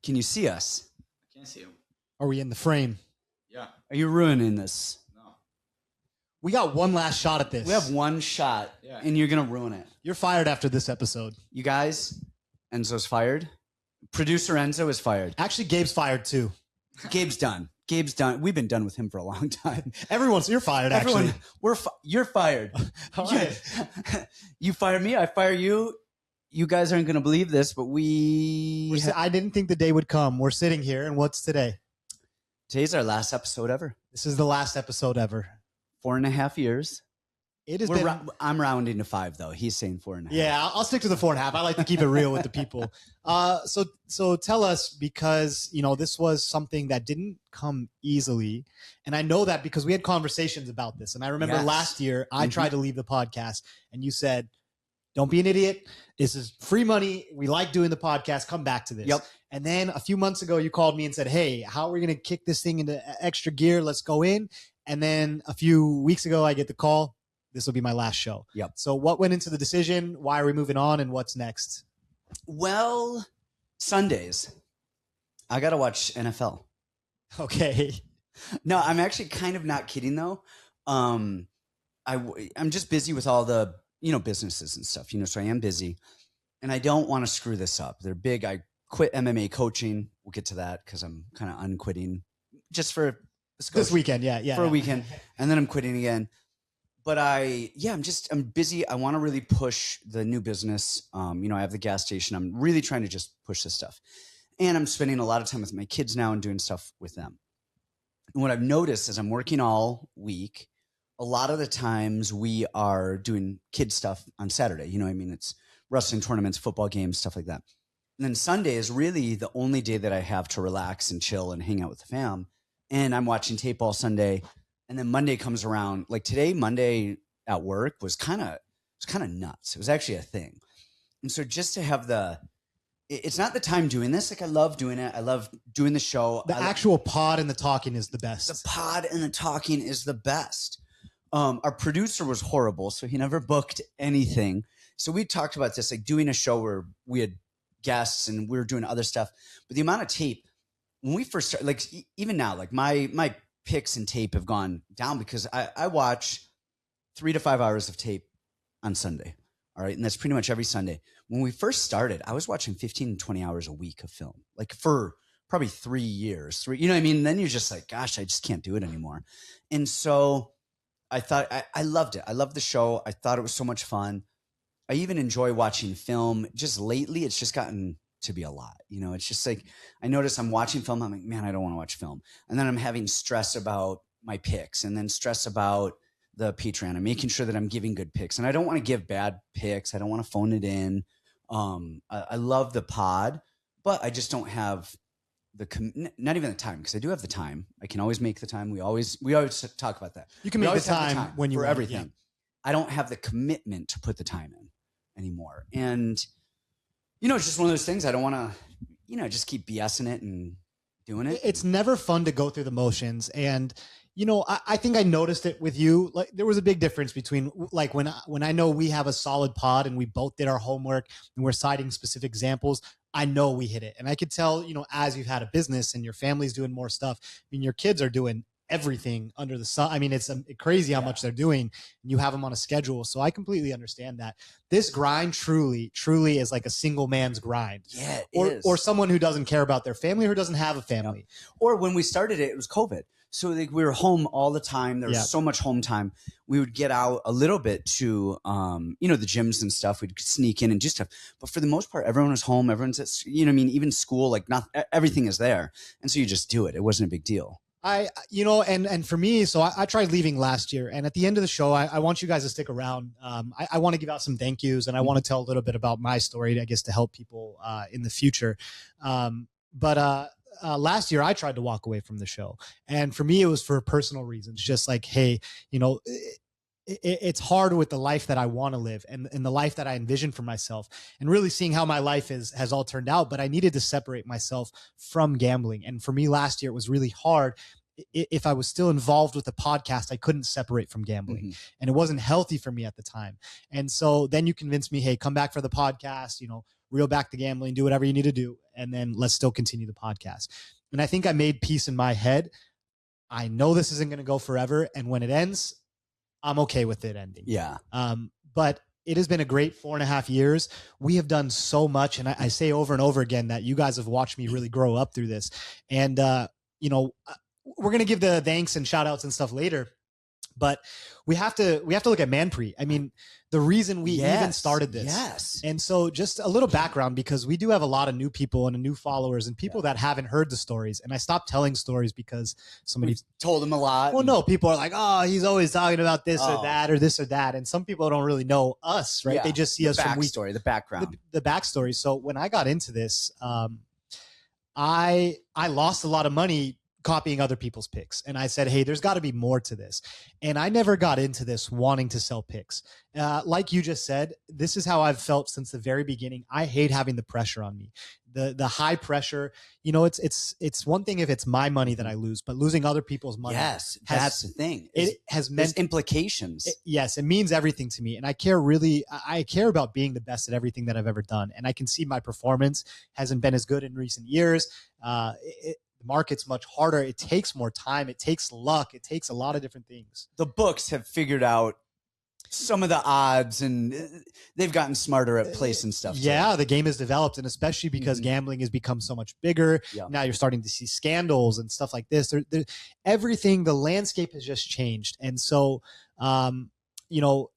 Can you see us? I can't see him. Are we in the frame? Yeah. Are you ruining this? No. We got one last shot at this. We have one shot, and you're going to ruin it. You're fired after this episode. You guys, Enzo's fired. Producer Enzo is fired. Actually, Gabe's fired too. Gabe's done. Gabe's done. We've been done with him for a long time. You're fired, actually. You're fired. All right. You fire me, I fire you. You guys aren't going to believe this, but I didn't think the day would come. We're sitting here, and what's today? Today's our last episode ever. This is the last episode ever. 4.5 years. It is. I'm rounding to 5, though. He's saying 4.5. Yeah, I'll stick to the 4.5. I like to keep it real with the people. So tell us, because this was something that didn't come easily, and I know that because we had conversations about this. And I remember last year I tried to leave the podcast, and you said, "Don't be an idiot. This is free money. We like doing the podcast. Come back to this." Yep. And then a few months ago, you called me and said, "Hey, how are we going to kick this thing into extra gear? Let's go in." And then a few weeks ago, I get the call. This will be my last show. Yep. So what went into the decision? Why are we moving on? And what's next? Well, Sundays, I got to watch NFL. Okay. No, I'm actually kind of not kidding, though. I'm just busy with all the, businesses and stuff, so I am busy. And I don't want to screw this up. They're big. I quit MMA coaching. We'll get to that because I'm kind of unquitting just for this weekend. Yeah. For a weekend. And then I'm quitting again. But I'm busy. I want to really push the new business. I have the gas station. I'm really trying to just push this stuff. And I'm spending a lot of time with my kids now and doing stuff with them. And what I've noticed is I'm working all week. A lot of the times we are doing kid stuff on Saturday. It's wrestling tournaments, football games, stuff like that. And then Sunday is really the only day that I have to relax and chill and hang out with the fam. And I'm watching tape all Sunday. And then Monday comes around. Like today, Monday at work was kind of nuts. It was actually a thing. And so just to have it's not the time doing this. Like I love doing it. I love doing the show. The actual pod and the talking is the best. The pod and the talking is the best. Our producer was horrible, so he never booked anything. So we talked about this, like doing a show where we had guests and we were doing other stuff. But the amount of tape, when we first started, like even now, like my picks and tape have gone down because I watch 3 to 5 hours of tape on Sunday. All right. And that's pretty much every Sunday. When we first started, I was watching 15 to 20 hours a week of film, like for probably 3 years, you know what I mean? And then you're just like, gosh, I just can't do it anymore. And so I thought I loved it. I loved the show. I thought it was so much fun. I even enjoy watching film. Just lately, it's just gotten to be a lot. It's just like, I notice I'm watching film. I'm like, man, I don't want to watch film. And then I'm having stress about my picks and then stress about the Patreon. I'm making sure that I'm giving good picks and I don't want to give bad picks. I don't want to phone it in. I love the pod, but I just don't have not even the time, because I do have the time. I can always make the time. We always talk about that. You can make the time when you for want, everything. Yeah. I don't have the commitment to put the time in anymore. And it's just one of those things. I don't want to, just keep BSing it and doing it. It's never fun to go through the motions. And, I think I noticed it with you. Like there was a big difference between like when I know we have a solid pod and we both did our homework and we're citing specific examples, I know we hit it. And I could tell, as you've had a business and your family's doing more stuff, your kids are doing everything under the sun. It's crazy how much they're doing, and you have them on a schedule. So I completely understand that. This grind truly is like a single man's grind. Yeah, or someone who doesn't care about their family or who doesn't have a family. Yep. Or when we started it was COVID. So like we were home all the time. There was so much home time. We would get out a little bit to, the gyms and stuff. We'd sneak in and do stuff. But for the most part, everyone was home. Everyone's at, even school, like everything is there. And so you just do it. It wasn't a big deal. And for me, so I tried leaving last year, and at the end of the show, I want you guys to stick around. I want to give out some thank yous, and I want to tell a little bit about my story, I guess, to help people in the future. Last year I tried to walk away from the show, and for me, it was for personal reasons. Just like, hey, it's hard with the life that I want to live and the life that I envision for myself, and really seeing how my life has all turned out. But I needed to separate myself from gambling. And for me last year, it was really hard. If I was still involved with the podcast, I couldn't separate from gambling, and it wasn't healthy for me at the time. And so then you convinced me, hey, come back for the podcast, reel back the gambling, do whatever you need to do, and then let's still continue the podcast. And I think I made peace in my head. I know this isn't going to go forever. And when it ends, I'm okay with it ending. Yeah. But it has been a great 4.5 years. We have done so much. And I say over and over again that you guys have watched me really grow up through this. And, you know, we're going to give the thanks and shout outs and stuff later. But we have to look at Manpreet. I mean, the reason we even started this. Yes. And so just a little background, because we do have a lot of new people and new followers and people that haven't heard the stories. And I stopped telling stories because somebody told them a lot. Well, no, people are like, oh, he's always talking about this or that or this or that. And some people don't really know us, right? Yeah. They just see us from the background. The backstory. So when I got into this, I lost a lot of money copying other people's picks. And I said, hey, there's got to be more to this. And I never got into this wanting to sell picks. Like you just said, this is how I've felt since the very beginning. I hate having the pressure on me. The high pressure, you know, it's one thing if it's my money that I lose, but losing other people's money. Yes, that's the thing. It has meant implications. Yes, it means everything to me. And I care about being the best at everything that I've ever done. And I can see my performance hasn't been as good in recent years. The market's much harder. It takes more time. It takes luck. It takes a lot of different things. The books have figured out some of the odds, and they've gotten smarter at placing stuff. Yeah, the game has developed, and especially because gambling has become so much bigger. Yeah. Now you're starting to see scandals and stuff like this. Everything, the landscape has just changed. And so, you know,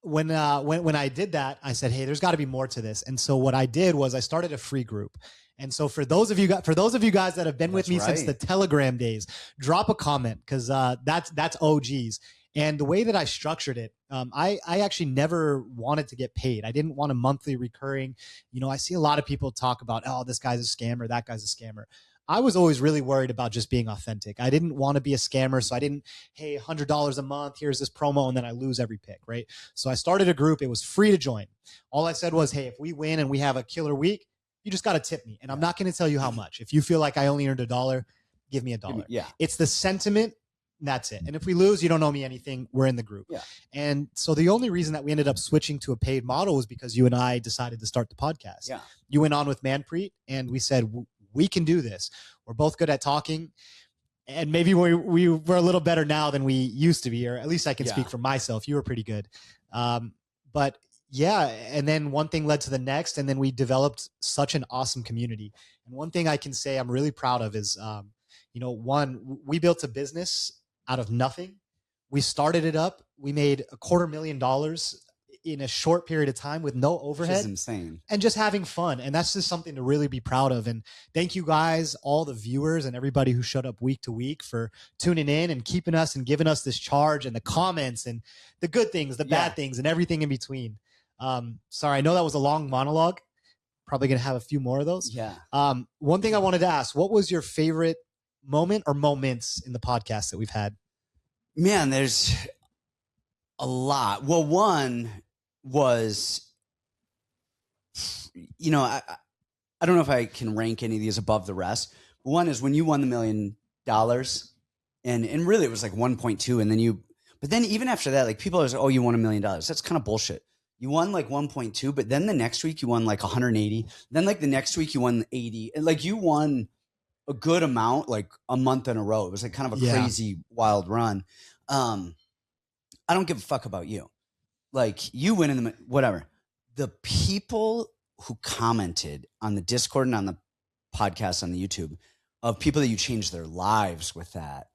when I did that, I said, hey, there's got to be more to this. And so what I did was I started a free group. And so for those of you guys that have been with me since the Telegram days, drop a comment, because that's OGs. And the way that I structured it, I actually never wanted to get paid. I didn't want a monthly recurring. You know, I see a lot of people talk about, oh, this guy's a scammer, that guy's a scammer. I was always really worried about just being authentic. I didn't want to be a scammer. So I didn't, hey, $100 a month, here's this promo, and then I lose every pick, right? So I started a group. It was free to join. All I said was, hey, if we win and we have a killer week, you just got to tip me. And I'm not going to tell you how much. If you feel like I only earned $1, give me $1. Yeah. It's the sentiment. That's it. And if we lose, you don't owe me anything. We're in the group. Yeah. And so the only reason that we ended up switching to a paid model was because you and I decided to start the podcast. Yeah. You went on with Manpreet and we said, we can do this. We're both good at talking. And maybe we're a little better now than we used to be, or at least I can speak for myself. You were pretty good. But yeah. And then one thing led to the next, and then we developed such an awesome community. And one thing I can say I'm really proud of is, you know, one, we built a business out of nothing. We started it up. We made $250,000 in a short period of time with no overhead. Which is insane. And just having fun. And that's just something to really be proud of. And thank you guys, all the viewers and everybody who showed up week to week, for tuning in and keeping us and giving us this charge, and the comments and the good things, the bad things, and everything in between. Sorry, I know that was a long monologue. Probably going to have a few more of those. Yeah. One thing I wanted to ask, what was your favorite moment or moments in the podcast that we've had? Man, there's a lot. Well, one was, you know, I don't know if I can rank any of these above the rest. One is when you won the $1 million, and really it was like 1.2, and then but then even after that, like people are like, oh, you won $1 million. That's kind of bullshit. You won like 1.2, but then the next week you won like 180. Then like the next week you won 80. And like you won a good amount, like a month in a row. It was like kind of a crazy wild run. I don't give a fuck about you. Like you win in whatever. The people who commented on the Discord and on the podcast on the YouTube, of people that you changed their lives with that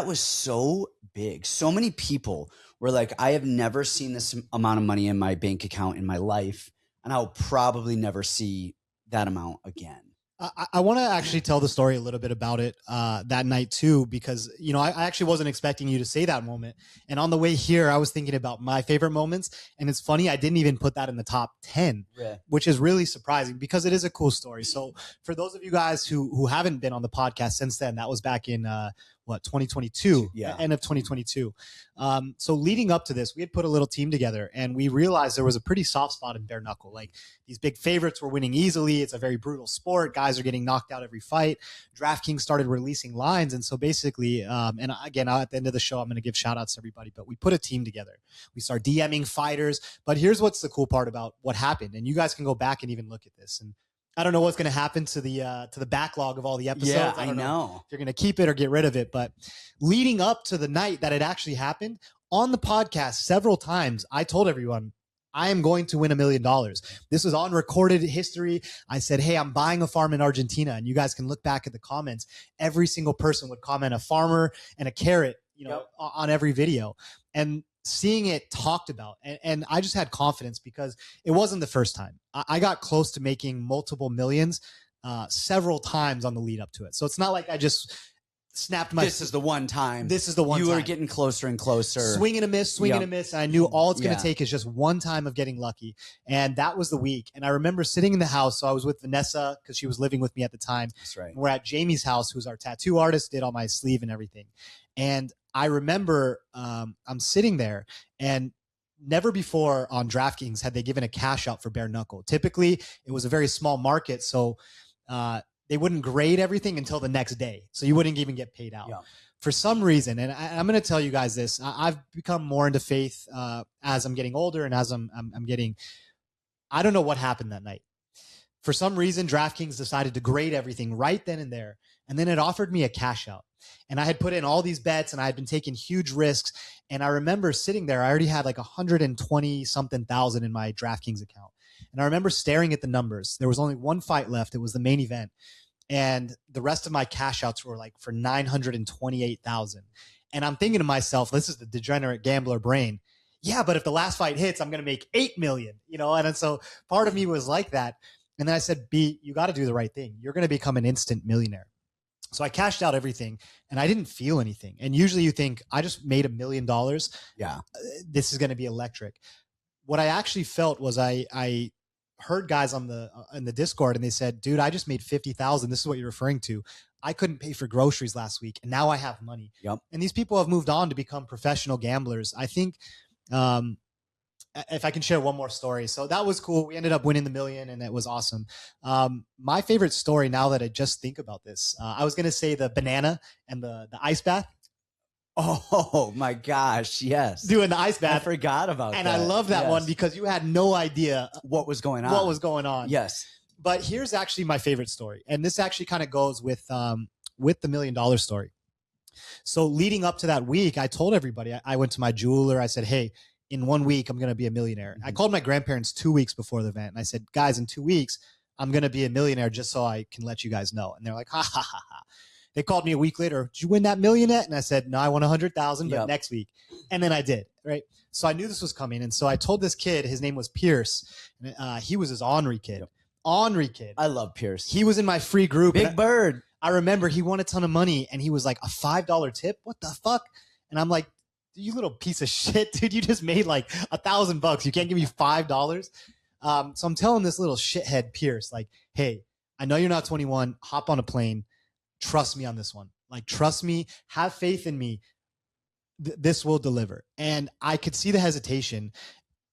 was so big. So many people were like, I have never seen this amount of money in my bank account in my life, and I'll probably never see that amount again. I want to actually tell the story a little bit about it that night too, because, you know, I actually wasn't expecting you to say that moment. And on the way here, I was thinking about my favorite moments. And it's funny, I didn't even put that in the top 10, which is really surprising because it is a cool story. So for those of you guys who haven't been on the podcast since then, that was back in, 2022, Yeah. end of 2022. So leading up to this, we had put a little team together, and we realized there was a pretty soft spot in bare knuckle. Like, these big favorites were winning easily. It's a very brutal sport. Guys are getting knocked out every fight. DraftKings started releasing lines. And so basically, and again, at the end of the show, I'm going to give shout outs to everybody, but we put a team together. We start DMing fighters. But here's what's the cool part about what happened. And you guys can go back and even look at this. And I don't know what's going to happen to the backlog of all the episodes. Yeah, I don't know if you're going to keep it or get rid of it. But leading up to the night that it actually happened, on the podcast several times, I told everyone, I am going to win $1 million. This was on recorded history. I said, hey, I'm buying a farm in Argentina. And you guys can look back at the comments. Every single person would comment a farmer and a carrot, on every video. And seeing it talked about, and I just had confidence because it wasn't the first time. I got close to making multiple millions several times on the lead up to it. So it's not like I just snapped my... This is the one time. This is the one you time. were getting closer and closer. Swing and a miss. And I knew all it's going to Yeah. take is just one time of getting lucky. And that was the week. And I remember sitting in the house. So I was with Vanessa because she was living with me at the time. That's right. We're at Jamie's house, who's our tattoo artist, did all my sleeve and everything. And I remember I'm sitting there, and never before on DraftKings had they given a cash out for bare knuckle. Typically, it was a very small market, so they wouldn't grade everything until the next day. So you wouldn't even get paid out. Yeah. For some reason, and I'm going to tell you guys this, I've become more into faith as I'm getting older and as I'm getting, I don't know what happened that night. For some reason, DraftKings decided to grade everything right then and there. And then it offered me a cash out. And I had put in all these bets and I had been taking huge risks. And I remember sitting there, I already had like 120 something thousand in my DraftKings account. And I remember staring at the numbers. There was only one fight left. It was the main event. And the rest of my cash outs were like for 928,000. And I'm thinking to myself, this is the degenerate gambler brain. Yeah, but if the last fight hits, I'm going to make 8 million, And so part of me was like that. And then I said, B, you got to do the right thing. You're going to become an instant millionaire. So I cashed out everything and I didn't feel anything. And usually you think, I just made $1 million. Yeah. This is going to be electric. What I actually felt was I heard guys in the Discord and they said, dude, I just made 50,000. This is what you're referring to. I couldn't pay for groceries last week and now I have money. Yep. And these people have moved on to become professional gamblers. I think, if I can share one more story. So that was cool. We ended up winning the $1 million and it was awesome. My favorite story, now that I just think about this, I was going to say the banana and the ice bath. Oh my gosh. Yes. Doing the ice bath. I forgot about that. And I love that Yes. one because you had no idea what was going on. Yes. But here's actually my favorite story. And this actually kind of goes with the $1 million story. So leading up to that week, I told everybody, I went to my jeweler. I said, hey, in 1 week, I'm going to be a millionaire. I called my grandparents 2 weeks before the event. And I said, guys, in 2 weeks, I'm going to be a millionaire just so I can let you guys know. And they're like, ha, ha, ha, ha. They called me a week later. Did you win that $1 million yet? And I said, no, I won 100,000, but next week. And then I did, right? So I knew this was coming. And so I told this kid, his name was Pierce. He was his ornery kid. Ornery kid. I love Pierce. He was in my free group. Big Bird. I remember he won a ton of money and he was like, a $5 tip? What the fuck? And I'm like, you little piece of shit, dude. You just made like $1,000. You can't give me $5. So I'm telling this little shithead Pierce, like, hey, I know you're not 21. Hop on a plane. Trust me on this one. Like, trust me. Have faith in me. This will deliver. And I could see the hesitation.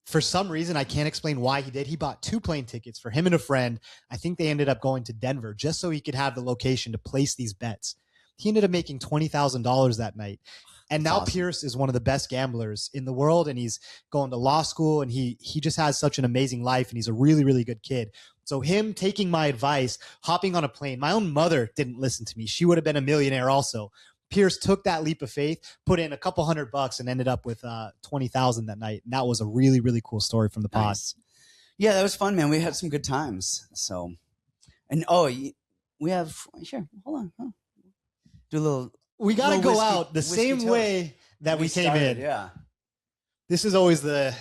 For some reason, I can't explain why he did. He bought 2 plane tickets for him and a friend. I think they ended up going to Denver just so he could have the location to place these bets. He ended up making $20,000 that night. And now awesome. Pierce is one of the best gamblers in the world, and he's going to law school, and he just has such an amazing life, and he's a really, really good kid. So him taking my advice, hopping on a plane, my own mother didn't listen to me. She would have been a millionaire also. Pierce took that leap of faith, put in a couple $100 and ended up with 20,000 that night. And that was a really, really cool story from the pod. Nice. Yeah, that was fun, man. We had some good times. So, and we have, sure, hold on. Do a little. We got to go whiskey, out the same toast. way that we came started, in. Yeah. This is always the...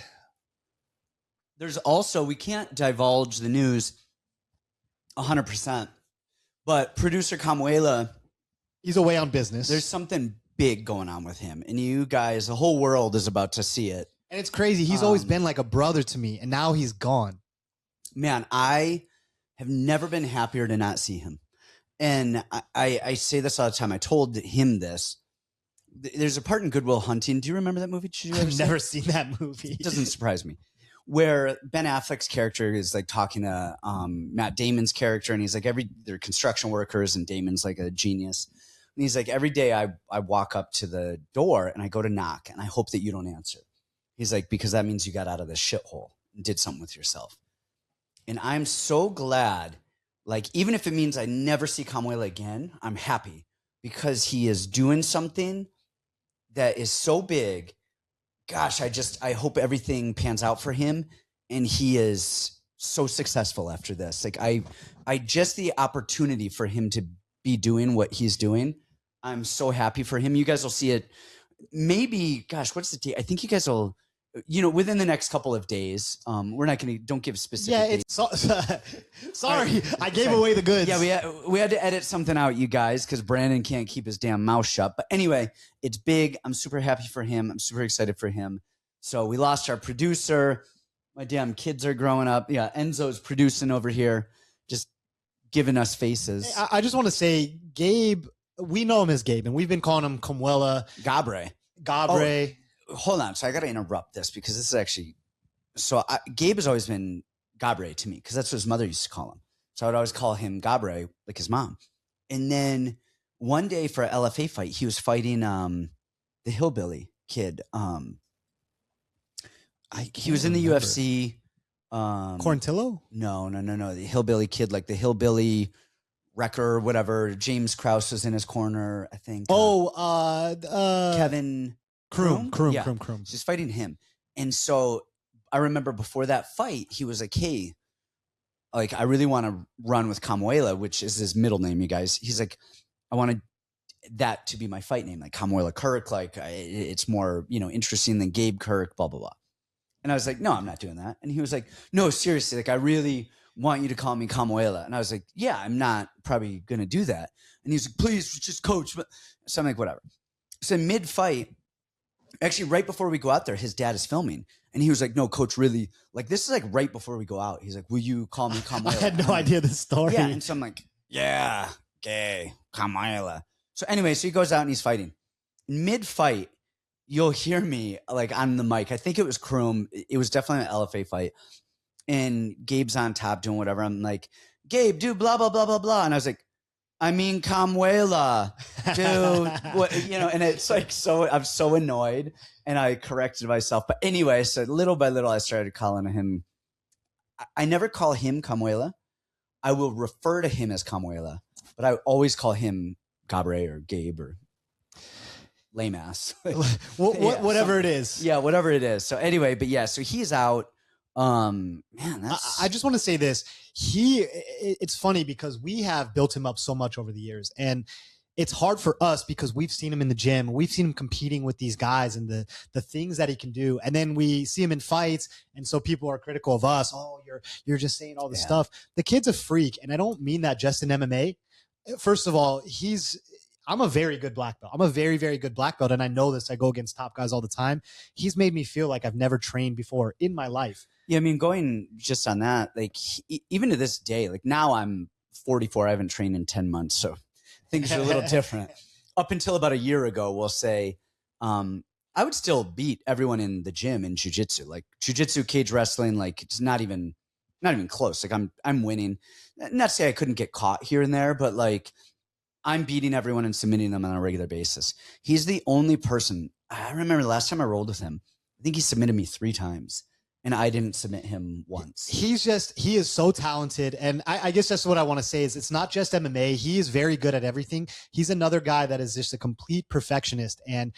There's also, we can't divulge the news 100%, but producer Kamuela, he's away on business. there's something big going on with him. And you guys, the whole world is about to see it. And it's crazy. He's always been like a brother to me, and now he's gone. Man, I have never been happier to not see him. And I say this all the time. I told him this. there's a part in Good Will Hunting. Do you remember that movie? Did you ever I've never seen that movie. It doesn't surprise me. Where Ben Affleck's character is like talking to Matt Damon's character, and he's like, they're construction workers, and Damon's like a genius. And he's like, every day I walk up to the door and I go to knock, and I hope that you don't answer. He's like, because that means you got out of this shithole and did something with yourself. And I'm so glad, like, even if it means I never see Kamuela again, I'm happy because he is doing something that is so big. Gosh, I hope everything pans out for him and he is so successful after this. Like I just the opportunity for him to be doing what he's doing. I'm so happy for him. You guys will see it. Maybe, gosh, what's the date? I think you guys will, within the next couple of days. We're not going to, don't give specific dates. Sorry, I gave away the goods. Yeah, we had to edit something out, you guys, because Brandon can't keep his damn mouth shut. But anyway, it's big. I'm super happy for him. I'm super excited for him. So we lost our producer. My damn kids are growing up. Yeah, Enzo's producing over here, just giving us faces. I just want to say, Gabe, we know him as Gabe, and we've been calling him Kamuela. Gabre. Oh, hold on. So I got to interrupt this because this is actually, Gabe has always been Gabre to me because that's what his mother used to call him. So I would always call him Gabre, like his mom. And then one day for an LFA fight, he was fighting the hillbilly kid. He was in the UFC. Corntillo? No. The hillbilly kid, like the hillbilly wrecker, whatever. James Krause was in his corner, I think. Kevin Kroom. She's fighting him. And so I remember before that fight, he was like, hey, like, I really want to run with Kamuela, which is his middle name, you guys. He's like, I wanted that to be my fight name, like Kamuela Kirk. Like, it's more, interesting than Gabe Kirk, blah, blah, blah. And I was like, no, I'm not doing that. And he was like, no, seriously, like, I really want you to call me Kamuela. And I was like, yeah, I'm not probably going to do that. And he's like, please, just coach. So I'm like, whatever. So mid-fight, actually right before we go out there, his dad is filming. And he was like, no, coach, really, like, this is like right before we go out. He's like, will you call me Kamuela? I had no idea the story. Yeah. And so I'm like, yeah, gay, Kamuela. So anyway, so he goes out and he's fighting. Mid-fight, you'll hear me like on the mic. I think it was Kroom. It was definitely an LFA fight. And Gabe's on top doing whatever. I'm like, Gabe, dude, blah, blah, blah, blah, blah. And I was like, I mean, Kamuela, dude, what, and it's like, so I'm so annoyed and I corrected myself. But anyway, so little by little, I started calling him. I never call him Kamuela. I will refer to him as Kamuela, but I always call him Gabre or Gabe or lame ass. Whatever it is. Yeah, whatever it is. So anyway, but yeah, so he's out. Man, I just want to say this. It's funny because we have built him up so much over the years, and it's hard for us because we've seen him in the gym, we've seen him competing with these guys and the things that he can do, and then we see him in fights, and so people are critical of us. Oh, you're just saying all this stuff. The kid's a freak, and I don't mean that just in MMA. First of all, I'm a very good black belt. I'm a very, very good black belt, and I know this. I go against top guys all the time. He's made me feel like I've never trained before in my life. Yeah, I mean, going just on that, like, even to this day, like, now I'm 44. I haven't trained in 10 months, so things are a little different. Up until about a year ago, we'll say, I would still beat everyone in the gym in jiu-jitsu. Like, jiu-jitsu, cage wrestling, like, it's not even close. Like, I'm winning. Not to say I couldn't get caught here and there, but, like, I'm beating everyone and submitting them on a regular basis. He's the only person. I remember the last time I rolled with him, I think he submitted me 3 times. And I didn't submit him once. He is so talented. And I guess that's what I want to say is it's not just MMA. He is very good at everything. He's another guy that is just a complete perfectionist. And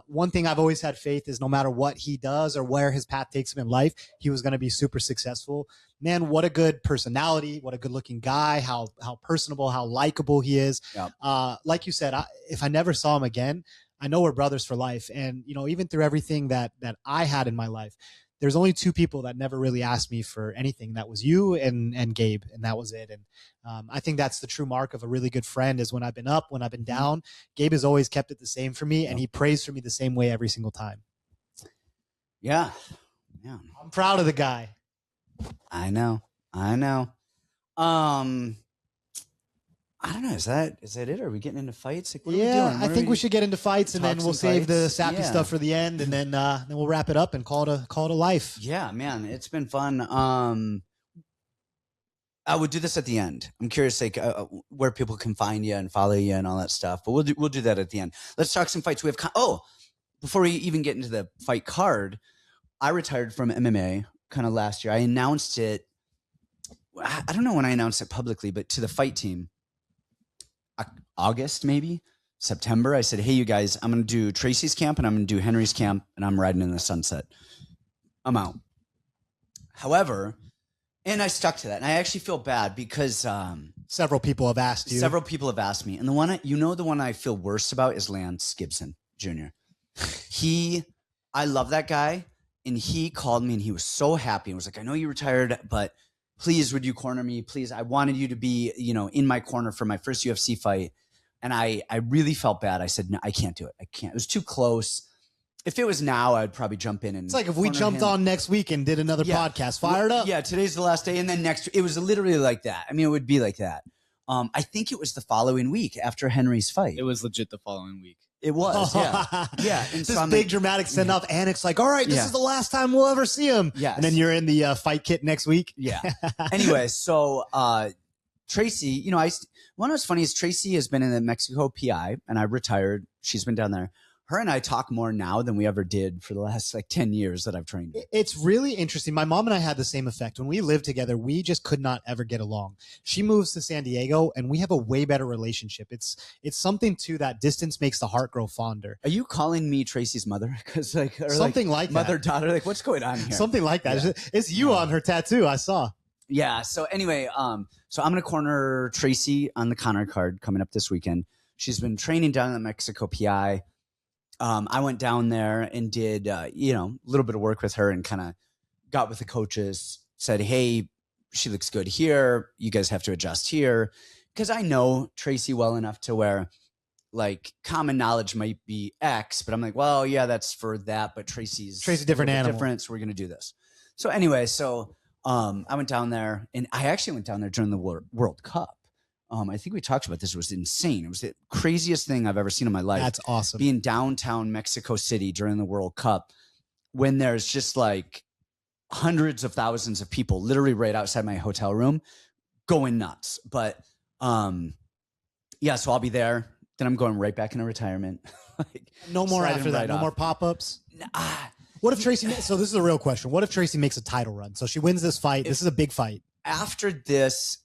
one thing I've always had faith is no matter what he does or where his path takes him in life, he was going to be super successful. Man, what a good personality. What a good looking guy. How personable, how likable he is. Yep. Like you said, if I never saw him again, I know we're brothers for life. And, even through everything that I had in my life, there's only 2 people that never really asked me for anything. That was you and Gabe, and that was it. And I think that's the true mark of a really good friend is when I've been up, when I've been down, Gabe has always kept it the same for me, and he prays for me the same way every single time. Yeah. I'm proud of the guy. I know. I don't know. Is that it? Are we getting into fights? Like, what are we Yeah, doing? I think we should get into fights, and then Talk we'll some save the fights? sappy Yeah. stuff for the end, and then we'll wrap it up and call it a life. Yeah, man, it's been fun. I would do this at the end. I'm curious, like where people can find you and follow you and all that stuff. But we'll do that at the end. Let's talk some fights. We have before we even get into the fight card, I retired from MMA kind of last year. I announced it. I don't know when I announced it publicly, but to the fight team, August maybe September. I said, "Hey, you guys, I'm going to do Tracy's camp and I'm going to do Henry's camp, and I'm riding in the sunset. I'm out." However. And I stuck to that. And I actually feel bad because several people have asked you. Several people have asked me. And the one the one I feel worst about is Lance Gibson Jr. I love that guy. And he called me and he was so happy and was like, "I know you retired, but please, would you corner me? Please, I wanted you to be, in my corner for my first UFC fight." And I really felt bad. I said, "No, I can't do it. I can't." It was too close. If it was now, I'd probably jump in and. It's like if we jumped on next week and did another podcast, fired up. Yeah, today's the last day, and then next. It was literally like that. I mean, it would be like that. I think it was the following week after Henry's fight. It was legit the following week. It was, yeah, yeah. And this big dramatic send off, and it's like, all right, this is the last time we'll ever see him. Yeah, and then you're in the fight kit next week. Yeah. Anyway, so Tracy, one what's funny is Tracy has been in the Mexico PI, and I retired. She's been down there. Her and I talk more now than we ever did for the last 10 years that I've trained. It's really interesting. My mom and I had the same effect. When we lived together, we just could not ever get along. She moves to San Diego and we have a way better relationship. It's something to that distance makes the heart grow fonder. Are you calling me Tracy's mother? Because something like mother, daughter, what's going on here? Something like that. Yeah. It's you on her tattoo. I saw. Yeah. So anyway, so I'm going to corner Tracy on the Conor card coming up this weekend. She's been training down in the Mexico PI. I went down there and did, a little bit of work with her and kind of got with the coaches, said, "Hey, she looks good here. You guys have to adjust here." Because I know Tracy well enough to where common knowledge might be X, but I'm like, well, yeah, that's for that. But Tracy's different animal. Different, so we're going to do this. So anyway, I went down there and I actually went down there during the World Cup. I think we talked about this. It was insane. It was the craziest thing I've ever seen in my life. That's awesome. Being downtown Mexico City during the World Cup when there's just hundreds of thousands of people literally right outside my hotel room going nuts. But so I'll be there. Then I'm going right back into retirement. No more after that. No more pop-ups. What if Tracy? So this is a real question. What if Tracy makes a title run? So she wins this fight. This is a big fight. After this,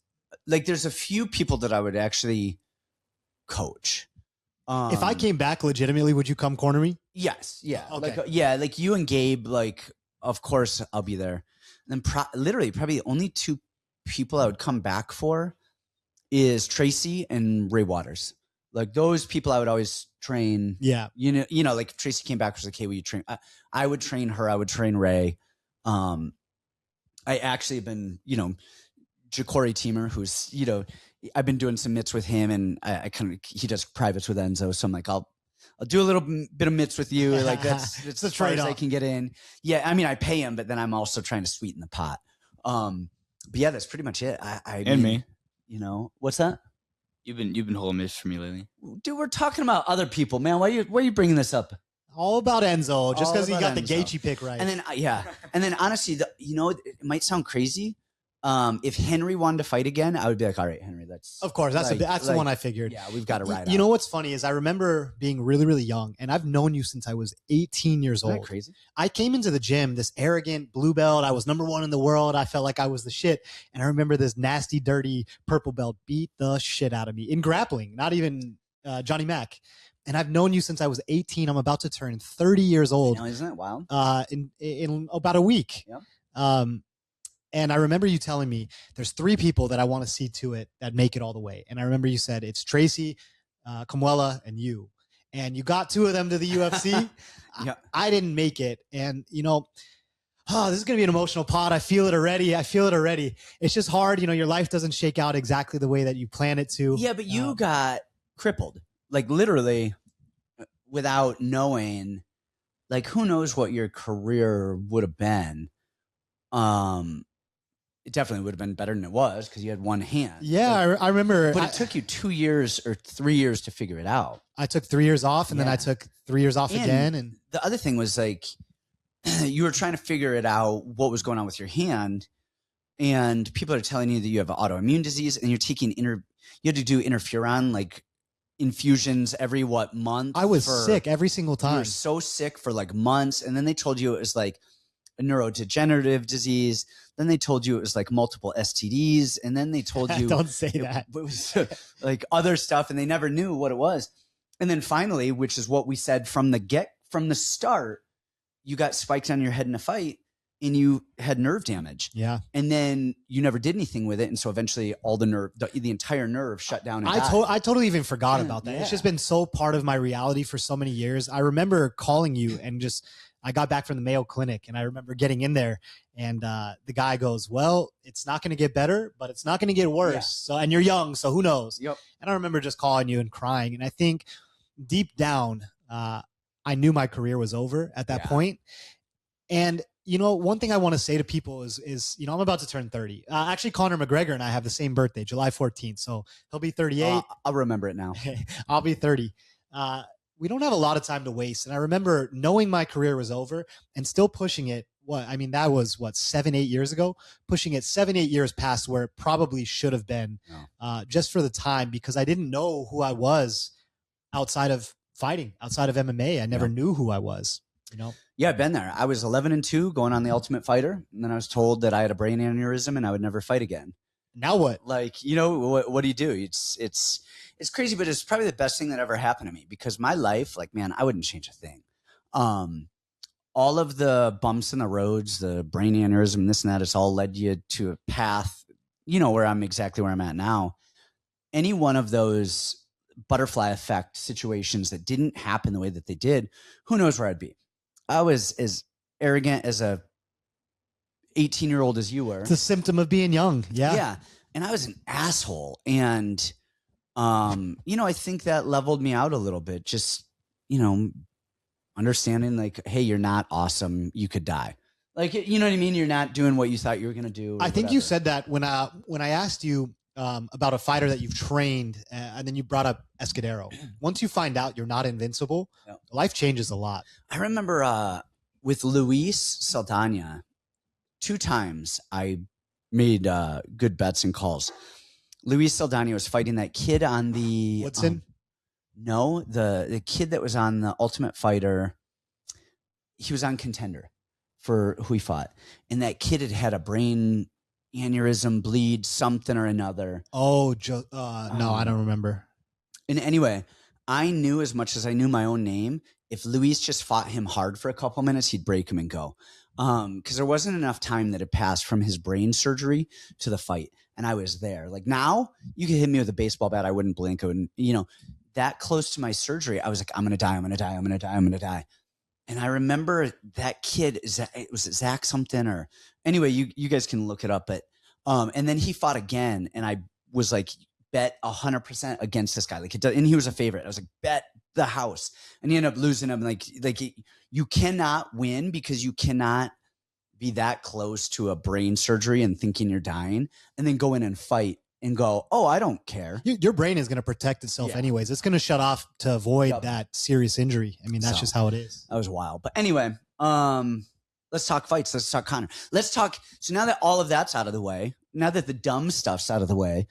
there's a few people that I would actually coach. If I came back legitimately, would you come corner me? Yes. Yeah. Okay. Like you and Gabe, of course I'll be there. And then literally probably only two people I would come back for is Tracy and Ray Waters. Those people I would always train. Yeah. If Tracy came back, was like, "Hey, will you train?" I would train her. I would train Ray. I actually have been, Ja'Cory Teamer, who's, I've been doing some mitts with him, and he does privates with Enzo. So I'm like, I'll do a little bit of mitts with you. That's the as far as trade-off. I can get in. Yeah. I mean, I pay him, but then I'm also trying to sweeten the pot. But yeah, that's pretty much it. Me. What's that? You've been holding mitts for me lately. Dude, we're talking about other people, man. Why are you bringing this up? All about Enzo, just because he got Enzo. the Gaethje pick right. And then, and then honestly, it might sound crazy. If Henry wanted to fight again, I would be like, "All right, Henry, that's..." Of course, that's the one I figured. Yeah, we've got to ride. You know what's funny is I remember being really, really young, and I've known you since I was 18 years old. Isn't that crazy? I came into the gym, this arrogant blue belt. I was number one in the world. I felt like I was the shit. And I remember this nasty, dirty purple belt beat the shit out of me in grappling, not even Johnny Mack. And I've known you since I was 18. I'm about to turn 30 years old. Isn't that wild? In about a week. Yeah. And I remember you telling me there's 3 people that I want to see to it that make it all the way. And I remember you said it's Tracy, Kamuela, and you. And you got 2 of them to the UFC. Yeah. I didn't make it. And, this is going to be an emotional pod. I feel it already. It's just hard. Your life doesn't shake out exactly the way that you plan it to. Yeah, but you got crippled. Literally without knowing, who knows what your career would have been. it definitely would have been better than it was because you had one hand. Yeah, But, I remember. but it took you 2 years or 3 years to figure it out. I took 3 years off, and then I took 3 years off again. And the other thing was like, you were trying to figure it out, what was going on with your hand. And people are telling you that you have autoimmune disease and you're taking you had to do interferon, like infusions every month. I was sick every single time. You were so sick for like months. And then they told you it was like a neurodegenerative disease. Then they told you it was like multiple STDs. And then they told you don't say that. It was like other stuff, and they never knew what it was. And then finally, which is what we said from the start, you got spiked on your head in a fight and you had nerve damage. Yeah. And then you never did anything with it. And so eventually all the entire nerve shut down. And I totally even forgot about that. Yeah. It's just been so part of my reality for so many years. I remember calling you and I got back from the Mayo Clinic, and I remember getting in there, and the guy goes, well, it's not going to get better, but it's not going to get worse. Yeah. So, and you're young, so who knows? Yep. And I remember just calling you and crying. And I think deep down, I knew my career was over at that point. And, you know, one thing I want to say to people is, you know, I'm about to turn 30. Actually, Conor McGregor and I have the same birthday, July 14th. So he'll be 38. I'll remember it now. I'll be 30. We don't have a lot of time to waste. And I remember knowing my career was over and still pushing it. That was 7-8 years ago, pushing it 7-8 years past where it probably should have been, just for the time, because I didn't know who I was outside of fighting, outside of MMA. I never knew who I was, you know? Yeah, I've been there. I was 11-2 going on the Ultimate Fighter. And then I was told that I had a brain aneurysm and I would never fight again. Now what? Like, you know, what do you do? It's crazy, but it's probably the best thing that ever happened to me, because my life, like, man, I wouldn't change a thing. All of the bumps in the roads, the brain aneurysm, this and that, it's all led you to a path, you know, where I'm at now. Any one of those butterfly effect situations that didn't happen the way that they did, who knows where I'd be. I was as arrogant as a 18-year-old as you were. It's a symptom of being young. Yeah. Yeah. And I was an asshole. And, you know, I think that leveled me out a little bit. Just, you know, understanding like, hey, you're not awesome. You could die. Like, you know what I mean? You're not doing what you thought you were going to do. I think you said that when I asked you about a fighter that you've trained, and then you brought up Escudero. Once you find out you're not invincible, life changes a lot. I remember with Luis Saldana, 2 times I made good bets and calls. Luis Saldana was fighting that kid on the Woodson? No, the kid that was on the Ultimate Fighter. He was on Contender for who he fought, and that kid had a brain aneurysm, bleed, something or another. Oh, no, I don't remember. And anyway, I knew as much as I knew my own name. If Luis just fought him hard for a couple minutes, he'd break him and go. Because there wasn't enough time that had passed from his brain surgery to the fight. And I was there. Like, now you could hit me with a baseball bat. I wouldn't blink. I wouldn't, you know, that close to my surgery. I was like, I'm going to die. I'm going to die. I'm going to die. I'm going to die. And I remember that kid, was it Zach something, or anyway, you guys can look it up. But, and then he fought again. And I was like, bet 100% against this guy. Like, and he was a favorite. I was like, bet the house. And he ended up losing him. Like you cannot win, because you cannot be that close to a brain surgery and thinking you're dying and then go in and fight and go, oh, I don't care. Your brain is going to protect itself anyways. It's going to shut off to avoid that serious injury. I mean, that's just how it is. That was wild. But anyway, let's talk fights. Let's talk Conor. Let's talk. So now that all of that's out of the way, now that the dumb stuff's out of the way,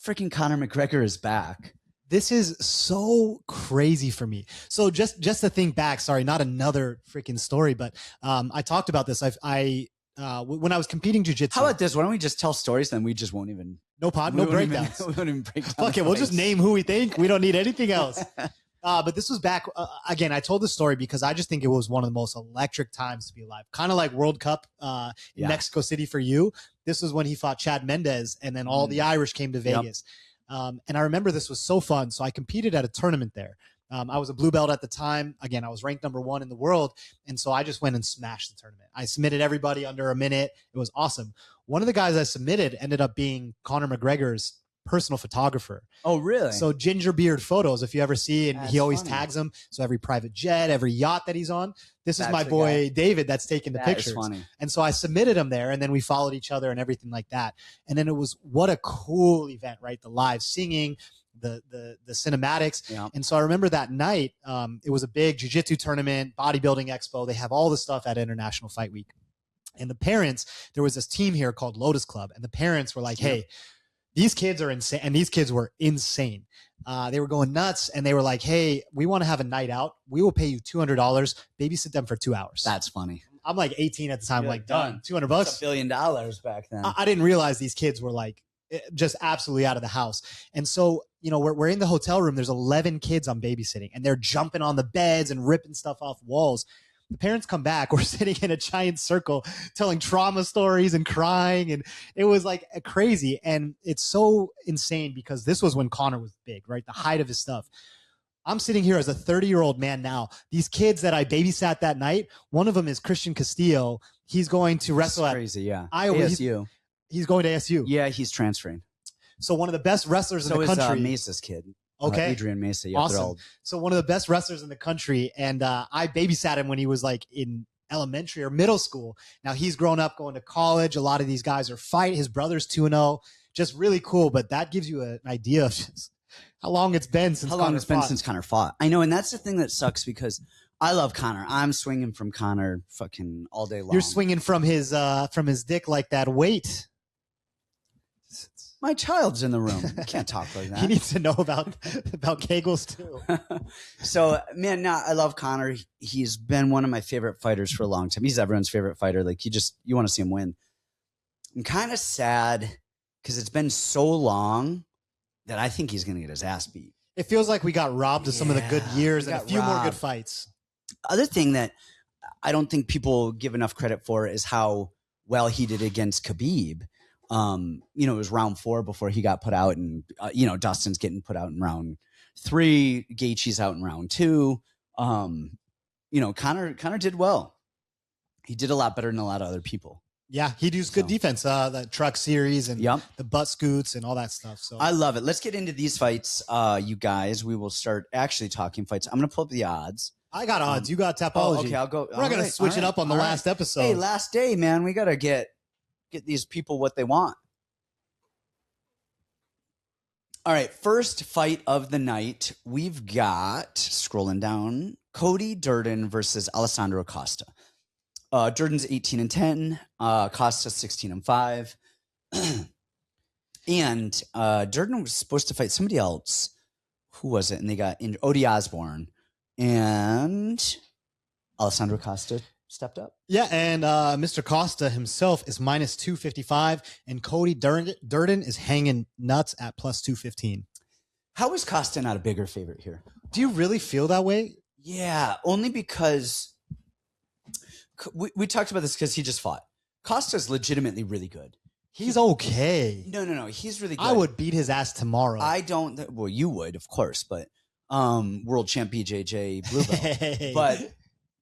freaking Conor McGregor is back. This is so crazy for me. So just to think back, sorry, not another freaking story, but I talked about this. When I was competing jiu-jitsu. How about this? Why don't we just tell stories? Then we just won't even. No breakdowns. We won't even break down. Fuck it. We'll just name who we think. We don't need anything else. But this was back, again, I told this story because I just think it was one of the most electric times to be alive. Kind of like World Cup in Mexico City for you. This was when he fought Chad Mendez, and then all the Irish came to Vegas. And I remember this was so fun. So I competed at a tournament there. I was a blue belt at the time. Again, I was ranked #1 in the world. And so I just went and smashed the tournament. I submitted everybody under a minute. It was awesome. One of the guys I submitted ended up being Conor McGregor's personal photographer. Oh, really? So ginger beard photos, if you ever see, and That's he always funny. tags them. So every private jet, every yacht that he's on, this is That's my the boy David that's taking the That is pictures. funny. And so I submitted him there, and then we followed each other and everything like that. And then it was, what a cool event, right? The live singing, the cinematics. Yeah. And so I remember that night, it was a big jiu-jitsu tournament, bodybuilding expo. They have all the stuff at International Fight Week. And the parents, there was this team here called Lotus Club, and the parents were like, hey, these kids are insane. And these kids were insane. They were going nuts, and they were like, hey, we want to have a night out. We will pay you $200, babysit them for 2 hours. That's funny. I'm like 18 at the time. You're like, done. $200. That's $1 billion back then. I didn't realize these kids were like just absolutely out of the house. And so, we're in the hotel room. There's 11 kids I'm babysitting, and they're jumping on the beds and ripping stuff off walls. The parents come back. We're sitting in a giant circle telling trauma stories and crying. And it was like crazy. And it's so insane because this was when Conor was big, right? The height of his stuff. I'm sitting here as a 30-year-old man now. These kids that I babysat that night, one of them is Christian Castillo. He's going to wrestle at crazy, yeah. Iowa. ASU. He's going to ASU. Yeah, he's transferring. So one of the best wrestlers in the country. So is Mesa's kid. Okay. Adrian Mesa. Yeah, Awesome. So one of the best wrestlers in the country. And I babysat him when he was like in elementary or middle school. Now he's grown up going to college. A lot of these guys are fight. His brother's 2-0. Just really cool. But that gives you an idea of just how long it's been since Conor fought. I know. And that's the thing that sucks because I love Conor. I'm swinging from Conor fucking all day long. You're swinging from his dick like that weight. My child's in the room. You can't talk like that. He needs to know about Kegels too. So, man, I love Conor. He's been one of my favorite fighters for a long time. He's everyone's favorite fighter. Like you want to see him win. I'm kind of sad because it's been so long that I think he's going to get his ass beat. It feels like we got robbed of some of the good years and a few more good fights. Other thing that I don't think people give enough credit for is how well he did against Khabib. It was round 4 before he got put out, and Dustin's getting put out in round 3. Gaethje's out in round 2. Conor did well. He did a lot better than a lot of other people. Yeah, he does good defense. The truck series and the butt scoots and all that stuff. So I love it. Let's get into these fights, you guys. We will start actually talking fights. I'm going to pull up the odds. I got odds. You got Tapology. Okay, I'll go. We're not going to switch it up on the last episode. Hey, last day, man. We got to get these people what they want. All right, first fight of the night. We've got, scrolling down, Cody Durden versus Alessandro Costa. Durden's 18-10, Costa 16-5. And Durden was supposed to fight somebody else. Who was it? And they got Odie Osborne. And Alessandro Costa stepped up. Yeah, and Mr. Costa himself is minus 255, and Cody Durden is hanging nuts at plus 215. How is Costa not a bigger favorite here? Do you really feel that way? Yeah, only because we talked about this because he just fought. Costa's legitimately really good. He's okay. No. He's really good. I would beat his ass tomorrow. I don't. Well, you would, of course, but world champ BJJ blue belt. Hey. But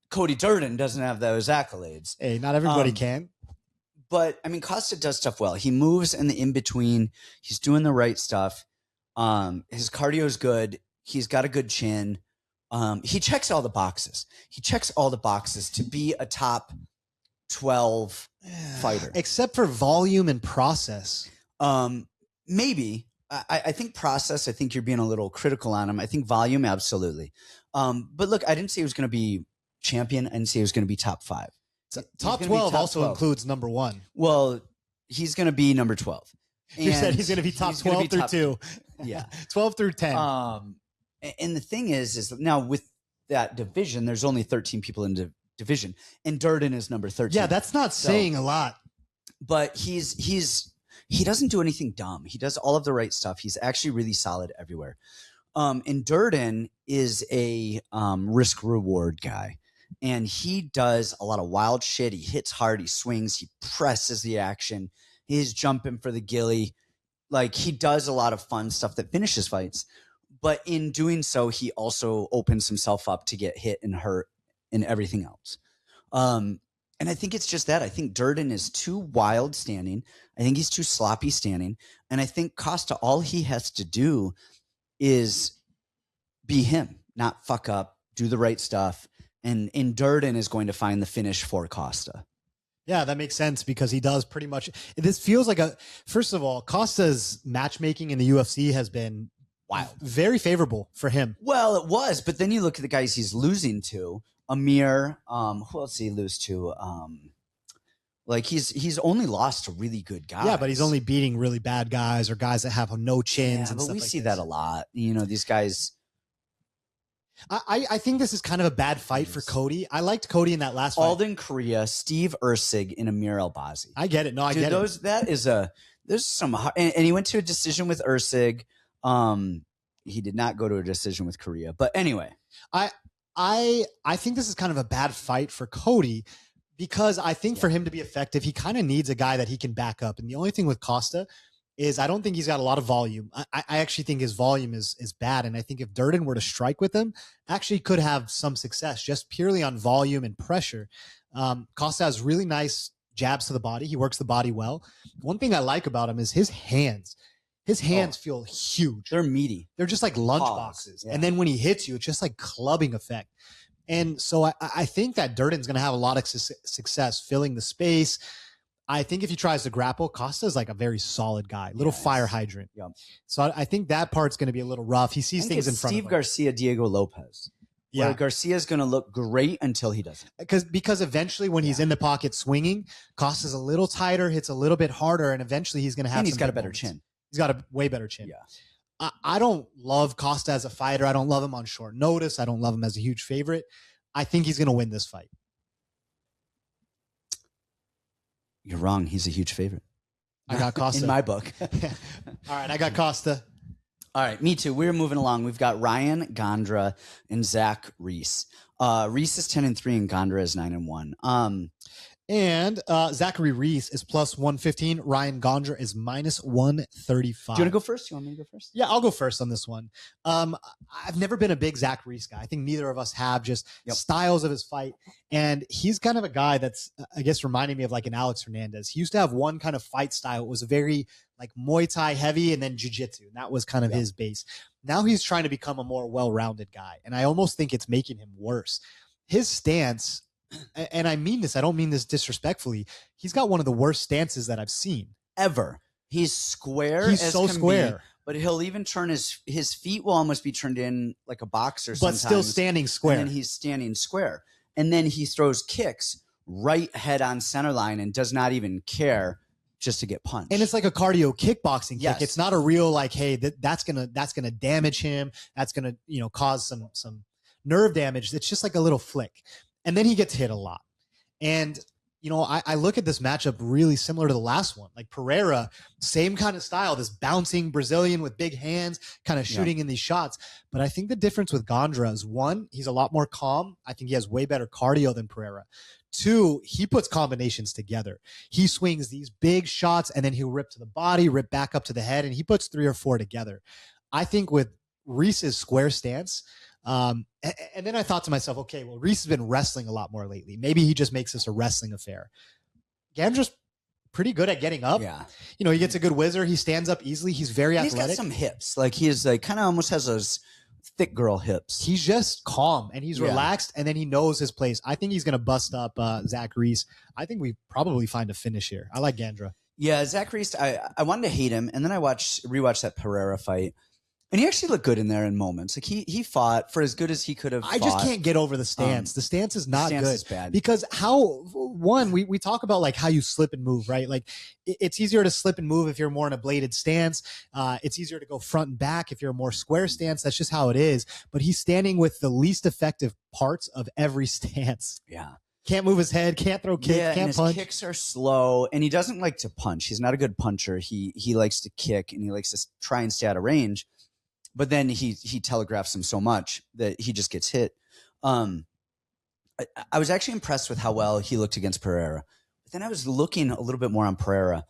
Cody Durden doesn't have those accolades. Hey, not everybody can. But, I mean, Costa does stuff well. He moves in the in-between. He's doing the right stuff. His cardio is good. He's got a good chin. He checks all the boxes. He checks all the boxes to be a top 12 fighter. Except for volume and process. Maybe. I think process, I think you're being a little critical on him. I think volume, absolutely. But look, I didn't say he was going to be champion. I didn't say he was going to be top 5. So top 12 also includes number 1. Well, he's going to be number 12. You said he's going to be top 12 through 2. Yeah. 12 through 10. And the thing is now with that division, there's only 13 people in the division, and Durden is number 13. Yeah, that's not saying a lot. But he doesn't do anything dumb. He does all of the right stuff. He's actually really solid everywhere. And Durden is a risk reward guy. And he does a lot of wild shit. He hits hard. He swings. He presses the action. He's jumping for the gilly. Like, he does a lot of fun stuff that finishes fights. But in doing so, he also opens himself up to get hit and hurt and everything else. And I think it's just that. I think Durden is too wild standing. I think he's too sloppy standing. And I think Costa, all he has to do is be him, not fuck up, do the right stuff. And Durden is going to find the finish for Costa. Yeah, that makes sense because he does pretty much. This feels like first of all, Costa's matchmaking in the UFC has been very favorable for him. Well, it was, but then you look at the guys he's losing to. Amir, who else did he lose to? Like he's only lost to really good guys. Yeah, but he's only beating really bad guys or guys that have no chins. Yeah, and but stuff we like see this. that a lot. You know, these guys. I think this is kind of a bad fight for Cody. I liked Cody in that last fight. Alden Korea, Steve Ursig, and Amir Albazi. I get it. No, I get it. That is there's some, and he went to a decision with Ursig. He did not go to a decision with Korea, but anyway, I think this is kind of a bad fight for Cody because I think for him to be effective, he kind of needs a guy that he can back up. And the only thing with Costa is I don't think he's got a lot of volume. I actually think his volume is bad. And I think if Durden were to strike with him, actually could have some success just purely on volume and pressure. Costa has really nice jabs to the body. He works the body well. One thing I like about him is his hands. His hands feel huge. They're meaty. They're just like lunch boxes. Yeah. And then when he hits you, it's just like clubbing effect. And so I think that Durden's going to have a lot of success filling the space. I think if he tries to grapple, Costa's like a very solid guy, little fire hydrant. Yep. So I think that part's going to be a little rough. He sees things in front of him. Steve Garcia, Diego Lopez. Yeah, Garcia's going to look great until he doesn't. Because eventually when he's in the pocket swinging, Costa's a little tighter, hits a little bit harder, and eventually he's going to have. And he's got a better chin. He's got a way better chin. Yeah. I don't love Costa as a fighter. I don't love him on short notice. I don't love him as a huge favorite. I think he's going to win this fight. You're wrong. He's a huge favorite. I got Costa. In my book. All right, I got Costa. All right, me too. We're moving along. We've got Ryan Gondra and Zach Reese. Reese is 10-3 and Gondra is 9-1. And Zachary Reese is plus 115. Ryan Gondra is minus 135. Do you want to go first? You want me to go first? Yeah, I'll go first on this one. I've never been a big Zach Reese guy. I think neither of us have, just styles of his fight. And he's kind of a guy that's, I guess, reminding me of like an Alex Hernandez. He used to have one kind of fight style. It was a very like Muay Thai heavy and then jiu-jitsu. And that was kind of his base. Now he's trying to become a more well-rounded guy. And I almost think it's making him worse. His stance, and I mean this, I don't mean this disrespectfully, he's got one of the worst stances that I've seen. Ever. He's square. He's so square. But he'll even turn his feet will almost be turned in like a boxer sometimes. But still standing square. And then he's standing square. And then he throws kicks right head on center line and does not even care just to get punched. And it's like a cardio kickboxing Yes. kick. It's not a real like, hey, that's gonna damage him. That's gonna, cause some nerve damage. It's just like a little flick. And then he gets hit a lot. And, I look at this matchup really similar to the last one. Like Pereira, same kind of style, this bouncing Brazilian with big hands, kind of shooting in these shots. But I think the difference with Gondra is, one, he's a lot more calm. I think he has way better cardio than Pereira. Two, he puts combinations together. He swings these big shots and then he'll rip to the body, rip back up to the head, and he puts 3 or 4 together. I think with Reese's square stance, and then I thought to myself, okay, well, Reese has been wrestling a lot more lately. Maybe he just makes this a wrestling affair. Gandra's pretty good at getting up. Yeah. He gets a good whizzer. He stands up easily. He's very athletic. He's got some hips. Like he is like kind of almost has those thick girl hips. He's just calm and he's relaxed, and then he knows his place. I think he's going to bust up Zach Reese. I think we probably find a finish here. I like Gandra. Yeah, Zach Reese, I wanted to hate him, and then I rewatched that Pereira fight. And he actually looked good in there in moments. Like he fought for as good as he could have. I just can't get over the stance. The stance is not good. Is bad. Because we talk about like how you slip and move, right? Like it's easier to slip and move if you're more in a bladed stance. It's easier to go front and back if you're a more square stance. That's just how it is. But he's standing with the least effective parts of every stance. Yeah. Can't move his head, can't throw kicks, can't punch. His kicks are slow, and he doesn't like to punch. He's not a good puncher. He likes to kick, and he likes to try and stay out of range. But then he telegraphs him so much that he just gets hit. I was actually impressed with how well he looked against Pereira. But then I was looking a little bit more on Pereira.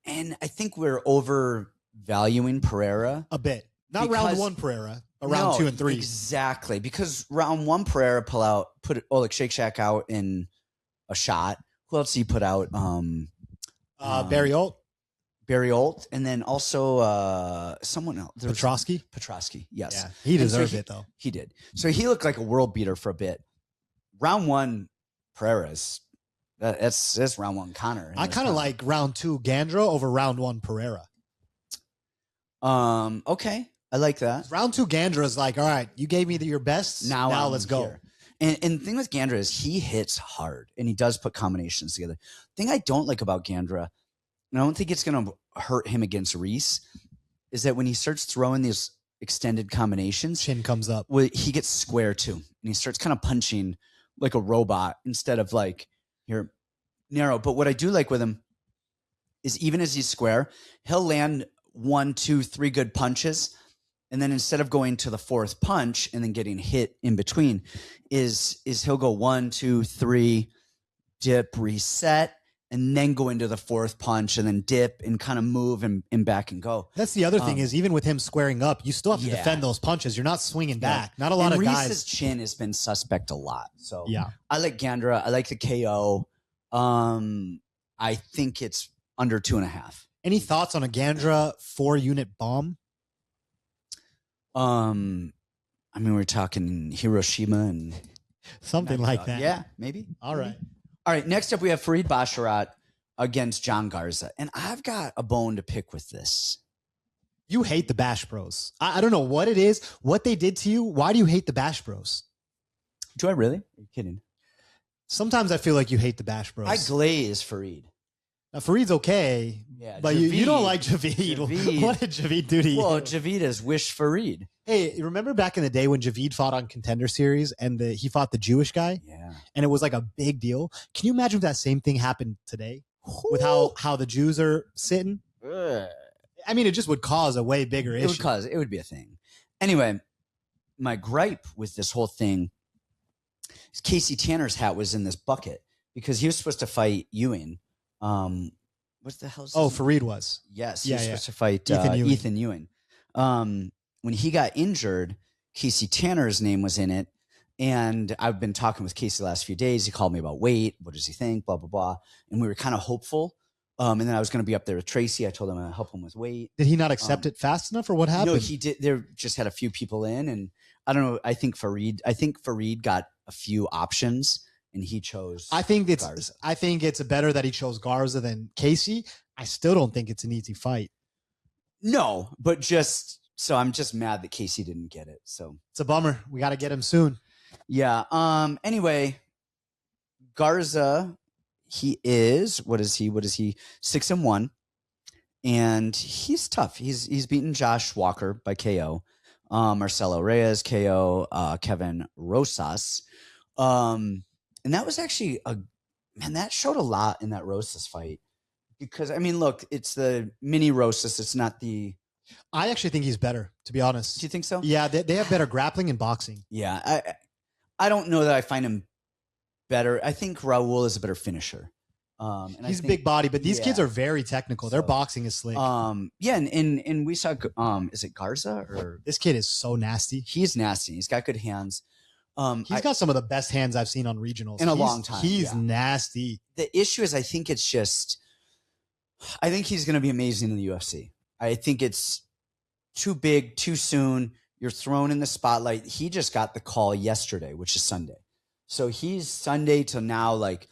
And I think we're overvaluing Pereira. A bit. Not round 1 Pereira, but round 2 and 3. Exactly. Because round 1 Pereira put Oleg Shake Shack out in a shot. Who else did he put out? Barry Holt, Barry Holt, and then also someone else. Petrosky. Petrosky, yes. Yeah, he deserved it though. He did. So he looked like a world beater for a bit. Round 1, Pereira's. That's round 1, Conor. I kind of like round 2, Gandra over round 1, Pereira. Okay, I like that. Round 2, Gandra is like, all right, you gave me your best. Now let's go. Here. And the thing with Gandra is he hits hard and he does put combinations together. The thing I don't like about Gandra, and I don't think it's going to hurt him against Reese, is that when he starts throwing these extended combinations, chin comes up. Well, he gets square too, and he starts kind of punching like a robot instead of like you're narrow. But what I do like with him is even as he's square, he'll land 1, 2, 3 good punches. And then instead of going to the 4th punch and then getting hit in between is he'll go 1, 2, 3, dip, reset, and then go into the 4th punch and then dip and kind of move and back and go. That's the other thing is even with him squaring up, you still have to defend those punches. You're not swinging back. Not a lot of guys. Reese's chin has been suspect a lot. So yeah, I like Gandra. I like the KO. I think it's under 2.5. Any thoughts on a Gandra 4-unit bomb? I mean, we're talking Hiroshima and something like that. Yeah, maybe. All right. All right. Next up, we have Farid Basharat against John Garza. And I've got a bone to pick with this. You hate the Bash Bros. I don't know what it is, what they did to you. Why do you hate the Bash Bros? Do I really? Are you kidding? Sometimes I feel like you hate the Bash Bros. I glaze Farid. Now, Farid's okay, but you don't like Javid. What did Javid do to you? Well, Javid has wished Farid. Hey, you remember back in the day when Javid fought on Contender Series and he fought the Jewish guy? Yeah. And it was like a big deal. Can you imagine if that same thing happened today with how the Jews are sitting? Ugh. I mean, it just would cause a way bigger issue. It would be a thing. Anyway, my gripe with this whole thing is Casey Tanner's hat was in this bucket because he was supposed to fight Ewing. What the hell's Farid was. Yes, he was supposed to fight Ethan Ewing. When he got injured, Casey Tanner's name was in it. And I've been talking with Casey the last few days. He called me about weight. What does he think? Blah, blah, blah. And we were kind of hopeful. And then I was going to be up there with Tracy. I told him I'd help him with weight. Did he not accept it fast enough, or what happened? No, he did. There just had a few people in, and I don't know. I think Farid got a few options, and he chose. I think Garza. it's better that he chose Garza than Casey. I still don't think it's an easy fight. No, but so I'm just mad that Casey didn't get it. So it's a bummer. We got to get him soon. Yeah. Anyway, Garza. He is, what is he? 6-1. And he's tough. He's beaten Josh Walker by KO, Marcelo Reyes, KO, Kevin Rosas. And that was actually that showed a lot in that Rosas fight. Because, I mean, look, it's the mini Rosas. It's not the. I actually think he's better, to be honest. Do you think so? Yeah, they have better grappling and boxing. Yeah. I don't know that I find him better. I think Raul is a better finisher. He's a big body, but these kids are very technical. Their boxing is slick. Yeah, and we saw is it Garza or this kid is so nasty. He's nasty. He's got good hands. He's got some of the best hands I've seen on regionals in a long time. He's nasty. The issue is I think he's going to be amazing in the UFC. I think it's too big, too soon. You're thrown in the spotlight. He just got the call yesterday, which is Sunday. So he's Sunday till now, like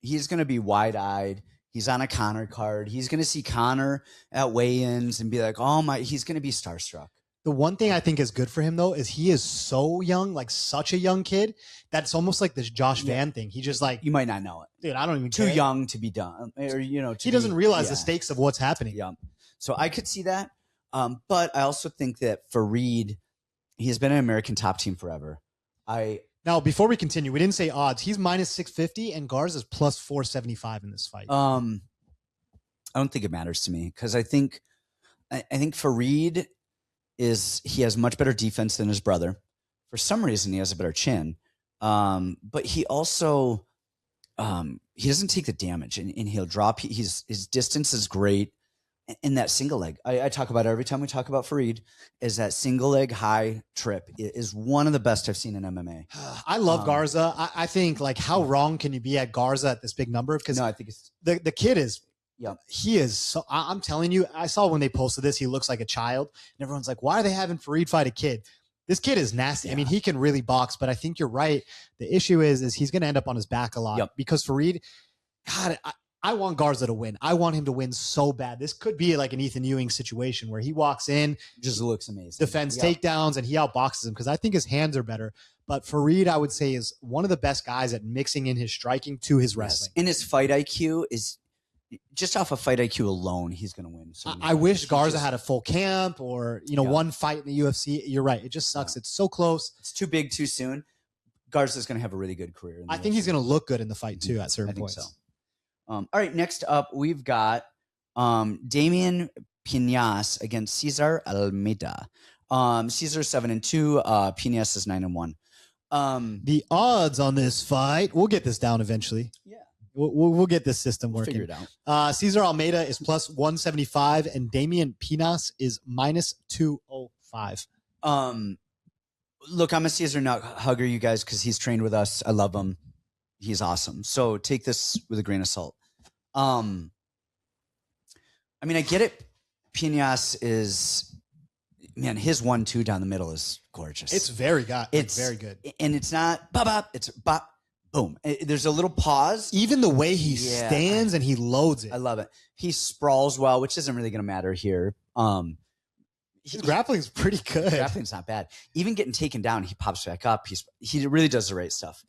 he's going to be wide-eyed. He's on a Conor card. He's going to see Conor at weigh-ins and be like, oh my, he's going to be starstruck. The one thing I think is good for him, though, is he is so young, like such a young kid, that's almost like this Josh Van thing. He just like. You might not know it. Dude, I don't even Too care. young to be done. Or, he doesn't realize the stakes of what's happening. Yeah. So I could see that. But I also think that Farid, he has been an American top team forever. Now, before we continue, we didn't say odds. He's minus 650 and Garza's plus 475 in this fight. I don't think it matters to me because I think Farid he has much better defense than his brother. For some reason, he has a better chin. But he also he doesn't take the damage and he'll drop. His distance is great. in that single leg. I talk about it every time we talk about Fareed, is that single leg high trip is one of the best I've seen in MMA. I love Garza. I think, like, how wrong can you be at Garza at this big number? Because No, I think it's the kid is, yeah. he is so, I'm telling you, I saw when they posted this, he looks like a child. And everyone's like, why are they having Fareed fight a kid? This kid is nasty. I mean, he can really box, but I think you're right. The issue is he's going to end up on his back a lot because Fareed, God, I want Garza to win. I want him to win so bad. This could be like an Ethan Ewing situation where he walks in, just looks amazing, defends takedowns, and he outboxes him because I think his hands are better. But Fareed, I would say, is one of the best guys at mixing in his striking to his wrestling. And his fight IQ is just off of fight IQ alone, he's going to win. So I wish Garza had a full camp or, one fight in the UFC. You're right. It just sucks. It's so close. It's too big too soon. Garza's going to have a really good career. I think he's going to look good in the fight too at certain points. So. All right, next up, we've got Damian Pinas against Cesar Almeida. Cesar's 7-2. Pinas is 9-1. The odds on this fight, we'll get this down eventually. Yeah, we'll get this system working. Figure it out. Cesar Almeida is plus 175, and Damian Pinas is minus 205. Look, I'm a Cesar nut hugger, you guys, because he's trained with us. I love him. He's awesome. So take this with a grain of salt. I mean, I get it. Pinas is, man, his 1-2 down the middle is gorgeous. It's very good. It's very good. And it's not bop, it's bop, boom. There's a little pause. Even the way he stands and he loads it. I love it. He sprawls well, which isn't really going to matter here. His grappling's pretty good. Grappling's not bad. Even getting taken down, he pops back up. He really does the right stuff.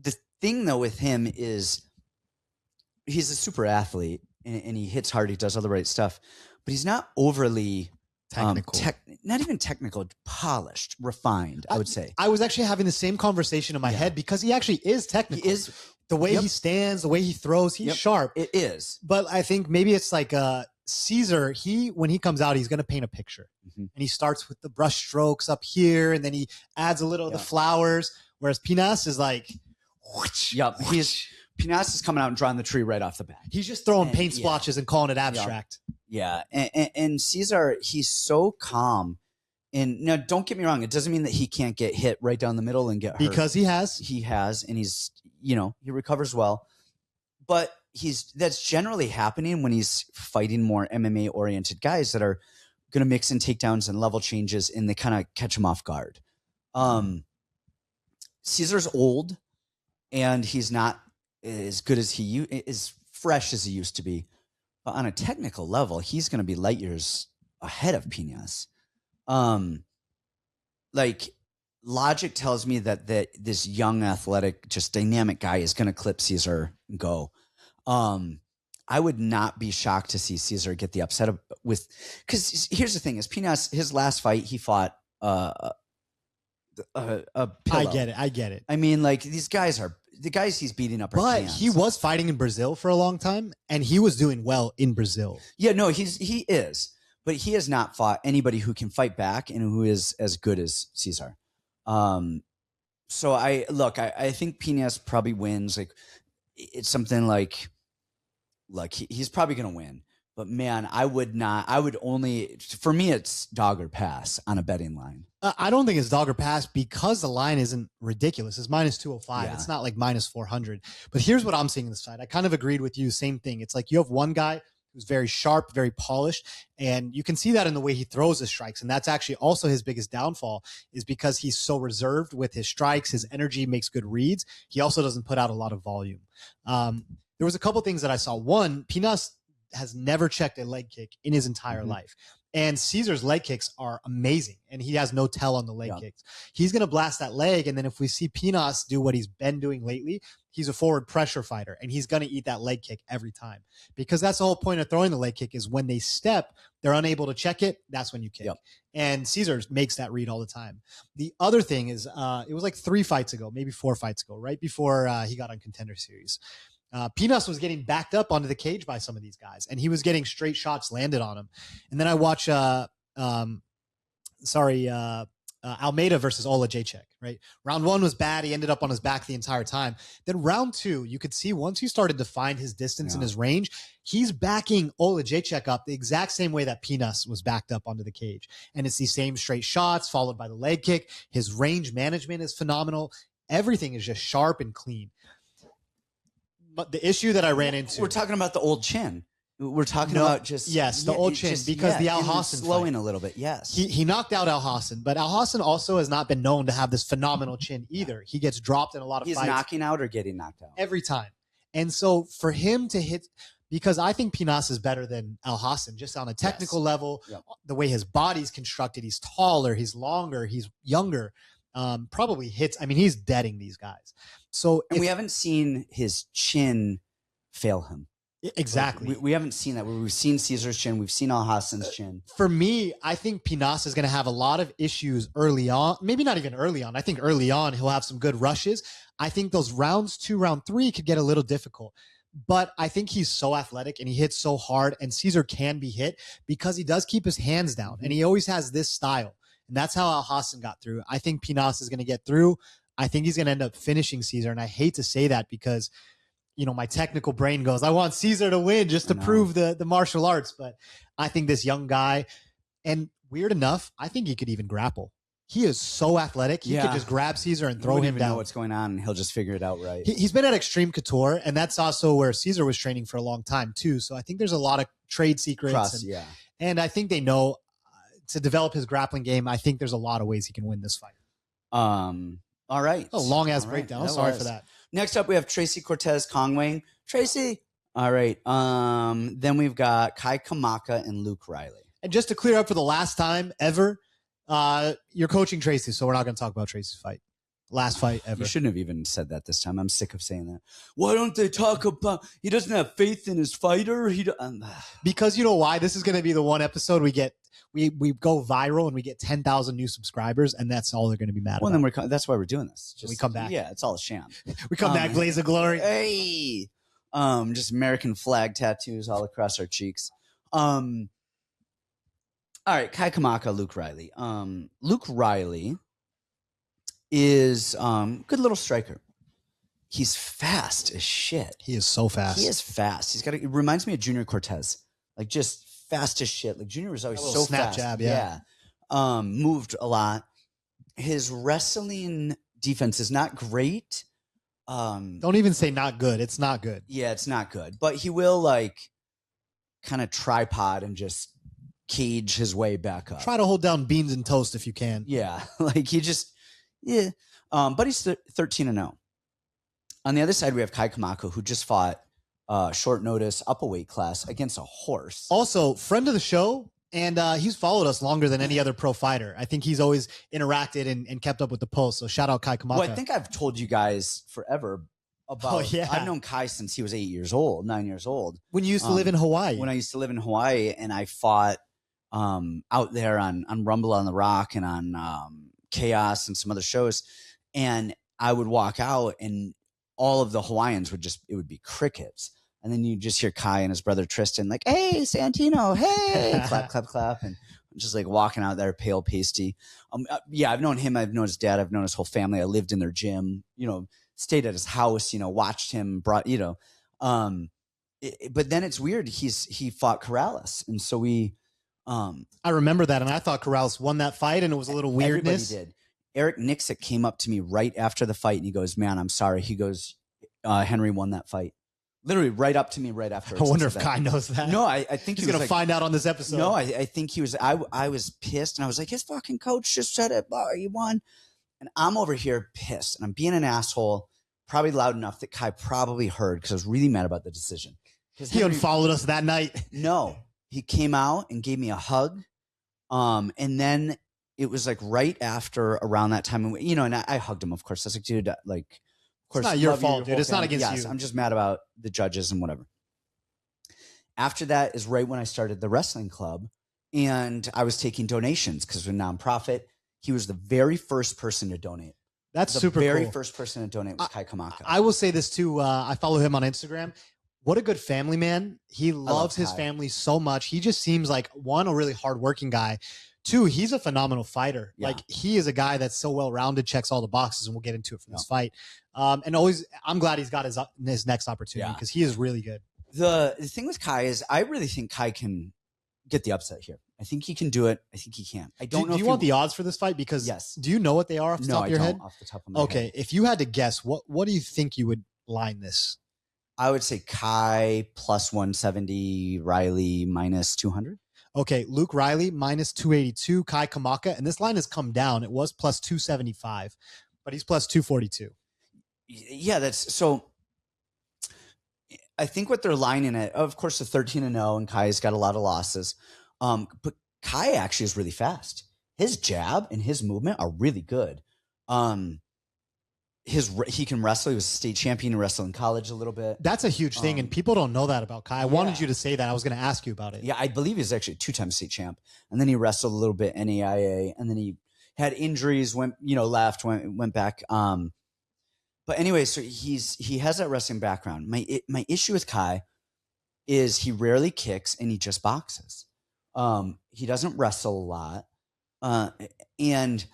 The thing, though, with him is he's a super athlete and he hits hard. He does all the right stuff, but he's not overly technical. Not even technical, polished, refined, I would say. I was actually having the same conversation in my head because he actually is technical. He is. The way he stands, the way he throws, he's sharp. It is. But I think maybe it's like Cesar, when he comes out, he's going to paint a picture. And he starts with the brush strokes up here, and then he adds a little of the flowers, whereas Pinas is like... Pinas is coming out and drawing the tree right off the bat. He's just throwing paint splotches and calling it abstract. Yeah. And Cesar, he's so calm. And now, don't get me wrong. It doesn't mean that he can't get hit right down the middle and get hurt. Because he has. He has. And he's, he recovers well. But that's generally happening when he's fighting more MMA-oriented guys that are going to mix in takedowns and level changes, and they kind of catch him off guard. Cesar's old. And he's not as good as as fresh as he used to be. But on a technical level, he's going to be light years ahead of Pinas. Like, logic tells me that this young, athletic, just dynamic guy is going to clip Cesar and go. I would not be shocked to see Cesar get the upset because here's the thing: is Pinas, his last fight, he fought a pillow. I get it. I mean, like, these guys are the guys he's beating up. But he was fighting in Brazil for a long time, and he was doing well in Brazil. Yeah, no, he is, but he has not fought anybody who can fight back and who is as good as Cesar. So I think Pinas probably wins. Like, it's something like he's probably going to win. But man, I would only, for me, it's dog or pass on a betting line. I don't think it's dog or pass because the line isn't ridiculous. It's minus 205. Yeah. It's not like minus 400. But here's what I'm seeing in this fight. I kind of agreed with you. Same thing. It's like you have one guy who's very sharp, very polished, and you can see that in the way he throws his strikes. And that's actually also his biggest downfall, is because he's so reserved with his strikes. His energy makes good reads. He also doesn't put out a lot of volume. There was a couple things that I saw. One, Pinas has never checked a leg kick in his entire life. And Cesar's leg kicks are amazing, and he has no tell on the leg kicks. He's going to blast that leg, and then if we see Pinas do what he's been doing lately, he's a forward pressure fighter, and he's going to eat that leg kick every time. Because that's the whole point of throwing the leg kick, is when they step, they're unable to check it, that's when you kick. And Cesar makes that read all the time. The other thing is, it was like 3 fights ago, maybe 4 fights ago, right before he got on Contender Series. Pinas was getting backed up onto the cage by some of these guys, and he was getting straight shots landed on him. And then I watch, Almeida versus Olajaychik, right? Round 1 was bad. He ended up on his back the entire time. Then round 2, you could see once he started to find his distance and his range, he's backing Olajaychik up the exact same way that Pinas was backed up onto the cage. And it's these same straight shots followed by the leg kick. His range management is phenomenal. Everything is just sharp and clean. But the issue that I ran into... We're talking about the old chin. We're talking about just... Yes, the old chin, because the Al Hassan slowing a little bit, yes. He knocked out Al Hassan, but Al Hassan also has not been known to have this phenomenal chin either. He gets dropped in a lot of fights. He's knocking out or getting knocked out? Every time. And so for him to hit... Because I think Pinas is better than Al Hassan, just on a technical level, the way his body's constructed. He's taller, he's longer, he's younger. Probably hits... I mean, he's deading these guys. So and we haven't seen his chin fail him. Exactly. Like we haven't seen that. We've seen Caesar's chin. We've seen Al Hassan's chin. For me, I think Pinas is going to have a lot of issues early on. Maybe not even early on. I think early on he'll have some good rushes. I think those rounds 2, round 3 could get a little difficult. But I think he's so athletic and he hits so hard, and Caesar can be hit because he does keep his hands down and he always has this style. And that's how Al Hassan got through. I think Pinas is going to get through. I think he's going to end up finishing Caesar. And I hate to say that because, you know, my technical brain goes, I want Caesar to win just to prove the martial arts. But I think this young guy, and weird enough, I think he could even grapple. He is so athletic. He could just grab Caesar and throw him down. Know what's going on, and he'll just figure it out right. He's been at Extreme Couture, and that's also where Caesar was training for a long time too. So I think there's a lot of trade secrets. And I think they know to develop his grappling game. I think there's a lot of ways he can win this fight. All right. A long ass breakdown. I'm sorry for that. Next up, we have Tracy Cortez Kongwang. Tracy. All right. Then we've got Kai Kamaka and Luke Riley. And just to clear up for the last time ever, you're coaching Tracy, so we're not going to talk about Tracy's fight. Last fight ever. You shouldn't have even said that this time. I'm sick of saying that. Why don't they talk about he doesn't have faith in his fighter? Because you know why? This is going to be the one episode we get. We go viral and we get 10,000 new subscribers, and that's all they're going to be mad about. Well, then that's why we're doing this. We come back. Yeah, it's all a sham. We come back, blaze of glory. Hey, just American flag tattoos all across our cheeks. All right, Kai Kamaka, Luke Riley. Luke Riley is good little striker. He's fast as shit. He is so fast. He is fast. It reminds me of Junior Cortez, like just fast as shit. Like Junior was always so snap fast. Jab, yeah. Moved a lot. His wrestling defense is not great. Don't even say not good. It's not good. Yeah, it's not good. But he will like kind of tripod and just cage his way back up. Try to hold down beans and toast if you can. Yeah, like he just but he's 13-0. On the other side, we have Kai Kamaka, who just fought short notice up a weight class against a horse. Also, friend of the show, and he's followed us longer than any other pro fighter. I think he's always interacted and kept up with the post. So shout out Kai Kamaka. Well, I think I've told you guys forever about. I've known Kai since he was 9 years old. When you used to live in Hawaii. When I used to live in Hawaii, and I fought out there on Rumble on the Rock and on Chaos and some other shows, and I would walk out and all of the Hawaiians it would be crickets. And then you just hear Kai and his brother Tristan like, hey, Santino, hey, clap, clap, clap. And just like walking out there, pale, pasty. I've known him. I've known his dad. I've known his whole family. I lived in their gym, stayed at his house, watched him, but then it's weird. He fought Corrales. And so I remember that. And I thought Corrales won that fight, and it was a little weirdness. Everybody did. Eric Nixick came up to me right after the fight and he goes, man, I'm sorry. He goes, Henry won that fight. Literally right up to me right after. I wonder if Kai knows that. No, I think he's going to find out on this episode. No, I think he was, I was pissed and I was like, his fucking coach just said it, he won. And I'm over here pissed and I'm being an asshole, probably loud enough that Kai probably heard because I was really mad about the decision. He unfollowed us that night. No, he came out and gave me a hug. And then it was like right after around that time, and I hugged him, of course. I was like, dude, like, of course, it's not your fault, dude. It's not against you. I'm just mad about the judges and whatever. After that is right when I started the wrestling club, and I was taking donations because we're a nonprofit. He was the very first person to donate. That's super cool. The very first person to donate was Kai Kamaka. I will say this too. I follow him on Instagram. What a good family man. He loves his family so much. He just seems like, one, a really hardworking guy. Two, he's a phenomenal fighter. Yeah. Like, he is a guy that's so well-rounded, checks all the boxes, and we'll get into it from this fight. And always, I'm glad he's got his next opportunity because he is really good. The thing with Kai is I really think Kai can get the upset here. I think he can do it. I think he can. I don't know. Do you want the odds for this fight? Because yes. Do you know what they are off the top of your head? Off the top of my head. Okay, if you had to guess, what do you think you would line this? I would say Kai plus 170, Riley minus 200. Okay, Luke Riley minus 282, Kai Kamaka, and this line has come down. It was plus 275, but he's plus 242. Yeah, that's so. I think what they're lining it, of course, the 13-0, and Kai's got a lot of losses. But Kai actually is really fast. His jab and his movement are really good. He can wrestle. He was a state champion in wrestling in college a little bit. That's a huge thing, and people don't know that about Kai. I wanted you to say that. I was going to ask you about it. Yeah, I believe he's actually a 2-time state champ, and then he wrestled a little bit NAIA, and then he had injuries, left, went back. But anyway, so he has that wrestling background. My issue with Kai is he rarely kicks and he just boxes. He doesn't wrestle a lot, and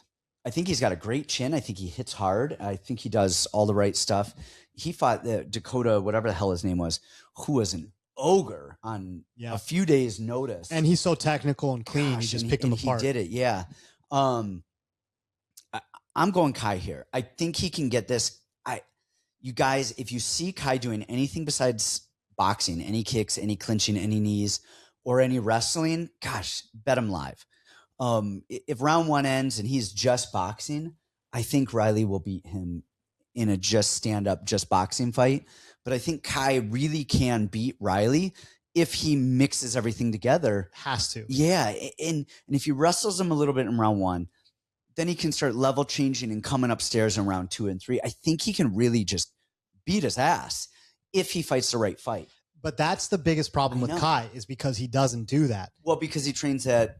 I think he's got a great chin. I think he hits hard. I think he does all the right stuff. He fought the Dakota, whatever the hell his name was, who was an ogre on a few days' notice. And he's so technical and clean. He just picked him apart. He did it, yeah. I'm going Kai here. I think he can get this. You guys, if you see Kai doing anything besides boxing, any kicks, any clinching, any knees, or any wrestling, gosh, bet him live. If round one ends and he's just boxing, I think Riley will beat him in a just stand-up, just boxing fight. But I think Kai really can beat Riley if he mixes everything together. Has to. Yeah, and if he wrestles him a little bit in round one, then he can start level changing and coming upstairs in round 2 and 3. I think he can really just beat his ass if he fights the right fight. But that's the biggest problem with Kai, is because he doesn't do that. Well, because he trains at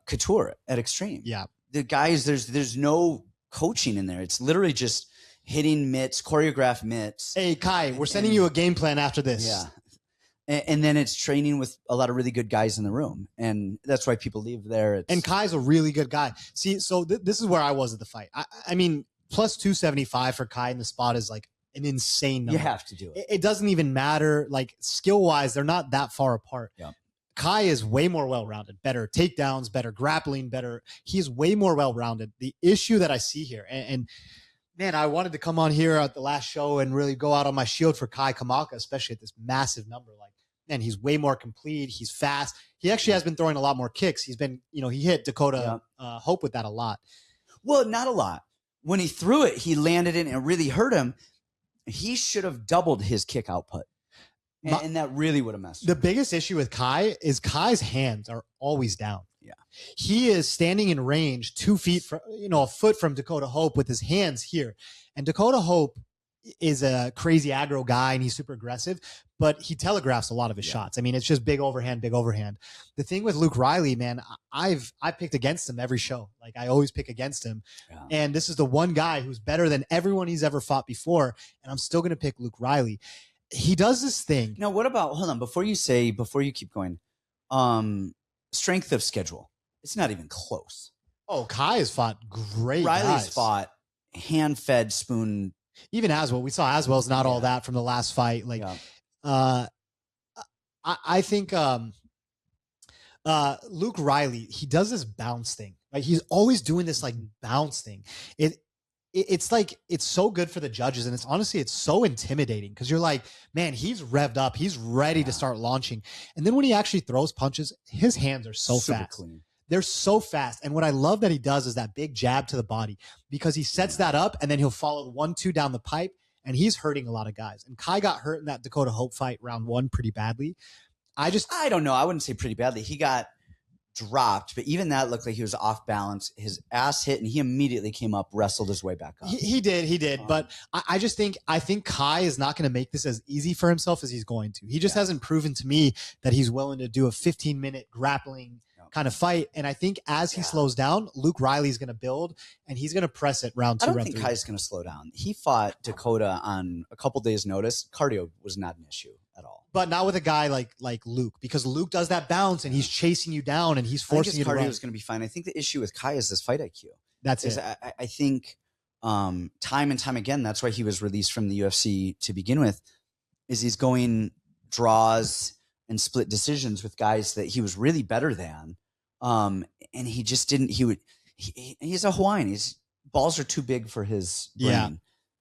Couture at Extreme. Yeah. The guys, there's no coaching in there. It's literally just hitting mitts, choreographed mitts. Hey, Kai, we're sending you a game plan after this. Yeah. And then it's training with a lot of really good guys in the room. And that's why people leave there. And Kai's a really good guy. See, so this is where I was at the fight. I mean, plus 275 for Kai in the spot is like an insane number. You have to do it. It doesn't even matter. Like, skill-wise, they're not that far apart. Yeah. Kai is way more well-rounded, better takedowns, better grappling, better. He's way more well-rounded. The issue that I see here, and man, I wanted to come on here at the last show and really go out on my shield for Kai Kamaka, especially at this massive number. Like, man, he's way more complete. He's fast. He actually has been throwing a lot more kicks. He's been, he hit Dakota Hope with that a lot. Well, not a lot. When he threw it, he landed it and it really hurt him. He should have doubled his kick output. And that really would have messed The biggest issue with Kai is Kai's hands are always down. Yeah. He is standing in range 2 feet from, a foot from Dakota Hope with his hands here. And Dakota Hope is a crazy aggro guy and he's super aggressive, but he telegraphs a lot of his shots. I mean, it's just big overhand, big overhand. The thing with Luke Riley, man, I picked against him every show. Like, I always pick against him. Yeah. And this is the one guy who's better than everyone he's ever fought before. And I'm still going to pick Luke Riley. He does this thing. Now, what about, hold on, before you keep going, strength of schedule. It's not even close. Oh, Kai has fought great Riley's guys. fought hand-fed spoon. Even Aswell. We saw Aswell's not all that from the last fight. Like, I think Luke Riley, he does this bounce thing. Like, he's always doing this like bounce thing. It's like, it's so good for the judges. And it's so intimidating because you're like, man, he's revved up. He's ready to start launching. And then when he actually throws punches, his hands are so fast. Clean. They're so fast. And what I love that he does is that big jab to the body, because he sets that up and then he'll follow 1-2 down the pipe, and he's hurting a lot of guys. And Kai got hurt in that Dakota Hope fight round 1 pretty badly. I don't know. I wouldn't say pretty badly. He got dropped, but even that looked like he was off balance. His ass hit and he immediately came up, wrestled his way back up. He did. But I think Kai is not going to make this as easy for himself as he's going to. He just hasn't proven to me that he's willing to do a 15-minute grappling kind of fight. And I think as he slows down, Luke Riley's going to build, and he's going to press it round 2, I don't round think 3. Kai's going to slow down. He fought Dakota on a couple days' notice. Cardio was not an issue at all. But not with a guy like Luke, because Luke does that bounce and he's chasing you down and he's forcing you to run. Cardio is going to be fine. I think the issue with Kai is this fight IQ. That's it. I think time and time again, that's why he was released from the UFC to begin with, is he's going draws and split decisions with guys that he was really better than. And he just didn't, he's a Hawaiian. His balls are too big for his brain. Yeah.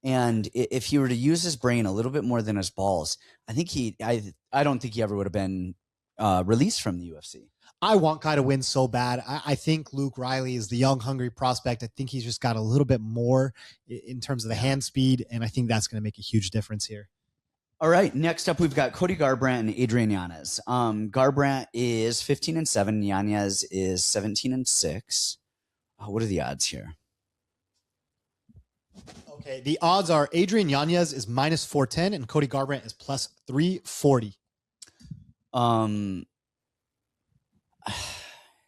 And if he were to use his brain a little bit more than his balls, I think I don't think he ever would have been released from the UFC. I want Kai to win so bad. I think Luke Riley is the young, hungry prospect. I think he's just got a little bit more in terms of the hand speed, and I think that's going to make a huge difference here. All right, next up we've got Cody Garbrandt and Adrian Yanez. Garbrandt is 15-7. Yanez is 17-6. What are the odds here? Okay, the odds are Adrian Yanez is minus 410 and Cody Garbrandt is plus 340. Do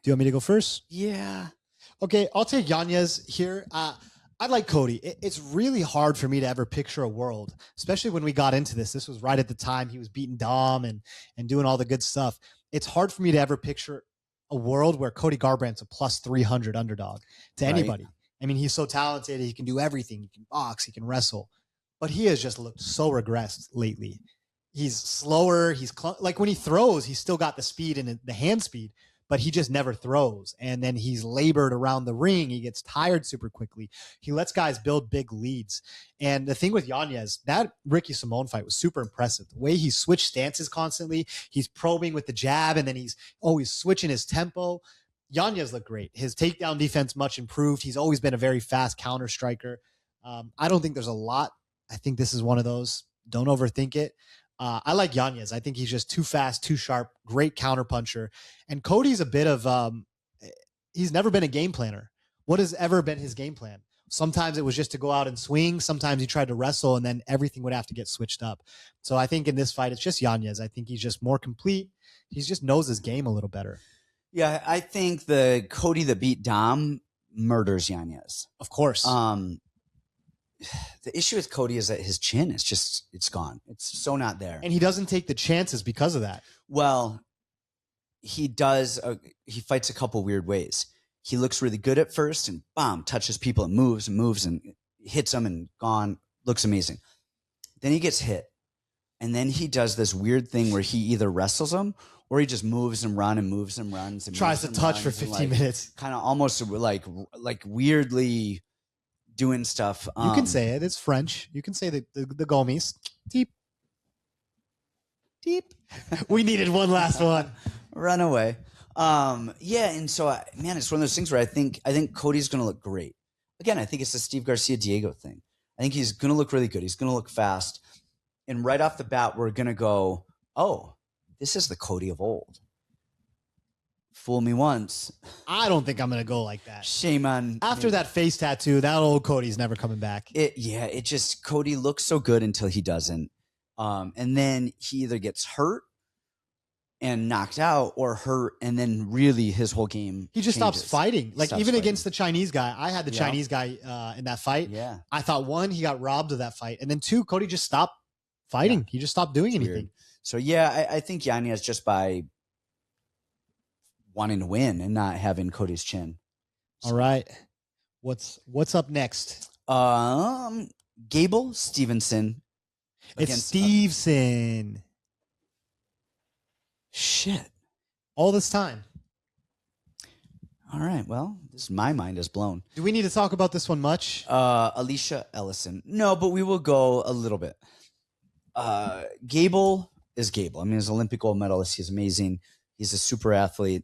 you want me to go first? Yeah. Okay, I'll take Yanez here. I like Cody. It's really hard for me to ever picture a world, especially when we got into this. This was right at the time he was beating Dom and doing all the good stuff. It's hard for me to ever picture a world where Cody Garbrandt's a plus 300 underdog to anybody. Right. I mean, he's so talented. He can do everything. He can box. He can wrestle. But he has just looked so regressed lately. He's slower. Like when he throws, he's still got the speed and the hand speed, but he just never throws. And then he's labored around the ring. He gets tired super quickly. He lets guys build big leads. And the thing with Yanez, that Ricky Simone fight was super impressive. The way he switched stances constantly, he's probing with the jab, and then he's always switching his tempo. Yanez looked great. His takedown defense much improved. He's always been a very fast counter striker. I don't think there's a lot. I think this is one of those. Don't overthink it. I like Yanez. I think he's just too fast, too sharp, great counter puncher. And Cody's a bit of, he's never been a game planner. What has ever been his game plan? Sometimes it was just to go out and swing. Sometimes he tried to wrestle, and then everything would have to get switched up. So I think in this fight, it's just Yanez. I think he's just more complete. He just knows his game a little better. Yeah, I think the Cody that beat Dom murders Yanez. Of course. The issue with Cody is that his chin is just, it's gone. It's so not there. And he doesn't take the chances because of that. Well, he does. He fights a couple weird ways. He looks really good at first and touches people and moves and hits them and gone. Looks amazing. Then he gets hit. And then he does this weird thing where he either wrestles him or he just moves and runs and moves and runs and tries to touch for 15 minutes. Kind of almost like weirdly doing stuff. You can say it. It's French. You can say the gomies. Deep. Deep. We needed one last one. Run away. Yeah, and so it's one of those things where I think Cody's going to look great. Again, I think it's the Steve Garcia Diego thing. I think he's going to look really good. He's going to look fast. And right off the bat, we're going to go, oh, this is the Cody of old. Fool me once. I don't think I'm going to go like that. Shame on After that face tattoo, that old Cody's never coming back. Cody looks so good until he doesn't. And then he either gets hurt and knocked out or hurt, and then really his whole game he just changes. Stops fighting. Like Stops even fighting. Against the Chinese guy, I had the Chinese guy in that fight. Yeah. I thought, one, he got robbed of that fight, and then two, Cody just stopped fighting. Yeah. He just stopped doing anything. Weird. So yeah, I think Yanez just by wanting to win and not having Cody's chin. All right. What's up next? Gable Stevenson. It's Stevenson. Shit. All this time. All right. Well, my mind is blown. Do we need to talk about this one much? Alicia Ellison. No, but we will go a little bit. Gable is Gable. I mean, he's an Olympic gold medalist. He's amazing. He's a super athlete.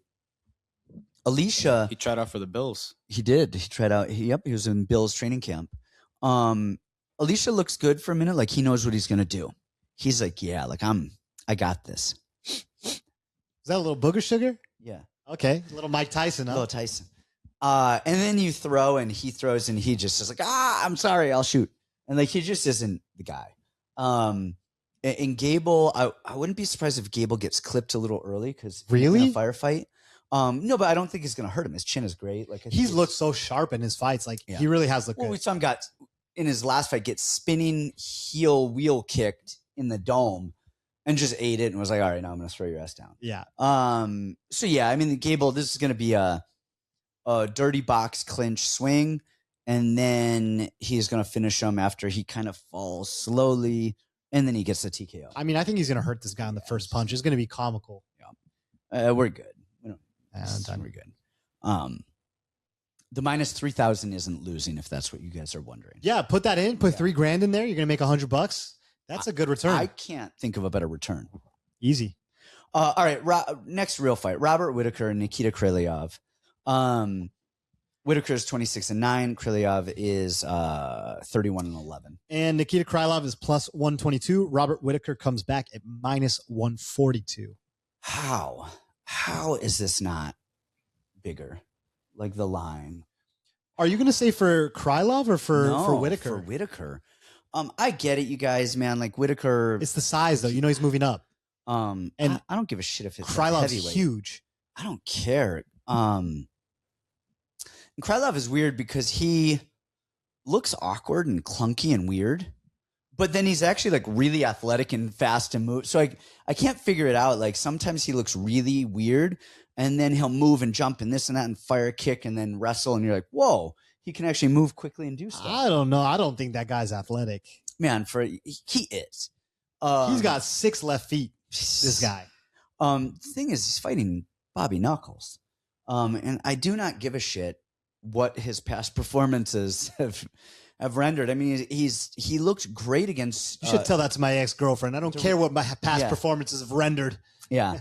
Alicia. He tried out for the Bills. He did. He tried out. He was in Bill's training camp. Alicia looks good for a minute. Like he knows what he's going to do. He's like, yeah, like I got this. Is that a little booger sugar? Yeah. Okay. A little Mike Tyson, huh? Little Tyson. And then you throw and he throws and he just is like, I'm sorry, I'll shoot. And like, he just isn't the guy. And Gable, I wouldn't be surprised if Gable gets clipped a little early because really in a firefight. No, but I don't think he's going to hurt him. His chin is great. Like He's looked so sharp in his fights. Like Yeah. he really has looked Well, good. we saw him got in his last fight get spinning heel wheel kicked in the dome and just ate it and was like, all right, now I'm going to throw your ass down. Yeah. So yeah, I mean, Gable, this is going to be a dirty box clinch swing, and then he's going to finish him after he kind of falls slowly, and then he gets the TKO. I mean, I think he's going to hurt this guy on the first punch. It's going to be comical. We're good. And We're good. The minus 3,000 isn't losing, if that's what you guys are wondering. yeah, put that in. Put $3,000 in there. You're going to make $100. That's a good return. I can't think of a better return. Easy. All right, next real fight: Robert Whitaker and Nikita Krylov. Whitaker is 26-9. Krylov is 31-11. And Nikita Krylov is plus 122. Robert Whitaker comes back at minus 142. How is this not bigger? Like the line. Are you going to say for Krylov or for Whitaker? For Whitaker. I get it, you guys, man. Like Whitaker. It's the size, though. You know he's moving up. And I don't give a shit if it's Krylov's heavyweight. huge. I don't care. And Krylov is weird because he looks awkward and clunky and weird, but then he's actually like really athletic and fast and move. So I can't figure it out. Like sometimes he looks really weird, and then he'll move and jump and this and that and fire a kick and then wrestle, and you're like, whoa, he can actually move quickly and do stuff. I don't know. I don't think that guy's athletic. Man, he is. He's got 6 left feet. This guy. The thing is, he's fighting Bobby Knuckles, and I do not give a shit what his past performances have rendered. I mean, he looked great against. You should tell that to my ex-girlfriend. I don't care what my past performances have rendered. Yeah,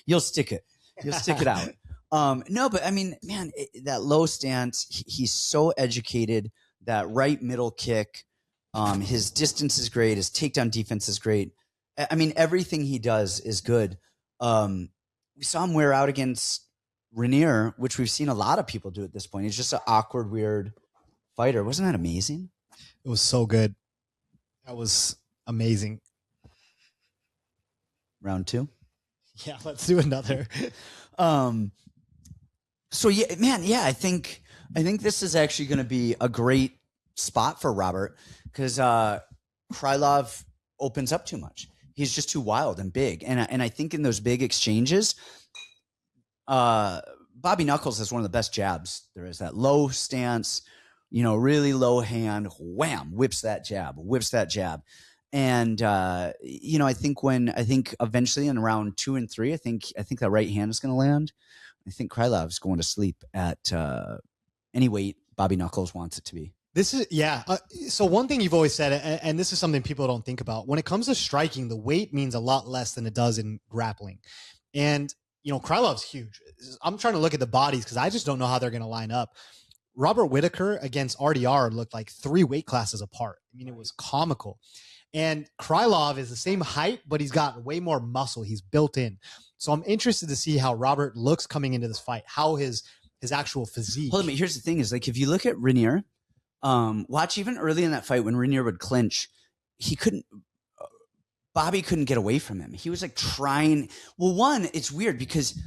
you'll stick it. You'll stick it out. No, but I mean, man, that low stance. He's so educated. That right middle kick. His distance is great. His takedown defense is great. I mean, everything he does is good. We saw him wear out against Renier, which we've seen a lot of people do at this point. He's just an awkward, weird fighter. Wasn't that amazing? It was so good. That was amazing. Round 2. Yeah, let's do another. So yeah, man, yeah, I think this is actually going to be a great spot for Robert because Krylov opens up too much. He's just too wild and big, and I think in those big exchanges, Bobby Knuckles has one of the best jabs there is. That low stance, really low hand, wham, whips that jab. And I think eventually in round 2 and 3, I think that right hand is going to land. I think Krylov's going to sleep at any weight Bobby Knuckles wants it to be. This is, yeah. So one thing you've always said, and this is something people don't think about, when it comes to striking, the weight means a lot less than it does in grappling. And, Krylov's huge. I'm trying to look at the bodies because I just don't know how they're going to line up. Robert Whitaker against RDR looked like 3 weight classes apart. I mean, it was comical. And Krylov is the same height, but he's got way more muscle. He's built in. So I'm interested to see how Robert looks coming into this fight, how his actual physique. Hold on, here's the thing is, like, if you look at Renier, watch even early in that fight when Renier would clinch, Bobby couldn't get away from him. He was like trying. Well, one, it's weird because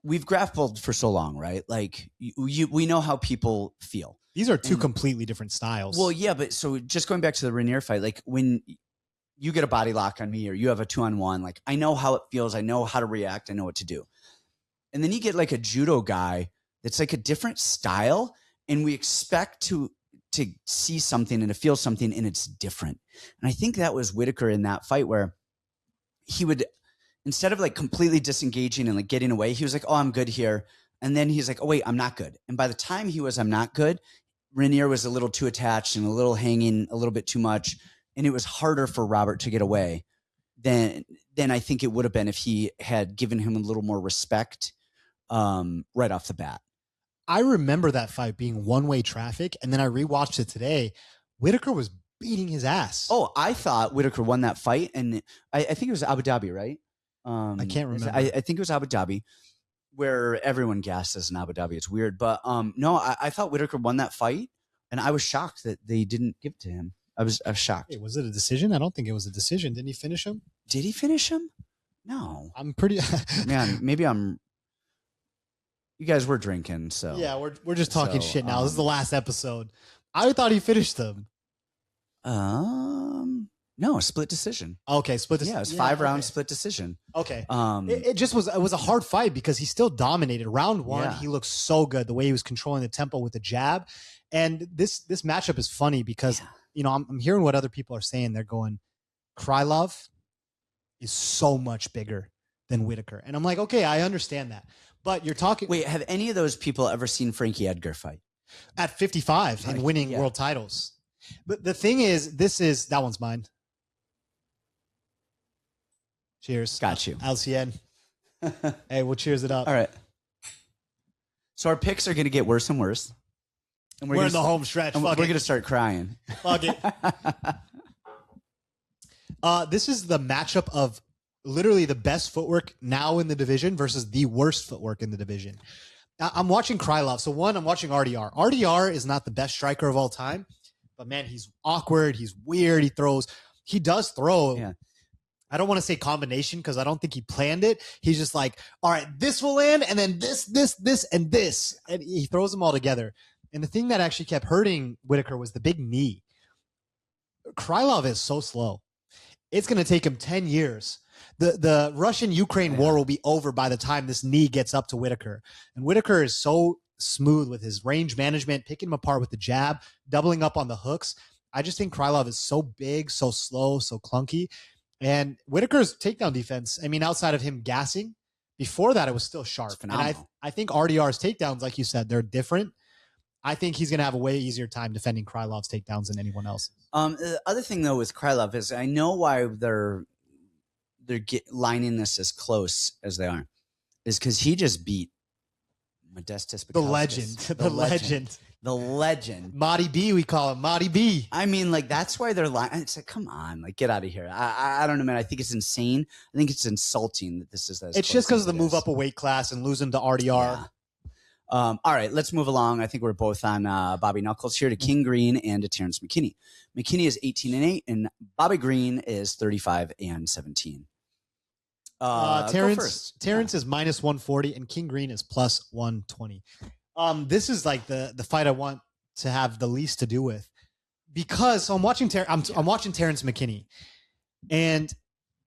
we've grappled for so long, right? Like we know how people feel. These are 2 completely different styles. Well, yeah, but so just going back to the Renier fight, like when you get a body lock on me or you have a 2-on-1, like I know how it feels. I know how to react. I know what to do. And then you get like a judo guy that's like a different style, and we expect to see something and to feel something, and it's different. And I think that was Whitaker in that fight where he would, instead of like completely disengaging and like getting away, he was like, oh, I'm good here. And then he's like, oh, wait, I'm not good. And by the time he was, I'm not good, Renier was a little too attached and a little hanging a little bit too much. And it was harder for Robert to get away than I think it would have been if he had given him a little more respect right off the bat. I remember that fight being one-way traffic, and then I rewatched it today. Whitaker was beating his ass. Oh, I thought Whitaker won that fight, and I think it was Abu Dhabi, right? I can't remember. I think it was Abu Dhabi, where everyone gasses in Abu Dhabi. It's weird, but no, I thought Whitaker won that fight, and I was shocked that they didn't give it to him. I was shocked. Hey, was it a decision? I don't think it was a decision. Didn't he finish him? Did he finish him? No. I'm pretty. Man, maybe I'm You guys were drinking, so Yeah, we're just talking So, shit now. This is the last episode. I thought he finished them. no, split decision. Okay, split decision. Yeah, it was 5 rounds, split decision. Okay. It It was a hard fight because he still dominated. Round one, Yeah. he looked so good, the way he was controlling the tempo with the jab. And this matchup is funny because, I'm hearing what other people are saying. They're going, Krylov is so much bigger than Whitaker. And I'm like, okay, I understand that. But you're talking. Wait, have any of those people ever seen Frankie Edgar fight? At 55 and winning world titles. But the thing is, that one's mine. Cheers. Got you. LCN. Hey, we'll cheers it up. All right. So our picks are going to get worse and worse. And We're in the home stretch. And we're going to start crying. Fuck it. This is the matchup of literally the best footwork now in the division versus the worst footwork in the division. I'm watching Krylov. So one, I'm watching RDR. RDR is not the best striker of all time, but man, he's awkward. He's weird. He does throw. Yeah. I don't want to say combination because I don't think he planned it. He's just like, all right, this will land, and then this, and this. And he throws them all together. And the thing that actually kept hurting Whitaker was the big knee. Krylov is so slow. It's going to take him 10 years. The Russian-Ukraine war will be over by the time this knee gets up to Whitaker. And Whitaker is so smooth with his range management, picking him apart with the jab, doubling up on the hooks. I just think Krylov is so big, so slow, so clunky. And Whitaker's takedown defense, I mean, outside of him gassing, before that, it was still sharp. And I think RDR's takedowns, like you said, they're different. I think he's going to have a way easier time defending Krylov's takedowns than anyone else. The other thing, though, with Krylov is I know why they're lining this as close as they are, is because he just beat Modestus Bukauskas. The legend. Marty B, we call him. Marty B. I mean, like, that's why they're lying. It's like, come on, like, get out of here. I don't know, man. I think it's insane. I think it's insulting that this is as It's close just because as of the it move is. up a weight class and losing to RDR. Yeah. All right, let's move along. I think we're both on Bobby Knuckles here to King Green and to Terrence McKinney. McKinney is 18-8, and Bobby Green is 35-17. Terrence is minus 140 and King Green is plus 120. This is like the fight I want to have the least to do with, because I'm watching I'm watching Terrence McKinney, and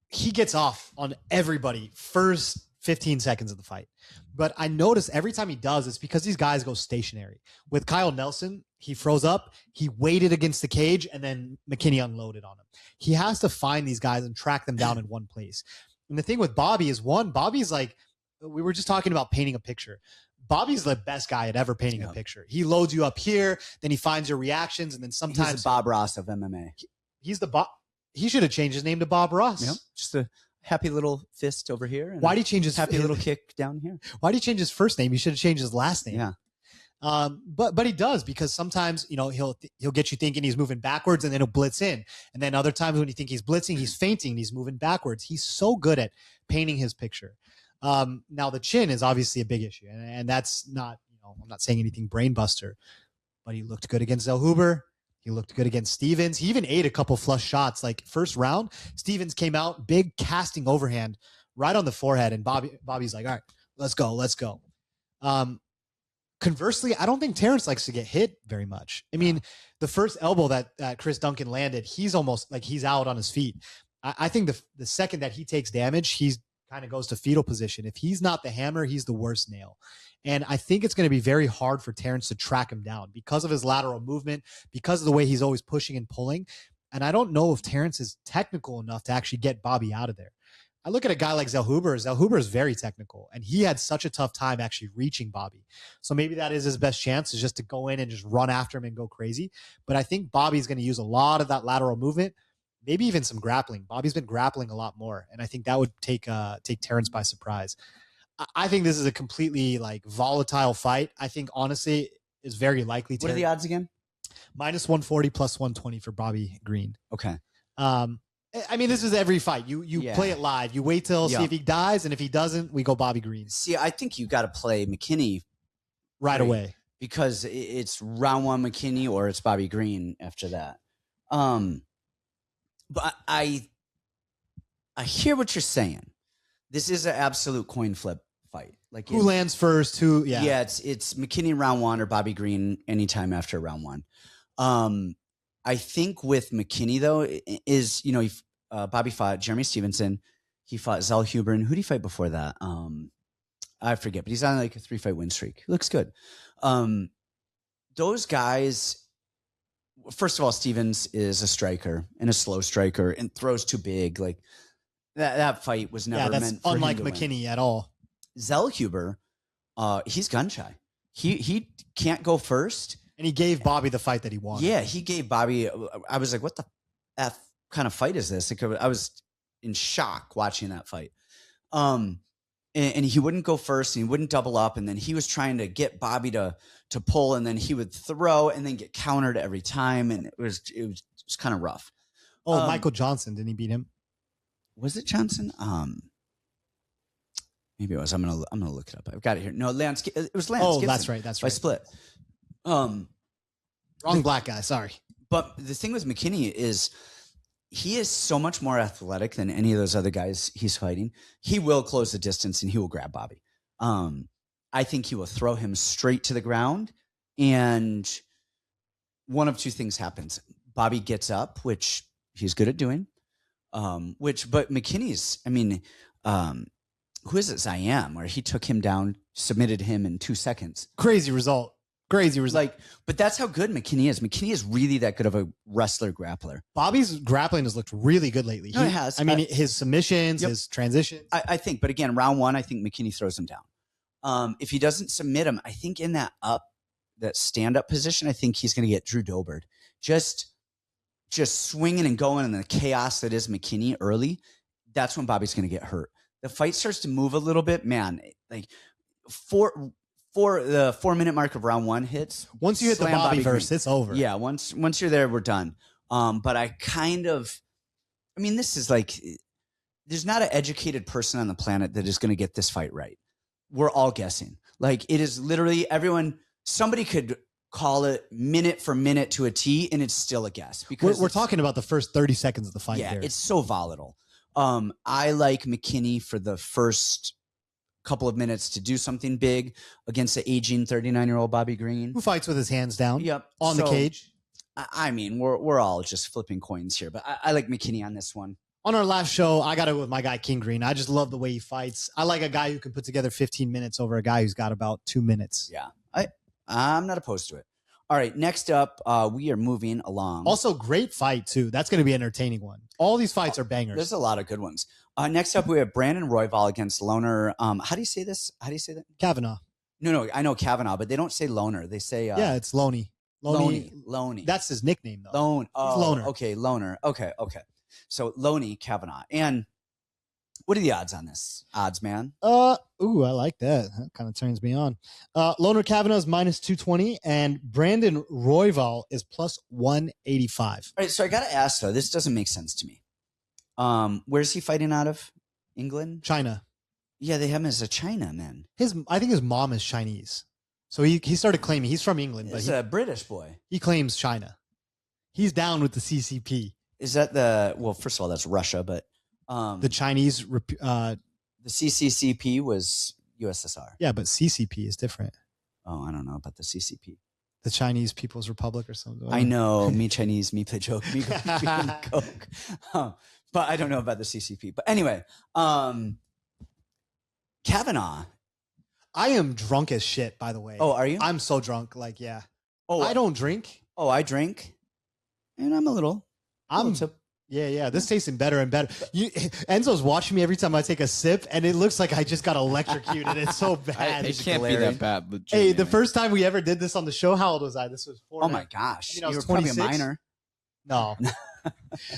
he gets off on everybody first 15 seconds of the fight. But I notice every time he does, it's because these guys go stationary. With Kyle Nelson, he froze up, he waited against the cage, and then McKinney unloaded on him. He has to find these guys and track them down in one place. And the thing with Bobby is, Bobby's like, we were just talking about painting a picture. Bobby's the best guy at ever painting a picture. He loads you up here, then he finds your reactions, and then sometimes he's the Bob Ross of MMA. He's the Bob. He should have changed his name to Bob Ross. Yep. Just a happy little fist over here. And why did he change his happy little kick down here? Why did he change his first name? He should have changed his last name. Yeah. But he does, because sometimes, he'll get you thinking he's moving backwards and then he'll blitz in. And then other times when you think he's blitzing, he's feinting, he's moving backwards. He's so good at painting his picture. Now the chin is obviously a big issue, and that's not, I'm not saying anything brain buster, but he looked good against Zellhuber. He looked good against Stevens. He even ate a couple flush shots. Like first round, Stevens came out, big casting overhand right on the forehead. And Bobby's like, all right, let's go. Conversely, I don't think Terrence likes to get hit very much. I mean, the first elbow that Chris Duncan landed, he's almost like he's out on his feet. I think the second that he takes damage, he's kind of goes to fetal position. If he's not the hammer, he's the worst nail. And I think it's going to be very hard for Terrence to track him down because of his lateral movement, because of the way he's always pushing and pulling. And I don't know if Terrence is technical enough to actually get Bobby out of there. I look at a guy like Zellhuber. Zellhuber is very technical, and he had such a tough time actually reaching Bobby. So maybe that is his best chance, is just to go in and just run after him and go crazy. But I think Bobby's going to use a lot of that lateral movement, maybe even some grappling. Bobby's been grappling a lot more, and I think that would take Terrence by surprise. I think this is a completely volatile fight. I think honestly is very likely. What are the odds again? Minus 140 plus 120 for Bobby Green. Okay. I mean, this is every fight. You play it live. You wait till see if he dies, and if he doesn't, we go Bobby Green. See, I think you got to play McKinney right away, because it's round one McKinney or it's Bobby Green after that. But I hear what you're saying. This is an absolute coin flip fight. Like Who lands first? Who? Yeah. Yeah, it's McKinney round 1 or Bobby Green anytime after round 1. I think with McKinney though is Bobby fought Jeremy Stevenson, he fought Zell Huber, and who did he fight before that? I forget, but he's on like a 3-fight win streak. He looks good. Those guys. First of all, Stevens is a striker and a slow striker and throws too big. Like that fight was never meant for unlike him to McKinney win. at all. Zell Huber, he's gun shy. He can't go first. And he gave Bobby the fight that he wanted. Yeah, he gave Bobby. I was like, what the F kind of fight is this? Like, I was in shock watching that fight. And he wouldn't go first and he wouldn't double up. And then he was trying to get Bobby to pull, and then he would throw and then get countered every time. And it was kind of rough. Oh, Michael Johnson. Didn't he beat him? Was it Johnson? Maybe it was. I'm gonna look it up. I've got it here. No, Lance. It was Lance. Oh, Gibson that's right. That's by right. split. Wrong black guy. Sorry. But the thing with McKinney is he is so much more athletic than any of those other guys he's fighting. He will close the distance and he will grab Bobby. I think he will throw him straight to the ground, and one of two things happens. Bobby gets up, which he's good at doing. But McKinney's, who is it? Zayam, where he took him down, submitted him in 2 seconds. Crazy result. But that's how good McKinney is. McKinney is really that good of a wrestler grappler. Bobby's grappling has looked really good lately. No, it has. His submissions, his transitions. I think, but again, round 1, I think McKinney throws him down. If he doesn't submit him, I think in that stand-up position, I think he's going to get Drew Dobert. Just swinging and going in the chaos that is McKinney early, that's when Bobby's going to get hurt. The fight starts to move a little bit, man. Like for the 4-minute mark of round 1 hits. Once you hit the Bobby verse, it's over. Yeah, once you're there, we're done. But this is like, there's not an educated person on the planet that is going to get this fight right. We're all guessing. Like, it is literally somebody could call it minute for minute to a T, and it's still a guess. Because we're talking about the first 30 seconds of the fight. Yeah, here. It's so volatile. I like McKinney for the first couple of minutes to do something big against the aging 39-year-old Bobby Green, who fights with his hands down. Yep, on the cage. We're all just flipping coins here, but I like McKinney on this one. On our last show, I got it with my guy King Green. I just love the way he fights. I like a guy who can put together 15 minutes over a guy who's got about 2 minutes. Yeah, I'm not opposed to it. All right, next up, we are moving along. Also, great fight, too. That's going to be an entertaining one. All these fights are bangers. There's a lot of good ones. Next up, we have Brandon Royval against Loner. How do you say this? How do you say that? Kavanaugh. No, I know Kavanaugh, but they don't say Loner. They say... yeah, it's Loney. Loney. That's his nickname, though. Lone. Oh, Loner. Okay, Loner. Okay. So, Loney Kavanaugh. And what are the odds on this? Odds, man? I like that. That kind of turns me on. Loner Kavanaugh is minus 220, and Brandon Royval is plus 185. All right, so I got to ask, though. This doesn't make sense to me. Where's he fighting out of? England? China. Yeah, they have him as a Chinaman. I think his mom is Chinese. So he started claiming he's from England, but he's a British boy. He claims China. He's down with the CCP. Is that first of all, that's Russia, but the Chinese the CCCP was USSR. Yeah, but CCP is different. Oh, I don't know about the CCP. The Chinese People's Republic or something. I know, me Chinese, me play joke, me Coke. But I don't know about the CCP. But anyway, Kavanaugh. I am drunk as shit, by the way. Oh, are you? I'm so drunk. Like, yeah. Oh, I don't drink. Oh, I drink. And I'm a little. Yeah. This tasting better and better. Enzo's watching me every time I take a sip, and it looks like I just got electrocuted. It's so bad. It can't be that bad. Hey, the first time we ever did this on the show, how old was I? This was 4. Oh my gosh. I was you were probably a minor. No.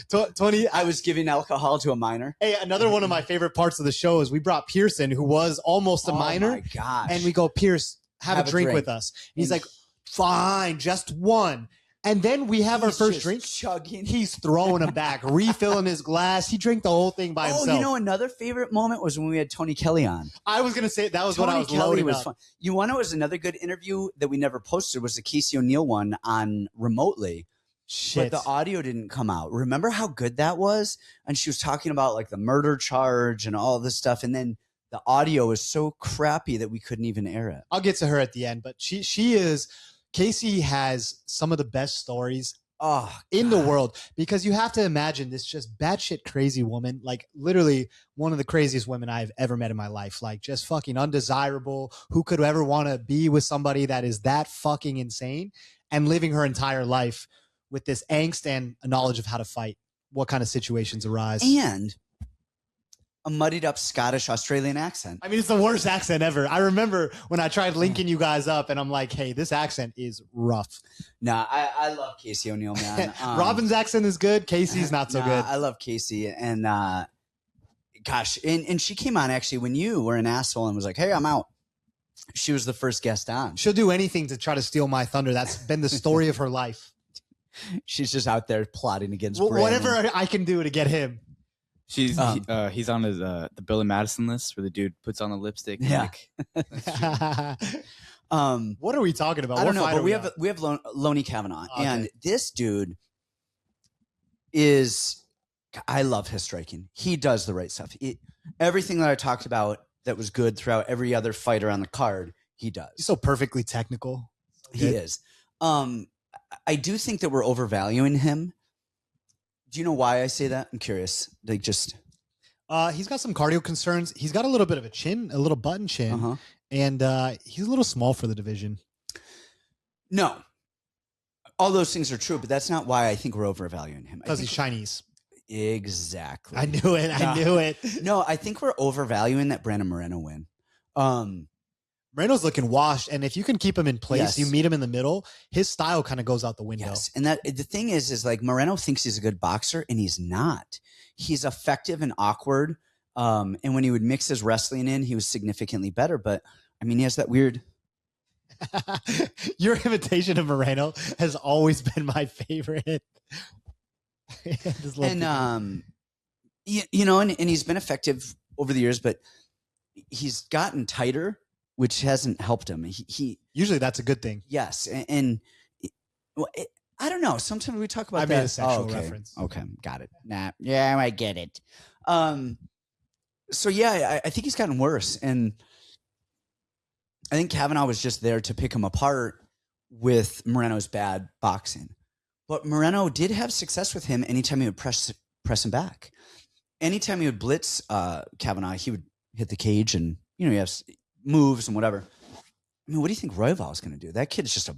20. I was giving alcohol to a minor. Hey, another one of my favorite parts of the show is we brought Pearson, who was almost a minor. Oh my gosh. And we go, Pierce, have a drink with us. And he's like, fine, just one. And then we have our first drink. Chugging. He's throwing him back, refilling his glass. He drank the whole thing by himself. Oh, you know, another favorite moment was when we had Tony Kelly on. I was going to say that was Tony what I was Kelly loading was up. fun. You want to know, was another good interview that we never posted was the Casey O'Neill one on remotely. Shit. But the audio didn't come out. Remember how good that was? And she was talking about like the murder charge and all this stuff. And then the audio is so crappy that we couldn't even air it. I'll get to her at the end, but Casey has some of the best stories in the world, because you have to imagine this just batshit crazy woman, like literally one of the craziest women I've ever met in my life, like just fucking undesirable. Who could ever want to be with somebody that is that fucking insane, and living her entire life with this angst and a knowledge of how to fight, what kind of situations arise. And a muddied up Scottish Australian accent. I mean, it's the worst accent ever. I remember when I tried linking you guys up and I'm like, hey, this accent is rough. Nah, I love Casey O'Neill, man. Robin's accent is good. Casey's not so good. I love Casey. And gosh, and she came on actually when you were an asshole and was like, hey, I'm out. She was the first guest on. She'll do anything to try to steal my thunder. That's been the story of her life. She's just out there plotting against Brandon. Whatever I can do to get him. He's on his the Billy Madison list where the dude puts on the lipstick. Yeah. What are we talking about? I don't know, but we have Loney Kavanaugh, okay. and this dude is. I love his striking. He does the right stuff. Everything that I talked about that was good throughout every other fighter on the card, he does. He's so perfectly technical. He is. I do think that we're overvaluing him. Do you know why I say that? I'm curious. Like just he's got some cardio concerns. He's got a little bit of a chin, a little button chin, and he's a little small for the division. No. All those things are true, but that's not why I think we're overvaluing him. Because he's Chinese. Exactly. I knew it. I knew it. No, I think we're overvaluing that Brandon Moreno win. Moreno's looking washed, and if you can keep him in place, Yes. you meet him in the middle, his style kind of goes out the window. Yes, and that the thing is like Moreno thinks he's a good boxer, and he's not. He's effective and awkward. And when he would mix his wrestling in, he was significantly better. But I mean, he has that weird. Your imitation of Moreno has always been my favorite. And you know, and he's been effective over the years, but he's gotten tighter, which hasn't helped him. He Usually that's a good thing. yes, and I don't know. Sometimes we talk about I that. made a sexual okay. reference. Okay, got it. Nah, yeah, I get it. So yeah, I think he's gotten worse, and I think Kavanaugh was just there to pick him apart with Moreno's bad boxing. But Moreno did have success with him anytime he would press him back. Anytime he would blitz Kavanaugh, he would hit the cage, and you know he has moves and whatever. I mean, what do you think Royval is going to do? That kid is just a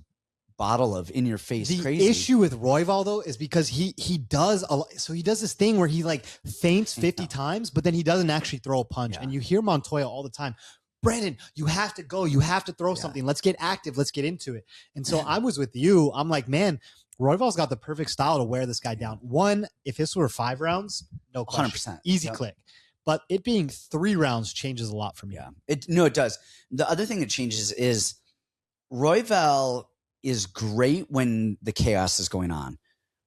bottle of in your face crazy. The issue with Royval though is because he does a lot, so he does this thing where he like feints 50 times, but then he doesn't actually throw a punch. Yeah. And you hear Montoya all the time, Brandon, you have to go, you have to throw something. Let's get active, let's get into it. And so I was with you. I'm like, man, Royval's got the perfect style to wear this guy down. One, if this were 5 rounds, no question, 100%. easy click. But it being 3 rounds changes a lot for me. Yeah, it does. The other thing that changes is Royval is great when the chaos is going on,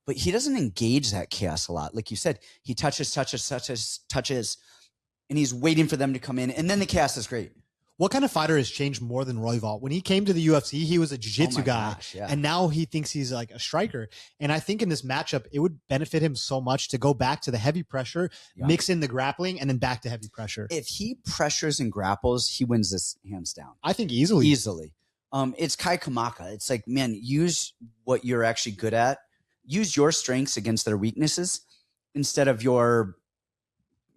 but he doesn't engage that chaos a lot. Like you said, he touches, and he's waiting for them to come in, and then the chaos is great. What kind of fighter has changed more than Royval? When he came to the UFC, he was a jiu-jitsu guy, and now he thinks he's like a striker. And I think in this matchup, it would benefit him so much to go back to the heavy pressure, mix in the grappling, and then back to heavy pressure. If he pressures and grapples, he wins this hands down. I think easily. It's Kai Kamaka. It's like, man, use what you're actually good at. Use your strengths against their weaknesses instead of your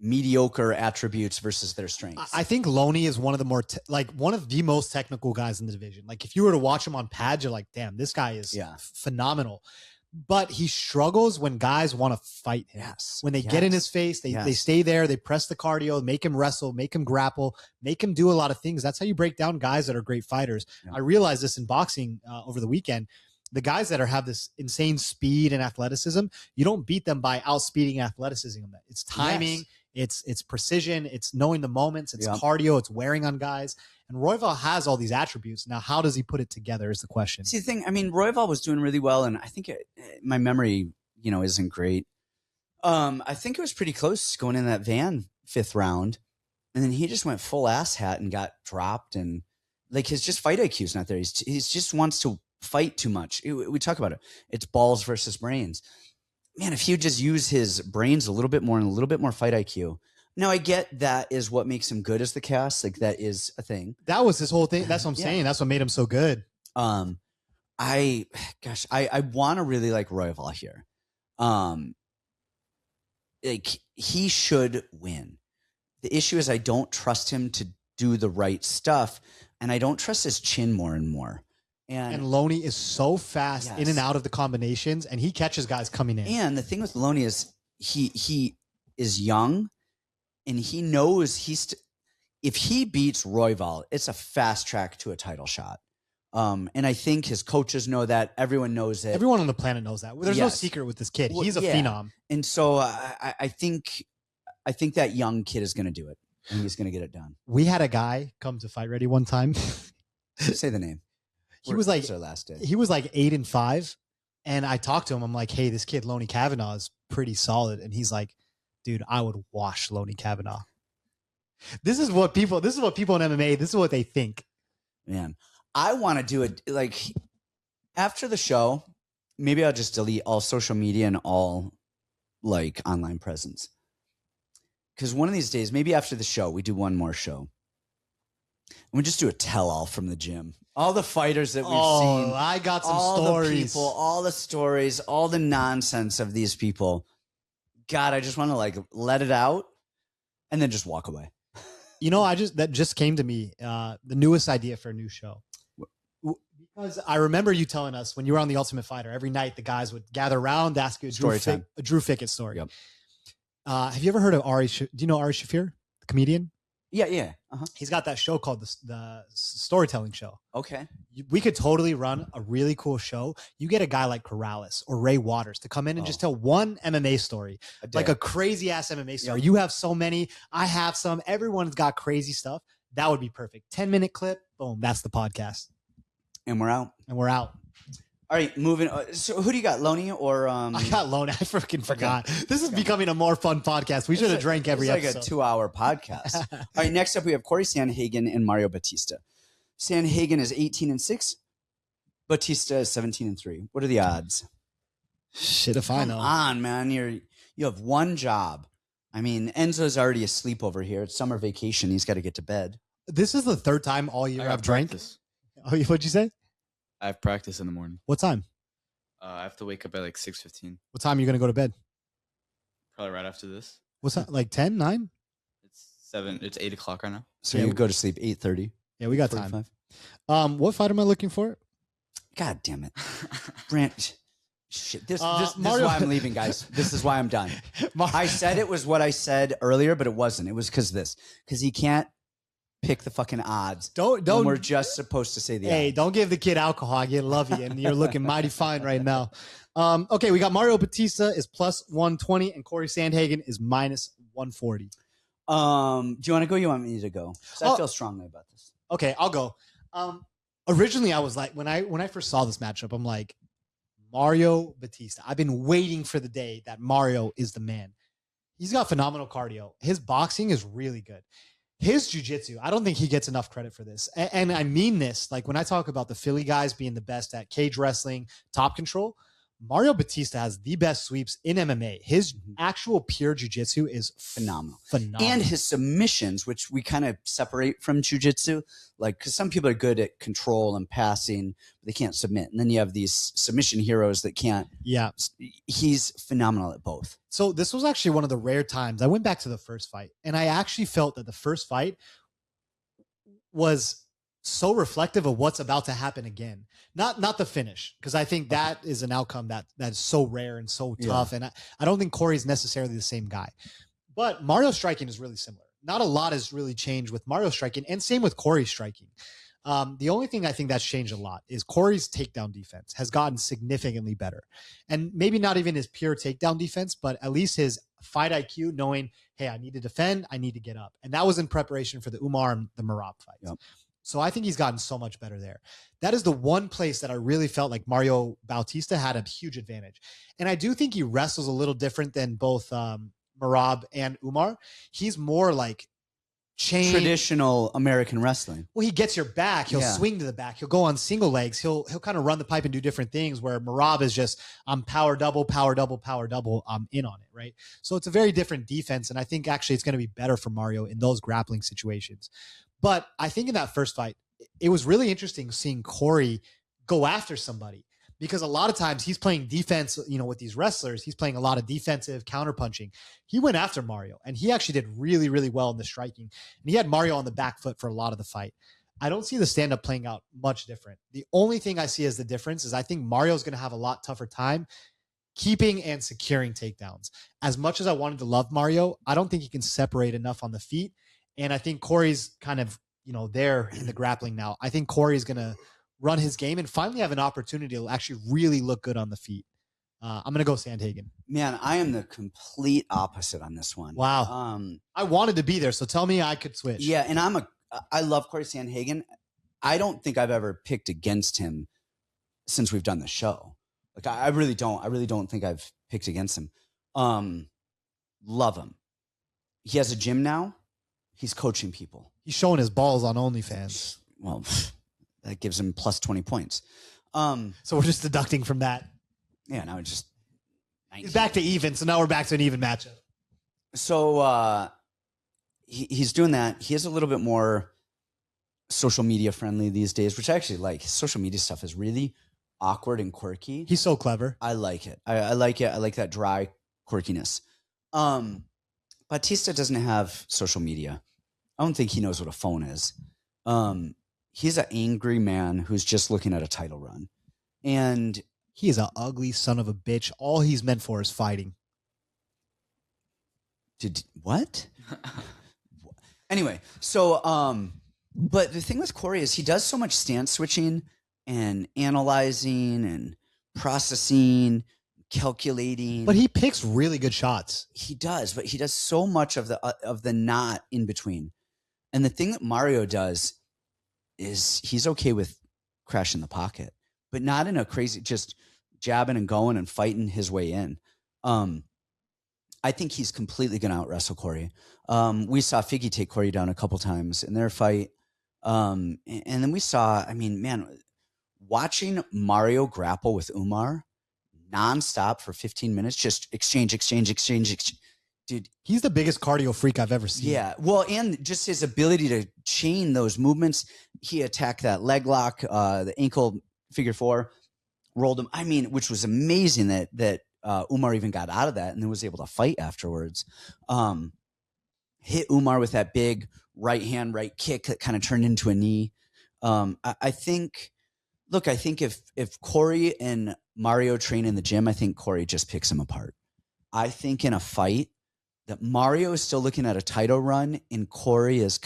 mediocre attributes versus their strengths. I think Loney is one of the more one of the most technical guys in the division. Like if you were to watch him on pads, you're like, damn, this guy is phenomenal. But he struggles when guys want to fight him. Yes. When they get in his face, they stay there, they press the cardio, make him wrestle, make him grapple, make him do a lot of things. That's how you break down guys that are great fighters. I realized this in boxing over the weekend. The guys that have this insane speed and athleticism, you don't beat them by outspeeding athleticism. It's timing. It's precision. It's knowing the moments. It's cardio. It's wearing on guys. And Royval has all these attributes. Now, how does he put it together is the question. See, the thing, I mean, Royval was doing really well, and I think my memory, isn't great. I think it was pretty close going in that van 5th round, and then he just went full ass hat and got dropped, and like his just fight IQ's not there. He's just wants to fight too much. We talk about it. It's balls versus brains. Man, if he would just use his brains a little bit more and a little bit more fight IQ, Now I get that is what makes him good as the cast. Like that is a thing. That was his whole thing. That's what I'm saying. That's what made him so good. I want to really like Royval here. Like he should win. The issue is I don't trust him to do the right stuff, and I don't trust his chin more and more. And Loney is so fast in and out of the combinations, and he catches guys coming in. And the thing with Loney is he is young, and he knows if he beats Royval, it's a fast track to a title shot. And I think his coaches know that. Everyone knows it. Everyone on the planet knows that. There's no secret with this kid. He's a phenom. And so I think that young kid is going to do it, and he's going to get it done. We had a guy come to Fight Ready one time. Say the name. He was like, our last day. He was like 8-5. And I talked to him. I'm like, hey, this kid, Loney Kavanaugh, is pretty solid. And he's like, dude, I would wash Loney Kavanaugh. This is what people in MMA, this is what they think. Man, I want to do it like after the show. Maybe I'll just delete all social media and all like online presence. Because one of these days, maybe after the show, we do one more show. And we just do a tell-all from the gym. All the fighters that we've seen. I got some all stories. The people, all the stories, all the nonsense of these people. God, I just want to like let it out and then just walk away. You know, that just came to me, the newest idea for a new show. Because I remember you telling us when you were on The Ultimate Fighter, every night the guys would gather around, ask you a Drew Fickett story. Yep. Have you ever heard of Ari? Do you know Ari Shafir, the comedian? Yeah. He's got that show called the Storytelling Show. Okay. We could totally run a really cool show. You get a guy like Corrales or Ray Waters to come in and just tell one MMA story, like a crazy ass MMA story. Yep. You have so many. I have some. Everyone's got crazy stuff. That would be perfect. 10-minute clip. Boom. That's the podcast. And we're out. All right, moving. So who do you got, Loney or? I got Loney. I freaking forgot. Okay. This is becoming a more fun podcast. We should have drank every episode. It's like a 2-hour podcast. All right, next up we have Corey Sandhagen and Mario Batista. Sandhagen is 18-6. Batista is 17-3. What are the odds? Shit, if I know. Come on, man. You have one job. I mean, Enzo's already asleep over here. It's summer vacation. He's got to get to bed. This is the third time all year I've drank. Oh, what'd you say? I have practice in the morning. What time? I have to wake up at like 6:15. What time are you going to go to bed? Probably right after this. What's that? Like 10, 9? It's 8 o'clock right now. So you go to sleep 8:30. Yeah, we got 45. Time. What fight am I looking for? God damn it. Brant. Shit. This is why I'm leaving, guys. This is why I'm done. I said it was what I said earlier, but it wasn't. It was because he can't pick the fucking odds. Don't. We're just supposed to say the odds. Hey, don't give the kid alcohol. I get love you, and you're looking mighty fine right now. Okay, we got Mario Batista is plus 120, and Corey Sandhagen is minus 140. Do you want to go? You want me to go? I feel strongly about this. Okay, I'll go. Originally, I was like, when I first saw this matchup, I'm like, Mario Batista. I've been waiting for the day that Mario is the man. He's got phenomenal cardio. His boxing is really good. His jiu-jitsu, I don't think he gets enough credit for this. And I mean this, like when I talk about the Philly guys being the best at cage wrestling, top control, Mario Batista has the best sweeps in MMA. His actual pure jiu-jitsu is phenomenal. And his submissions, which we kind of separate from jiu-jitsu, like because some people are good at control and passing, but they can't submit. And then you have these submission heroes that can't. Yeah. He's phenomenal at both. So this was actually one of the rare times. I went back to the first fight, and I actually felt that the first fight was so reflective of what's about to happen again. Not the finish, because I think that is an outcome that is so rare and so tough. And I don't think Corey's necessarily the same guy. But Mario's striking is really similar. Not a lot has really changed with Mario's striking, and same with Corey's striking. The only thing I think that's changed a lot is Corey's takedown defense has gotten significantly better. And maybe not even his pure takedown defense, but at least his fight IQ, knowing, hey, I need to defend, I need to get up. And that was in preparation for the Umar and the Merab fights. Yep. So I think he's gotten so much better there. That is the one place that I really felt like Mario Bautista had a huge advantage. And I do think he wrestles a little different than both Merab and Umar. He's more like chain. Traditional American wrestling. Well, he gets your back. He'll swing to the back. He'll go on single legs. He'll kind of run the pipe and do different things, where Merab is just, I'm power double, power double, power double. I'm in on it, right? So it's a very different defense, and I think actually it's going to be better for Mario in those grappling situations. But I think in that first fight, it was really interesting seeing Corey go after somebody, because a lot of times he's playing defense, with these wrestlers, he's playing a lot of defensive counterpunching. He went after Mario, and he actually did really, really well in the striking. And he had Mario on the back foot for a lot of the fight. I don't see the stand-up playing out much different. The only thing I see as the difference is I think Mario's going to have a lot tougher time keeping and securing takedowns. As much as I wanted to love Mario, I don't think he can separate enough on the feet. And I think Corey's kind of, there in the grappling now. I think Corey's going to run his game and finally have an opportunity to actually really look good on the feet. I'm going to go Sandhagen. Man, I am the complete opposite on this one. Wow. I wanted to be there, so tell me I could switch. Yeah, and I love Corey Sandhagen. I don't think I've ever picked against him since we've done the show. Like, I really don't. I really don't think I've picked against him. Love him. He has a gym now. He's coaching people. He's showing his balls on OnlyFans. Well, that gives him plus 20 points. So we're just deducting from that. Yeah, now it's just 19. He's back to even, so now we're back to an even matchup. So he's doing that. He is a little bit more social media friendly these days, which I actually like. His social media stuff is really awkward and quirky. He's so clever. I like it. I like it. I like that dry quirkiness. Batista doesn't have social media. I don't think he knows what a phone is. He's an angry man who's just looking at a title run. And he is an ugly son of a bitch. All he's meant for is fighting. What? Anyway, so, but the thing with Corey is he does so much stance switching and analyzing and processing, calculating. But he picks really good shots. He does, but he does so much of the not in between. And the thing that Mario does is he's okay with crashing the pocket, but not in a crazy, just jabbing and going and fighting his way in. I think he's completely going to out wrestle Corey. We saw Figgy take Corey down a couple times in their fight. And then we saw, watching Mario grapple with Umar nonstop for 15 minutes, just exchange. Dude, he's the biggest cardio freak I've ever seen. Yeah. Well, and just his ability to chain those movements. He attacked that leg lock, the ankle figure four, rolled him. Which was amazing that Umar even got out of that and then was able to fight afterwards. Hit Umar with that big right hand, right kick that kind of turned into a knee. I think if Corey and Mario train in the gym, I think Corey just picks him apart. I think in a fight that Mario is still looking at a title run and Corey is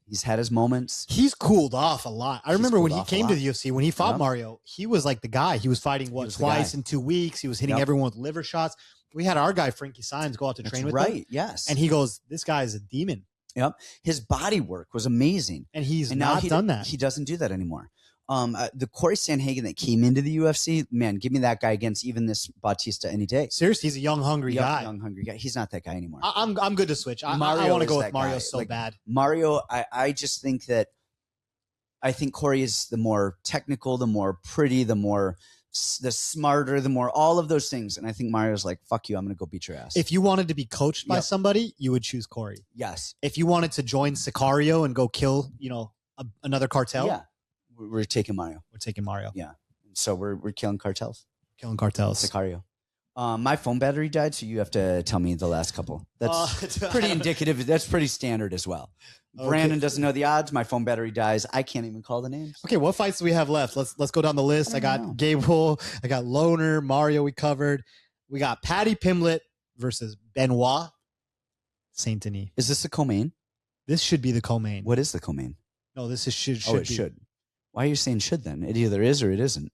he's had his moments. He's cooled off a lot. I remember when he came to the UFC, when he fought Mario, he was like the guy. He was fighting twice in 2 weeks. He was hitting everyone with liver shots. We had our guy, Frankie Saenz, go out to train with him. Right, yes. And he goes, this guy is a demon. Yep. His body work was amazing. And he's not done that. He doesn't do that anymore. The Corey Sandhagen that came into the UFC, man, give me that guy against even this Batista any day. Seriously, he's a young, hungry guy. Young, hungry guy. He's not that guy anymore. I'm good to switch. I want to go with Mario so bad. Mario, I just think that I think Corey is the more technical, the more pretty, the smarter, the more all of those things. And I think Mario's like, fuck you, I'm going to go beat your ass. If you wanted to be coached by somebody, you would choose Corey. Yes. If you wanted to join Sicario and go kill, another cartel. Yeah. We're taking Mario. We're taking Mario. Yeah. So we're killing cartels. Killing cartels. Sicario. My phone battery died, so you have to tell me the last couple. That's pretty indicative. That's pretty standard as well. Okay. Brandon doesn't know the odds. My phone battery dies. I can't even call the names. Okay, what fights do we have left? Let's go down the list. I got Gable. I got Loner. Mario we covered. We got Paddy Pimblett versus Benoit Saint Denis. Is this the co-main? This should be the co-main. What is the co-main? No, this is should. It should. Why are you saying should then? It either is or it isn't.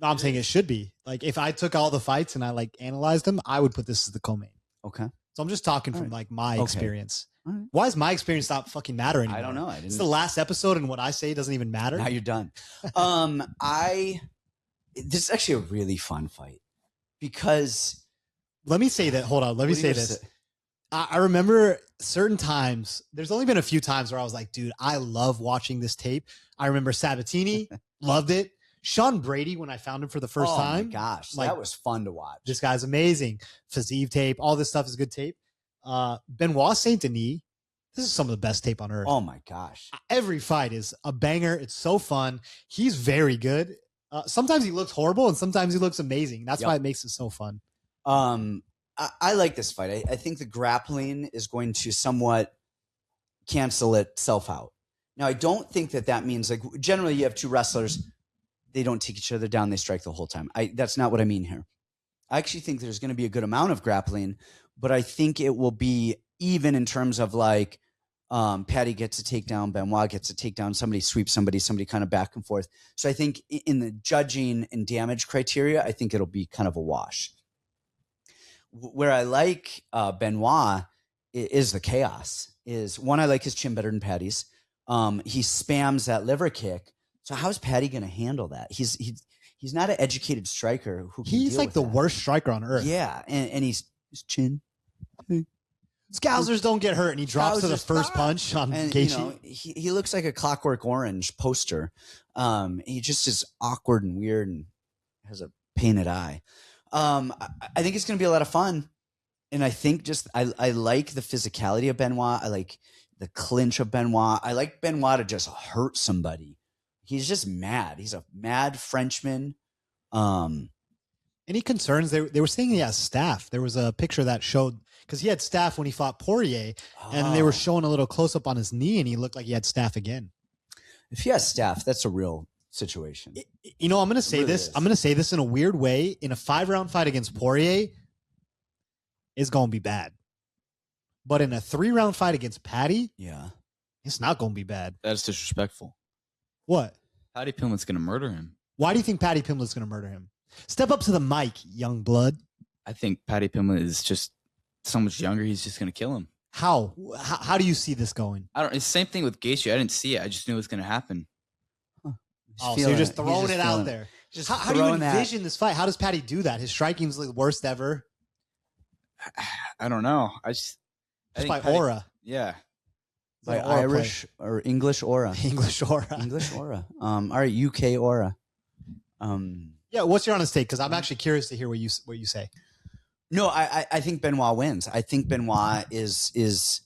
No, I'm saying it should be. Like if I took all the fights and I analyzed them, I would put this as the co-main. Okay. So I'm just talking from my experience. Right. Why does my experience not fucking matter anymore? I don't know. It's the last episode and what I say doesn't even matter. Now you're done. This is actually a really fun fight because let me say that. Hold on. Let me say this. I remember certain times, there's only been a few times where I was like, dude, I love watching this tape. I remember Sabatini, loved it. Sean Brady, when I found him for the first time. Oh my gosh, like, that was fun to watch. This guy's amazing. Fazeev tape, all this stuff is good tape. Benoit Saint Denis, this is some of the best tape on earth. Oh my gosh. Every fight is a banger. It's so fun. He's very good. Sometimes he looks horrible and sometimes he looks amazing. That's why it makes it so fun. I like this fight. I think the grappling is going to somewhat cancel itself out. Now, I don't think that means, like, generally you have two wrestlers, they don't take each other down, they strike the whole time. That's not what I mean here. I actually think there's going to be a good amount of grappling, but I think it will be even in terms of like Patty gets a takedown, Benoit gets a takedown, somebody sweeps somebody kind of back and forth. So I think in the judging and damage criteria, I think it'll be kind of a wash. Where I like Benoit is the chaos. Is one, I like his chin better than Patty's. He spams that liver kick. So how's Patty going to handle that? He's not an educated striker who can He's deal like with the that. worst striker on earth. Yeah, and his chin. Scousers don't get hurt, and he drops to the first punch on Gaethje. You know, he looks like a Clockwork Orange poster. He just is awkward and weird and has a painted eye. I think it's going to be a lot of fun, and I think I like the physicality of Benoit. I like the clinch of Benoit. I like Benoit to just hurt somebody. He's just mad. He's a mad Frenchman. Any concerns? They were saying he has staph. There was a picture that showed, because he had staph when he fought Poirier, and they were showing a little close up on his knee, and he looked like he had staph again. If he has staph, that's a real situation. You know, I'm going to say really this. is. I'm going to say this in a weird way. In a 5-round fight against Poirier, it's going to be bad. But in a 3-round fight against Patty, Yeah. it's not going to be bad. That's disrespectful. What? Patty Pimlet's going to murder him. Why do you think Patty Pimlet's going to murder him? Step up to the mic, young blood. I think Patty Pimlet is just so much younger. He's just going to kill him. How do you see this going? I don't. It's the same thing with Gaethje. I didn't see it. I just knew it was going to happen. Oh, so you're just throwing it out there. How do you envision this fight? How does Patty do that? His striking's the worst ever. I don't know. I Just by Patty, aura. Yeah. By It's an aura Irish or English aura. English aura. English aura. All right, UK aura. Yeah, what's your honest take? Because I'm actually curious to hear what you say. No, I think Benoit wins. I think Benoit is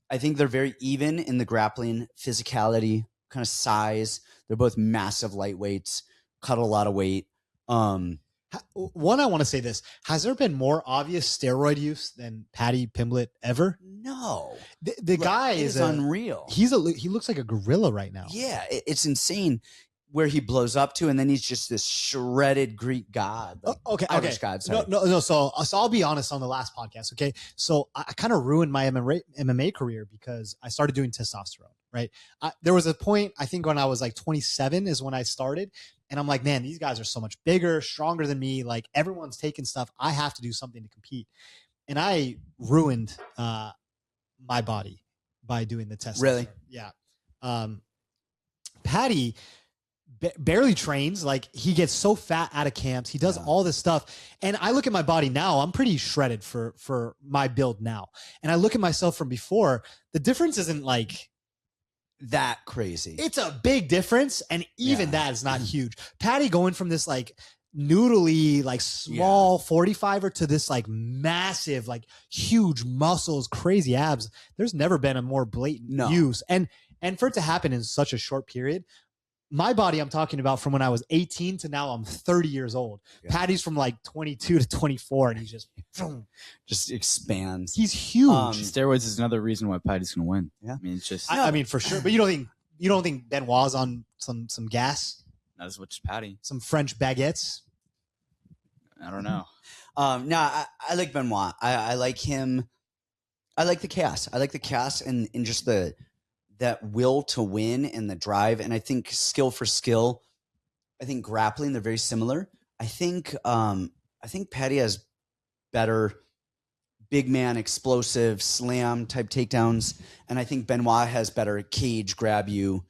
I think they're very even in the grappling, physicality, kind of size. They're both massive lightweights, cut a lot of weight. One, I want to say this. Has there been more obvious steroid use than Patty Pimblett ever? No. The guy is unreal. He looks like a gorilla right now. Yeah, it's insane where he blows up to, and then he's just this shredded Greek god. Like Irish god. Sorry. No. So I'll be honest on the last podcast. Okay, so I kind of ruined my MMA career because I started doing testosterone. Right. There was a point, I think, when I was like 27 is when I started, and I'm like, man, these guys are so much bigger, stronger than me. Like everyone's taking stuff. I have to do something to compete, and I ruined my body by doing the testosterone. Really? Yeah. Patty barely trains. Like he gets so fat out of camps. He does all this stuff. And I look at my body now, I'm pretty shredded for my build now. And I look at myself from before, the difference isn't like that crazy. It's a big difference. And even that is not huge. Patty going from this like noodly, like small 45er to this like massive, like huge muscles, crazy abs. There's never been a more blatant use. And for it to happen in such a short period, my body, I'm talking about from when I was 18 to now I'm 30 years old. Yeah. Patty's from like 22 to 24, and he's just expands. He's huge. Steroids is another reason why Patty's going to win. Yeah, I mean, it's just. I mean, for sure. But you don't think Benoit's on some gas? Not as much as Patty. Some French baguettes. I don't know. No, I like Benoit. I like him. I like the chaos. I like the chaos and just that will to win and the drive. And I think skill for skill, I think grappling, they're very similar. I think Patty has better big man, explosive slam type takedowns. And I think Benoit has better cage grab you.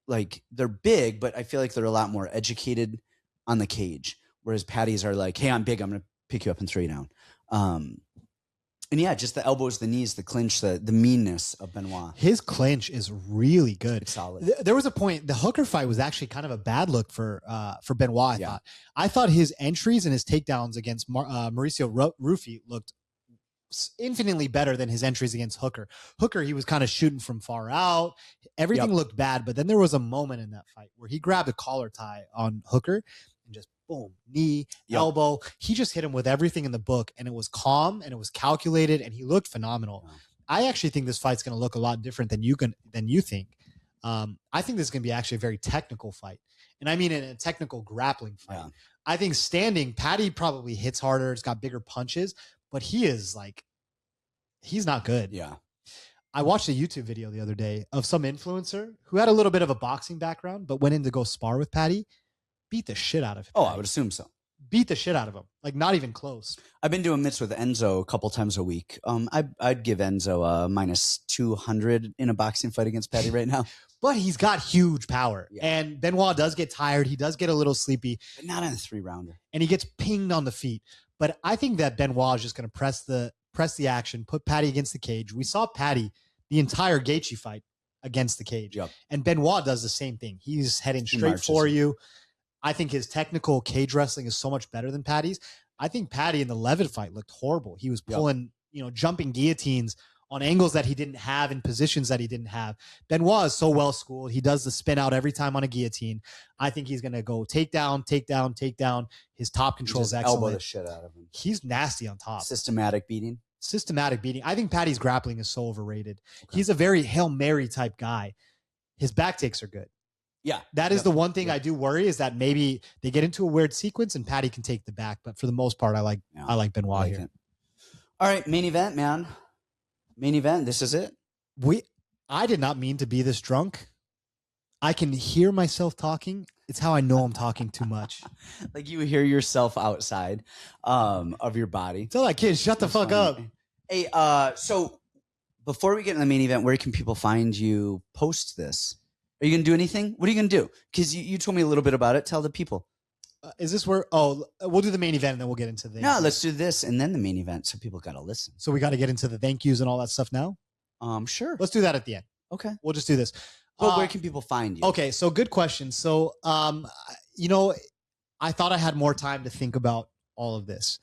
Like they're big, but I feel like they're a lot more educated on the cage. Whereas Patty's are like, hey, I'm big. I'm going to pick you up and throw you down. And yeah, just the elbows, the knees, the clinch, the meanness of Benoit. His clinch is really good. It's solid. There was a point, the Hooker fight was actually kind of a bad look for Benoit, I thought his entries and his takedowns against Mauricio Rufy looked infinitely better than his entries against Hooker. Hooker, he was kind of shooting from far out. Everything looked bad, but then there was a moment in that fight where he grabbed a collar tie on Hooker and just boom, knee, elbow. He just hit him with everything in the book, and it was calm and it was calculated, and he looked phenomenal. Wow. I actually think this fight's going to look a lot different than you think. I think this is going to be actually a very technical fight, and I mean in a technical grappling fight. Yeah. I think standing, Paddy probably hits harder. It's got bigger punches, but he's not good. Yeah. I watched a YouTube video the other day of some influencer who had a little bit of a boxing background, but went in to go spar with Paddy. Beat the shit out of him. Oh, I would assume so. Beat the shit out of him. Like, not even close. I've been doing mitts with Enzo a couple times a week. I'd give Enzo a minus 200 in a boxing fight against Paddy right now. But he's got huge power. Yeah. And Benoit does get tired. He does get a little sleepy. But not on a 3-rounder. And he gets pinged on the feet. But I think that Benoit is just going to press the action, put Paddy against the cage. We saw Paddy the entire Gaethje fight against the cage. Yep. And Benoit does the same thing. He's heading straight for you. I think his technical cage wrestling is so much better than Paddy's. I think Paddy in the Levitt fight looked horrible. He was pulling, jumping guillotines on angles that he didn't have, in positions that he didn't have. Benoit is so well schooled. He does the spin out every time on a guillotine. I think he's going to go takedown. His top control is excellent. Elbow the shit out of him. He's nasty on top. Systematic beating. I think Paddy's grappling is so overrated. Okay. He's a very Hail Mary type guy. His back takes are good. Yeah. That is the one thing I do worry, is that maybe they get into a weird sequence and Paddy can take the back. But for the most part, I like Benoit here. All right. Main event, man. Main event. This is it. I did not mean to be this drunk. I can hear myself talking. It's how I know I'm talking too much. Like you hear yourself outside of your body. Tell that kid, shut the fuck up. Hey, so before we get in the main event, where can people find you post this? Are you going to do anything? What are you going to do? Because you told me a little bit about it. Tell the people. Is this where? Oh, we'll do the main event and then we'll get into the. No, let's do this and then the main event, so people got to listen. So we got to get into the thank yous and all that stuff now. Sure. Let's do that at the end. Okay. We'll just do this. But where can people find you? Okay, so good question. So, I thought I had more time to think about all of this,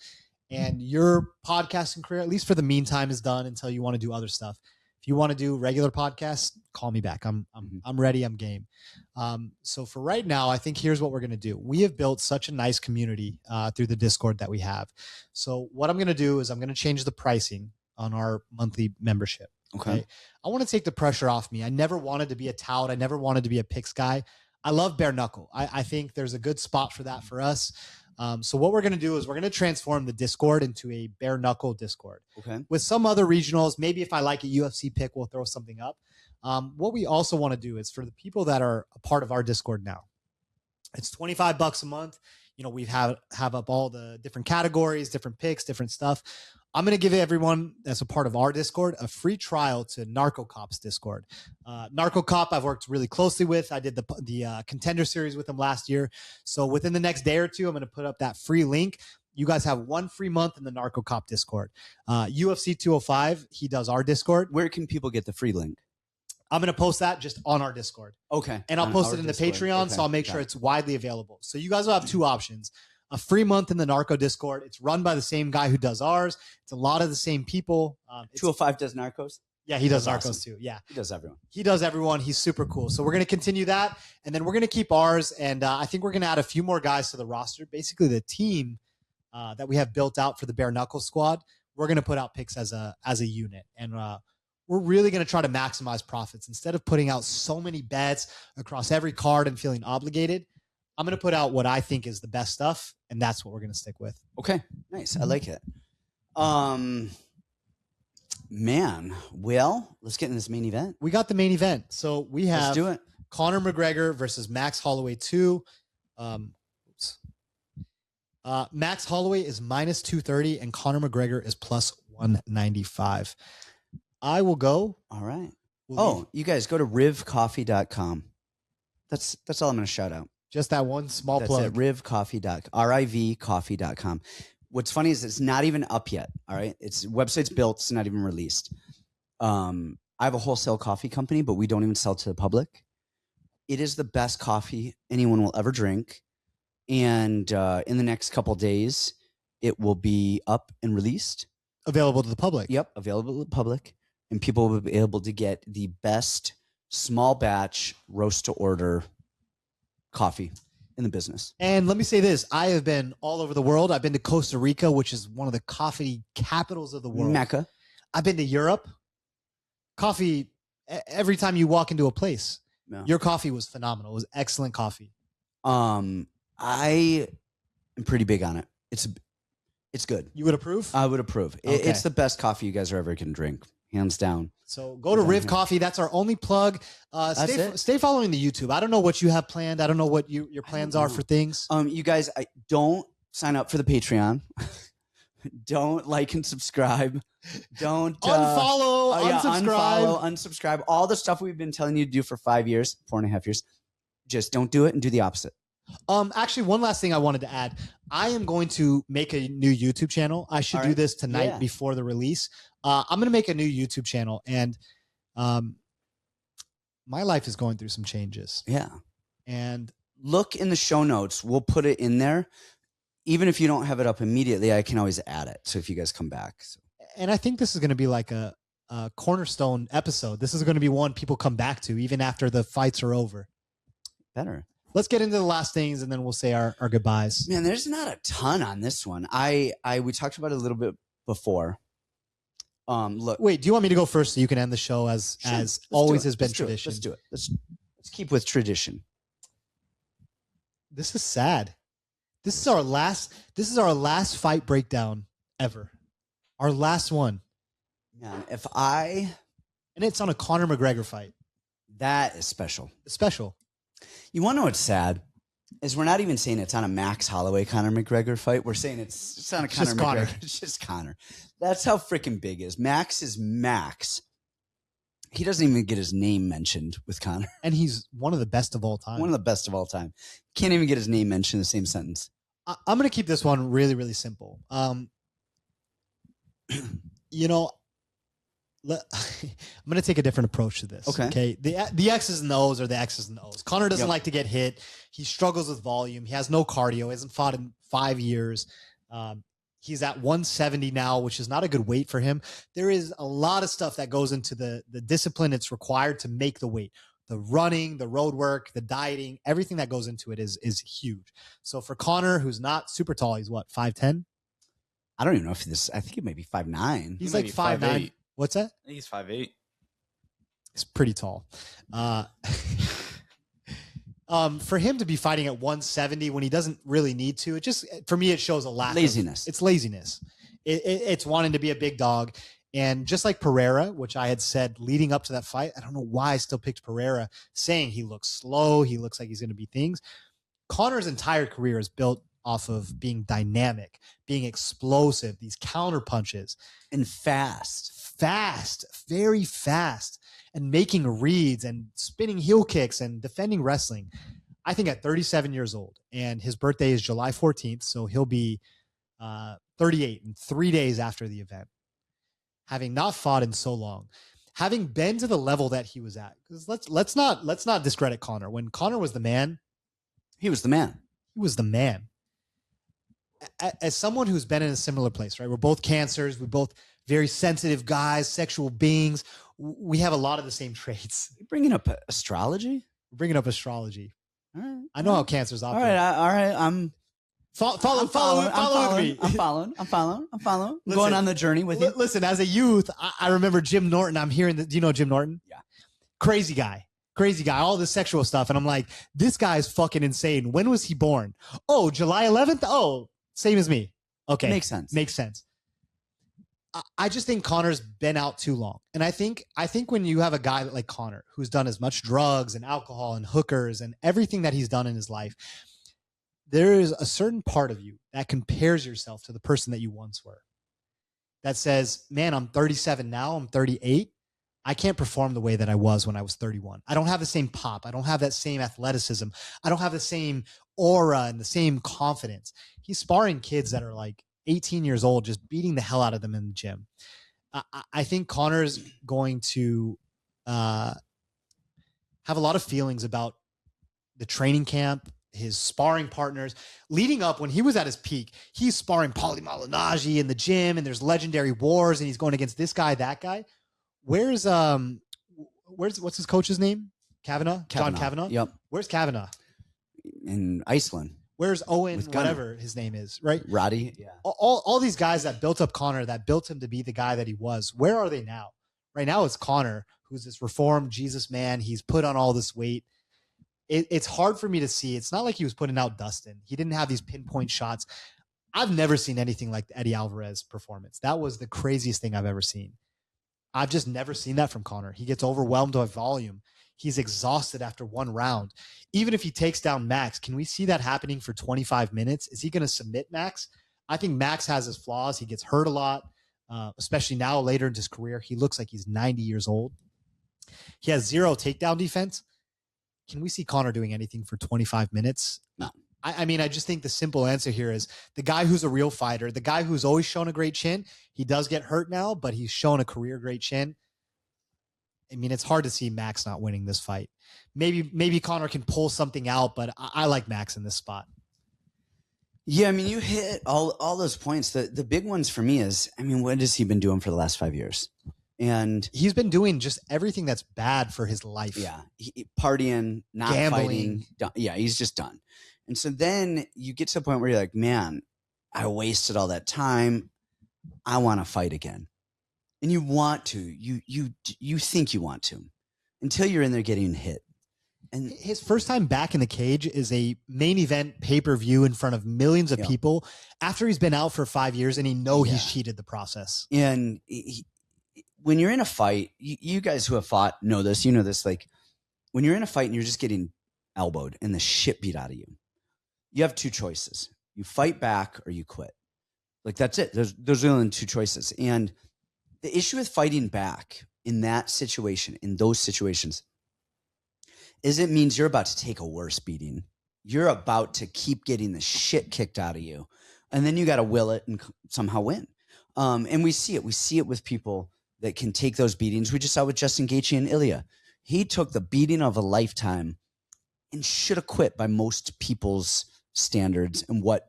and your podcasting career, at least for the meantime, is done until you want to do other stuff. If you want to do regular podcasts, call me back. I'm ready. I'm game. So for right now, I think here's what we're going to do. We have built such a nice community through the Discord that we have. So what I'm going to do is I'm going to change the pricing on our monthly membership. Okay. I want to take the pressure off me. I never wanted to be a tout. I never wanted to be a picks guy. I love bare knuckle. I think there's a good spot for that for us. So what we're going to do is we're going to transform the Discord into a bare knuckle Discord. Okay. With some other regionals, maybe if I like a UFC pick, we'll throw something up. What we also want to do is for the people that are a part of our Discord now, it's $25 a month. We have up all the different categories, different picks, different stuff. I'm going to give everyone that's a part of our Discord a free trial to Narco Cop's Discord. Narco Cop, I've worked really closely with. I did the Contender series with him last year. So within the next day or two, I'm going to put up that free link. You guys have 1 free month in the Narco Cop Discord. UFC 205, he does our Discord. Where can people get the free link? I'm going to post that just on our Discord. Okay. And I'll post it in the Patreon, so I'll make sure it's widely available. So you guys will have 2 options. A free month in the Narco Discord. It's run by the same guy who does ours. It's a lot of the same people. 205 does Narcos? Yeah, he does Narcos awesome. Too. Yeah. He does everyone. He does everyone. He's super cool. So we're going to continue that. And then we're going to keep ours. And I think we're going to add a few more guys to the roster. Basically, the team that we have built out for the Bare Knuckle squad, we're going to put out picks as a unit. And we're really going to try to maximize profits. Instead of putting out so many bets across every card and feeling obligated, I'm going to put out what I think is the best stuff, and that's what we're going to stick with. Okay, nice. I like it. Man, well, let's get in this main event. We got the main event. So we have let's do it. Conor McGregor versus Max Holloway 2. Max Holloway is minus 230, and Conor McGregor is plus 195. I will go. All right. You guys go to rivcoffee.com. That's all I'm going to shout out. Just that one small That's plug. That's it, rivcoffee.com. RIVcoffee.com. what's funny is it's not even up yet. All right. Website's built. It's not even released. I have a wholesale coffee company, but we don't even sell to the public. It is the best coffee anyone will ever drink. And in the next couple days, it will be up and released. Available to the public. Yep. Available to the public. And people will be able to get the best small batch roast to order coffee in the business. And let me say this. I have been all over the world. I've been to Costa Rica, which is one of the coffee capitals of the world. Mecca. I've been to Europe. Coffee, every time you walk into a place, your coffee was phenomenal. It was excellent coffee. I am pretty big on it. It's good. You would approve? I would approve. Okay. It's the best coffee you guys are ever going to drink. Hands down. So go to Riv Coffee. That's our only plug. Stay following the YouTube. I don't know what you have planned. I don't know what your plans are for things. You guys, don't sign up for the Patreon. Don't like and subscribe. Don't unsubscribe. All the stuff we've been telling you to do for 4.5 years. Just don't do it and do the opposite. Actually, one last thing I wanted to add. I am going to make a new YouTube channel. I should do this tonight before the release. I'm going to make a new YouTube channel, and my life is going through some changes. Yeah. And look in the show notes. We'll put it in there. Even if you don't have it up immediately, I can always add it. So if you guys come back. And I think this is going to be like a cornerstone episode. This is going to be one people come back to even after the fights are over. Better. Let's get into the last things, and then we'll say our goodbyes. Man, there's not a ton on this one. We talked about it a little bit before. Look. Wait, do you want me to go first so you can end the show as always has been tradition? Let's do it. Let's keep with tradition. This is sad. This is our last fight breakdown ever. Our last one. Man, and it's on a Conor McGregor fight. That is special. It's special. You want to know what's sad? Is we're not even saying it's on a Max Holloway Conor McGregor fight. We're saying it's on a Conor McGregor. It's just Conor. That's how freaking big it is. Max is Max. He doesn't even get his name mentioned with Conor. And he's one of the best of all time. One of the best of all time. Can't even get his name mentioned in the same sentence. I'm going to keep this one really, really simple. You know, I'm going to take a different approach to this. Okay. The X's and O's are the X's and O's. Conor doesn't like to get hit. He struggles with volume. He has no cardio. He hasn't fought in 5 years. He's at 170 now, which is not a good weight for him. There is a lot of stuff that goes into the discipline it's required to make the weight. The running, the road work, the dieting, everything that goes into it is huge. So for Conor, who's not super tall, he's what, 5'10"? I don't even know if I think he may be 5'9". He's like 5'9". What's that? I think he's 5'8". He's pretty tall. For him to be fighting at 170 when he doesn't really need to, for me, it shows a lack laziness. It's laziness. It's wanting to be a big dog. And just like Pereira, which I had said leading up to that fight, I don't know why I still picked Pereira, saying he looks slow, he looks like he's going to be things. Conor's entire career is built off of being dynamic, being explosive, these counter punches. And fast, very fast, and making reads and spinning heel kicks and defending wrestling. I think at 37 years old, and his birthday is July 14th, so he'll be 38 in 3 days after the event. Having not fought in so long, having been to the level that he was at, because let's not discredit Conor. When Conor was the man, he was the man. He was the man. As someone who's been in a similar place, right? We're both cancers. We're both very sensitive guys, sexual beings. We have a lot of the same traits. You're bringing up astrology? We're bringing up astrology. All right. I know how cancers operate. All right. I'm Follow with me. I'm following. I'm going on the journey with you. Listen, as a youth, I remember Jim Norton. I'm hearing do you know Jim Norton? Yeah. Crazy guy, all this sexual stuff. And I'm like, this guy is fucking insane. When was he born? Oh, July 11th? Oh, same as me. Okay. Makes sense. I just think Conor's been out too long. And I think when you have a guy like Conor, who's done as much drugs and alcohol and hookers and everything that he's done in his life, there is a certain part of you that compares yourself to the person that you once were. That says, man, I'm 37 now, I'm 38. I can't perform the way that I was when I was 31. I don't have the same pop. I don't have that same athleticism. I don't have the same aura and the same confidence. He's sparring kids that are like 18 years old, just beating the hell out of them in the gym. I think Conor's going to have a lot of feelings about the training camp, his sparring partners. Leading up, when he was at his peak, he's sparring Paulie Malignaggi in the gym, and there's legendary wars, and he's going against this guy, that guy. Where's what's his coach's name? Kavanaugh? John Kavanaugh? Yep. Where's Kavanaugh? In Iceland. Where's Owen, whatever his name is, right? Roddy. Yeah. All these guys that built up Conor, that built him to be the guy that he was, where are they now? Right now it's Conor, who's this reformed Jesus man. He's put on all this weight. It's hard for me to see. It's not like he was putting out Dustin. He didn't have these pinpoint shots. I've never seen anything like the Eddie Alvarez performance. That was the craziest thing I've ever seen. I've just never seen that from Conor. He gets overwhelmed by volume. He's exhausted after one round. Even if he takes down Max, can we see that happening for 25 minutes? Is he going to submit Max? I think Max has his flaws. He gets hurt a lot, especially now later in his career. He looks like he's 90 years old. He has zero takedown defense. Can we see Conor doing anything for 25 minutes? No. I mean, I just think the simple answer here is the guy who's a real fighter, the guy who's always shown a great chin. He does get hurt now, but he's shown a career great chin. I mean, it's hard to see Max not winning this fight. Maybe Conor can pull something out, but I like Max in this spot. Yeah, I mean, you hit all those points. The big ones for me is, I mean, what has he been doing for the last 5 years? And he's been doing just everything that's bad for his life. Yeah, partying, not gambling. Fighting. Done. Yeah, he's just done. And so then you get to the point where you're like, man, I wasted all that time. I want to fight again. And you want to. You think you want to until you're in there getting hit. And his first time back in the cage is a main event pay-per-view in front of millions of people after he's been out for 5 years, and he's cheated the process. And when you're in a fight, you guys who have fought know this. You know this. Like when you're in a fight and you're just getting elbowed and the shit beat out of you, you have two choices: you fight back or you quit. Like that's it. Those are the only two choices. And the issue with fighting back in that situation, in those situations, is it means you're about to take a worse beating. You're about to keep getting the shit kicked out of you. And then you got to will it and somehow win. And we see it. We see it with people that can take those beatings. We just saw with Justin Gaethje and Ilya. He took the beating of a lifetime and should have quit by most people's standards and what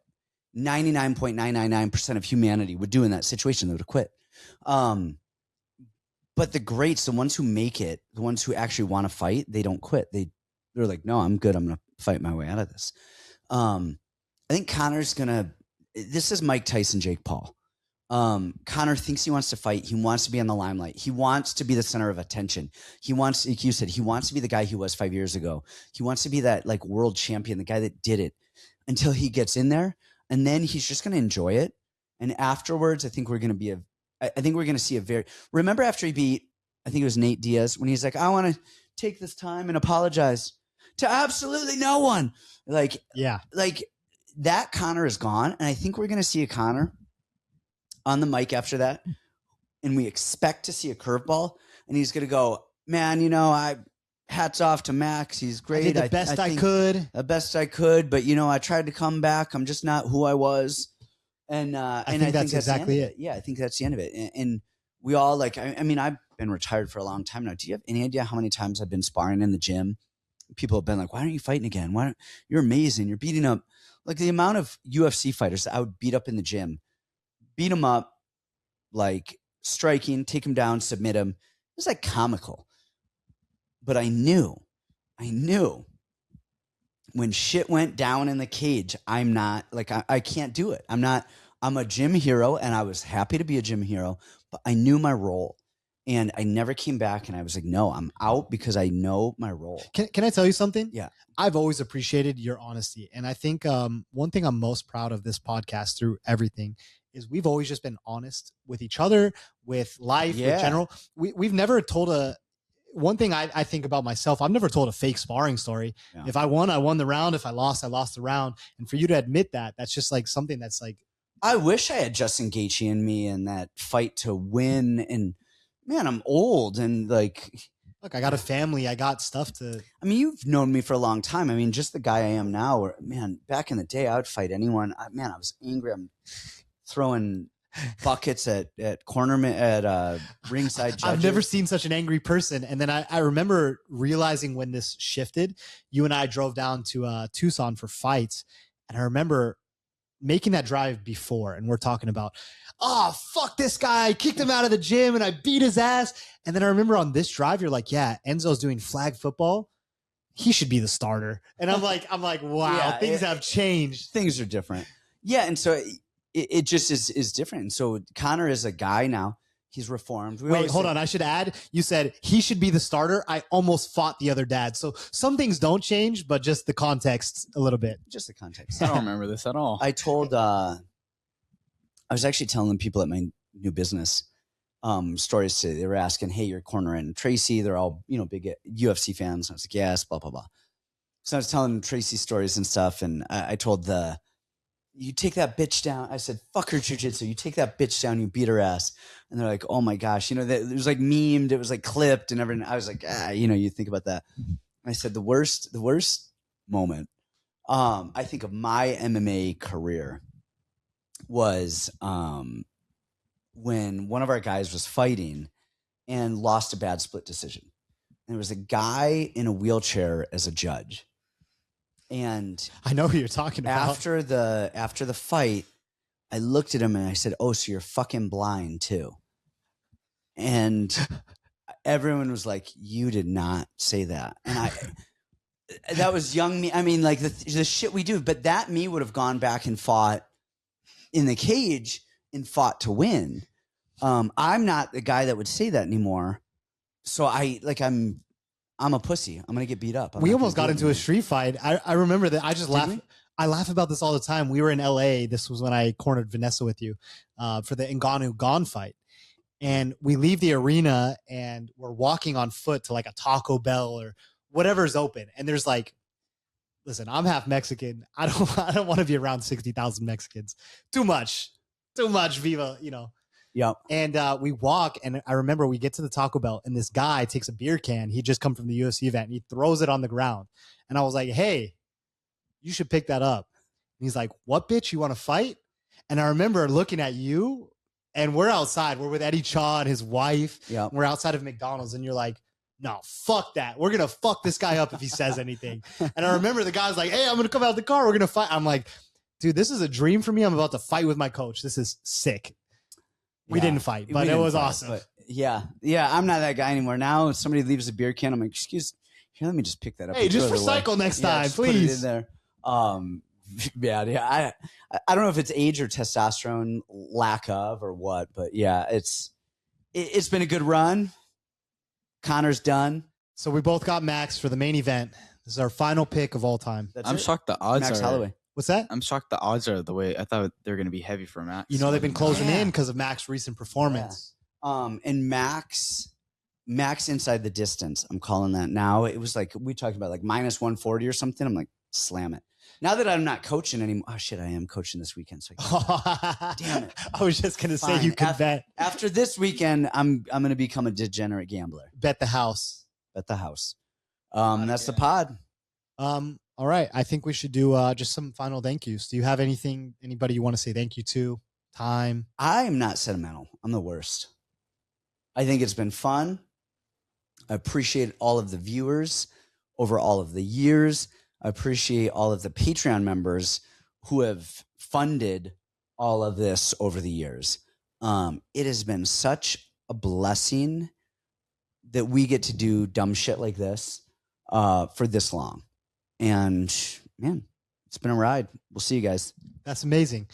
99.999% of humanity would do in that situation. They would have quit. But the greats, the ones who make it, the ones who actually want to fight, they don't quit. They're like, no, I'm good. I'm going to fight my way out of this. I think Conor's going to, this is Mike Tyson, Jake Paul. Conor thinks he wants to fight. He wants to be in the limelight. He wants to be the center of attention. He wants, like you said, he wants to be the guy he was 5 years ago. He wants to be that like world champion, the guy that did it until he gets in there. And then he's just going to enjoy it. And afterwards, I think we're going to see a very, remember after he beat, I think it was Nate Diaz, when he's like, I want to take this time and apologize to absolutely no one. Like that Conor is gone. And I think we're going to see a Conor on the mic after that. And we expect to see a curveball, and he's going to go, man, hats off to Max. He's great. I did the best I could. The best I could. But, I tried to come back. I'm just not who I was. And I think that's exactly it. Yeah, I think that's the end of it. And we all I mean, I've been retired for a long time now. Do you have any idea how many times I've been sparring in the gym? People have been like, why aren't you fighting again? You're amazing. You're beating up. Like the amount of UFC fighters that I would beat up in the gym, beat them up, like striking, take them down, submit them. It was like comical. But I knew when shit went down in the cage, I'm not like, I can't do it. I'm a gym hero, and I was happy to be a gym hero, but I knew my role, and I never came back. And I was like, no, I'm out because I know my role. Can I tell you something? Yeah. I've always appreciated your honesty. And I think one thing I'm most proud of this podcast through everything is we've always just been honest with each other, with life in general. We've never told one thing I think about myself, I've never told a fake sparring story. Yeah. If I won the round. If I lost the round. And for you to admit that, that's just like something that's like, I wish I had Justin Gaethje in me in that fight to win. And man, I'm old and like, look, I got a family. I got stuff to. I mean, you've known me for a long time. I mean, just the guy I am now. Or man, back in the day, I would fight anyone. I was angry. I'm throwing buckets at ringside judges. I've never seen such an angry person. And then I remember realizing when this shifted, you and I drove down to Tucson for fights. And I remember making that drive before, and we're talking about, oh, fuck this guy. I kicked him out of the gym and I beat his ass. And then I remember on this drive, you're like, yeah, Enzo's doing flag football. He should be the starter. And I'm like, wow, Yeah, things have changed. Things are different. Yeah. And so it just is different. And so Conor is a guy now. He's reformed. Wait, hold on. I should add, you said he should be the starter. I almost fought the other dad. So some things don't change, but just the context a little bit. Just the context. I don't remember this at all. I told, I was actually telling people at my new business stories today. They were asking, hey, you're Conor and Tracy. They're all, big UFC fans. I was like, yes, blah, blah, blah. So I was telling Tracy stories and stuff. And I told you take that bitch down. I said, fuck her jujitsu. You take that bitch down, you beat her ass. And they're like, oh my gosh. It was like memed. It was like clipped and everything. I was like, you think about that. And I said, the worst moment, I think of my MMA career was when one of our guys was fighting and lost a bad split decision. And there was a guy in a wheelchair as a judge. And I know who you're talking about. After the fight, I looked at him and I said, oh, so you're fucking blind too. And everyone was like, you did not say that. And that was young me. I mean, like the shit we do, but that me would have gone back and fought in the cage and fought to win. I'm not the guy that would say that anymore. So I'm a pussy. I'm going to get beat up. We almost got into a street fight. I remember that. I just laugh. I laugh about this all the time. We were in LA. This was when I cornered Vanessa with you for the Ngannou Gone fight. And we leave the arena and we're walking on foot to like a Taco Bell or whatever's open. And there's like, listen, I'm half Mexican. I don't want to be around 60,000 Mexicans. Too much. Viva, Yeah. And we walk, and I remember we get to the Taco Bell, and this guy takes a beer can. He just come from the UFC event, and he throws it on the ground. And I was like, hey, you should pick that up. And he's like, what, bitch? You want to fight? And I remember looking at you, and we're outside. We're with Eddie Chaw and his wife. Yeah. We're outside of McDonald's, and you're like, no, fuck that. We're going to fuck this guy up if he says anything. And I remember the guy's like, hey, I'm going to come out the car. We're going to fight. I'm like, dude, this is a dream for me. I'm about to fight with my coach. This is sick. We didn't fight, but it was awesome. But yeah, I'm not that guy anymore. Now, if somebody leaves a beer can, I'm like, excuse me, let me just pick that up. Hey, just recycle next time, please. Put it in there. Yeah. I don't know if it's age or testosterone lack of or what, but yeah, it's been a good run. Conor's done. So we both got Max for the main event. This is our final pick of all time. I'm shocked the odds Max are. Holloway. What's that? I'm shocked the odds are the way I thought they're going to be heavy for Max. They've been closing in because of Max's recent performance. Yeah. And Max inside the distance. I'm calling that now. It was like we talked about like minus 140 or something. I'm like, slam it. Now that I'm not coaching anymore. Oh shit, I am coaching this weekend. So damn it. I was just gonna say you could bet. After this weekend, I'm gonna become a degenerate gambler. Bet the house. Bet the house. That's the pod. All right. I think we should do just some final thank yous. Do you have anybody you want to say thank you to? Time? I'm not sentimental. I'm the worst. I think it's been fun. I appreciate all of the viewers over all of the years. I appreciate all of the Patreon members who have funded all of this over the years. It has been such a blessing that we get to do dumb shit like this for this long. And man, it's been a ride. We'll see you guys. That's amazing.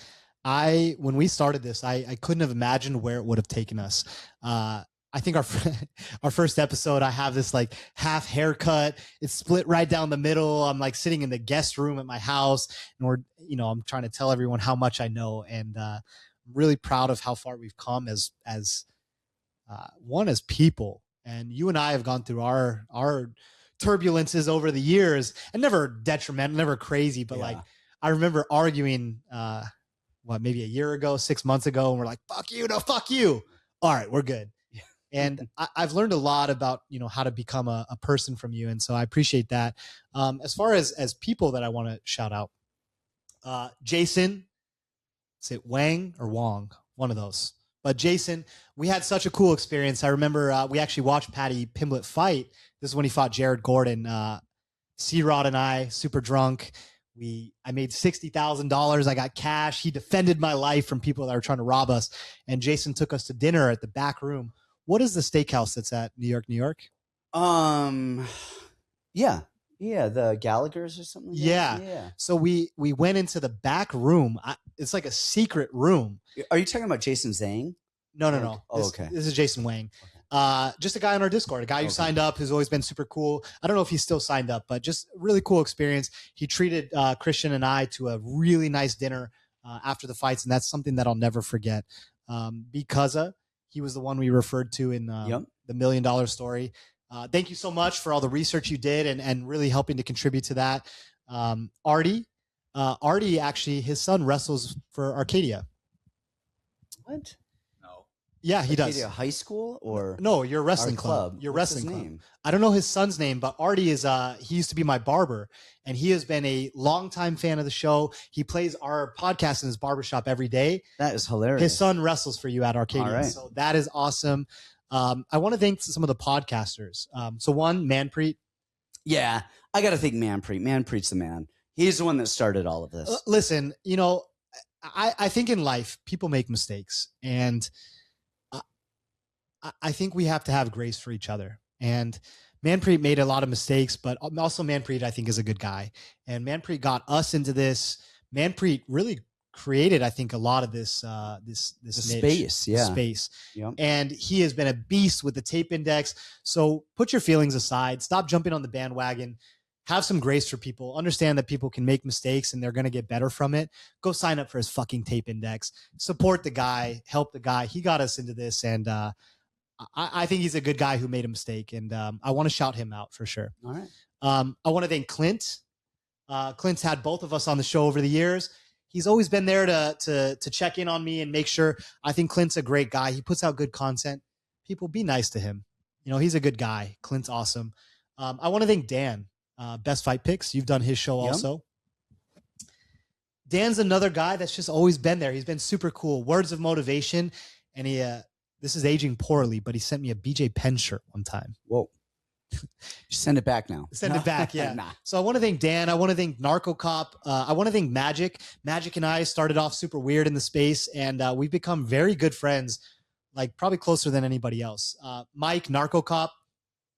When we started this, I couldn't have imagined where it would have taken us. I think our first episode, I have this like half haircut. It's split right down the middle. I'm like sitting in the guest room at my house, and I'm trying to tell everyone how much I know, and I'm really proud of how far we've come as people. And you and I have gone through our turbulences over the years, and never detrimental, never crazy, but like I remember arguing maybe a year ago, 6 months ago, and we're like, fuck you, no, fuck you. All right, we're good. And I've learned a lot about, how to become a person from you. And so I appreciate that. As far as people that I want to shout out, Jason, Is it Wang or Wong? One of those. But Jason, we had such a cool experience. I remember we actually watched Paddy Pimblett fight. This is when he fought Jared Gordon. C-Rod and I, super drunk. I made $60,000. I got cash. He defended my life from people that were trying to rob us. And Jason took us to dinner at the back room. What is the steakhouse that's at New York, New York? Yeah, the Gallagher's or something. Like yeah. Yeah. So we went into the back room. It's like a secret room. Are you talking about Jason Zhang? No. Oh, okay. This is Jason Wang. Just a guy on our Discord, a guy who signed up, who's always been super cool. I don't know if he's still signed up, but just really cool experience. He treated Christian and I to a really nice dinner after the fights, and that's something that I'll never forget. Because he was the one we referred to in the $1 Million Story. Thank you so much for all the research you did and really helping to contribute to that. Artie, actually, his son wrestles for Arcadia. What? Yeah, he does. Arcadia High School or no? Your wrestling club. Your What's wrestling his club. Name? I don't know his son's name, but Artie is. He used to be my barber, and he has been a longtime fan of the show. He plays our podcast in his barbershop every day. That is hilarious. His son wrestles for you at Arcadia, All right. So that is awesome. I want to thank some of the podcasters. So one, Manpreet. Yeah, I got to think Manpreet. Manpreet's the man. He's the one that started all of this. Listen, I think in life people make mistakes, and I think we have to have grace for each other. And Manpreet made a lot of mistakes, but also Manpreet, I think, is a good guy. And Manpreet got us into this. Manpreet really created, I think, a lot of this niche, space. Yep. And he has been a beast with the tape index. So put your feelings aside. Stop jumping on the bandwagon. Have some grace for people. Understand that people can make mistakes and they're going to get better from it. Go sign up for his fucking tape index. Support the guy. Help the guy. He got us into this, and I think he's a good guy who made a mistake, and I want to shout him out for sure. All right. I want to thank Clint. Clint's had both of us on the show over the years. He's always been there to check in on me and make sure. I think Clint's a great guy. He puts out good content. People, be nice to him. He's a good guy. Clint's awesome. I want to thank Dan. Best Fight Picks. You've done his show also. Dan's another guy that's just always been there. He's been super cool. Words of motivation, and he. This is aging poorly, but he sent me a BJ Penn shirt one time. Whoa. Send it back now. Send it back, yeah. Nah. So I want to thank Dan. I want to thank Narco Cop. I want to thank Magic. Magic and I started off super weird in the space, and we've become very good friends, like probably closer than anybody else. Mike, Narco Cop,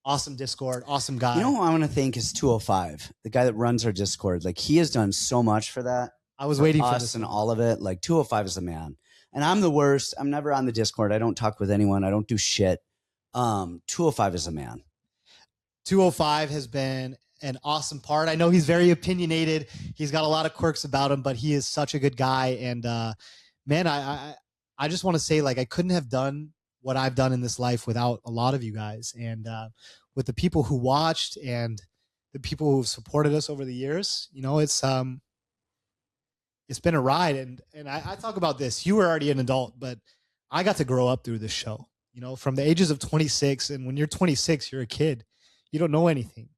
awesome Discord, awesome guy. You know who I want to thank is 205, the guy that runs our Discord. Like, he has done so much for that. I was waiting for us this and all of it. Like, 205 is the man. And I'm the worst. I'm never on the Discord. I don't talk with anyone. I don't do shit. 205 is a man. 205 has been an awesome part. I know he's very opinionated. He's got a lot of quirks about him, but he is such a good guy. And man, I just want to say, like, I couldn't have done what I've done in this life without a lot of you guys. And with the people who watched and the people who've supported us over the years, it's been a ride. And I talk about this. You were already an adult, but I got to grow up through this show, from the ages of 26. And when you're 26, you're a kid. You don't know anything.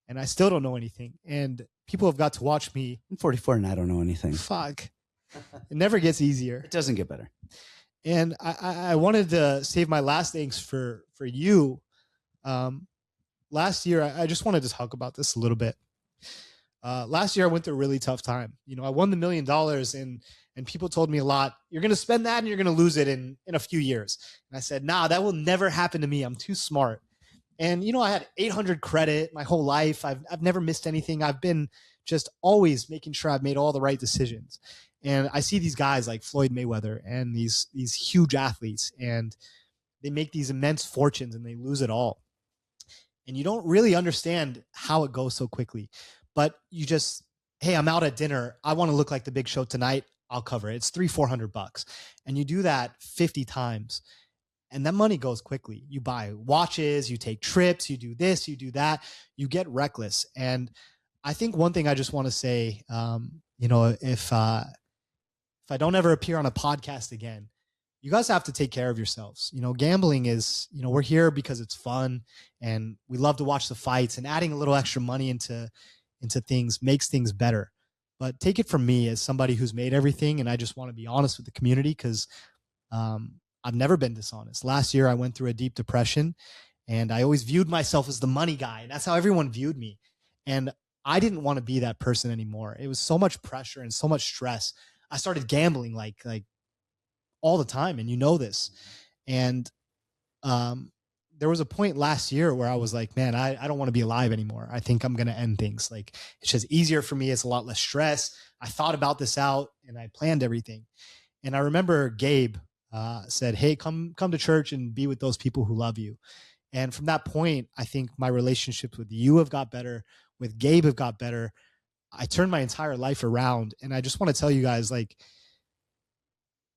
And I still don't know anything. And people have got to watch me. I'm 44 and I don't know anything. Fuck. It never gets easier. It doesn't get better. And I wanted to save my last thanks for you. Last year, I just wanted to talk about this a little bit. Last year, I went through a really tough time. I won the $1 million and people told me a lot. You're going to spend that and you're going to lose it in a few years. And I said, nah, that will never happen to me. I'm too smart. And, I had 800 credit my whole life. I've never missed anything. I've been just always making sure I've made all the right decisions. And I see these guys like Floyd Mayweather and these huge athletes, and they make these immense fortunes and they lose it all. And you don't really understand how it goes so quickly. But you just, hey, I'm out at dinner. I want to look like the Big Show tonight. I'll cover it. It's $300-400. And you do that 50 times. And that money goes quickly. You buy watches, you take trips, you do this, you do that. You get reckless. And I think one thing I just want to say, if I don't ever appear on a podcast again, you guys have to take care of yourselves. Gambling is, we're here because it's fun and we love to watch the fights, and adding a little extra money into things makes things better. But take it from me as somebody who's made everything, and I just want to be honest with the community because I've never been dishonest. Last year, I went through a deep depression, and I always viewed myself as the money guy, and that's how everyone viewed me. And I didn't want to be that person anymore. It was so much pressure and so much stress. I started gambling like all the time, and you know this. And there was a point last year where I was like, man, I don't want to be alive anymore. I think I'm going to end things. Like, it's just easier for me. It's a lot less stress. I thought about this out and I planned everything. And I remember Gabe said, hey, come to church and be with those people who love you. And from that point, I think my relationships with you have got better, with Gabe have got better. I turned my entire life around. And I just want to tell you guys, like,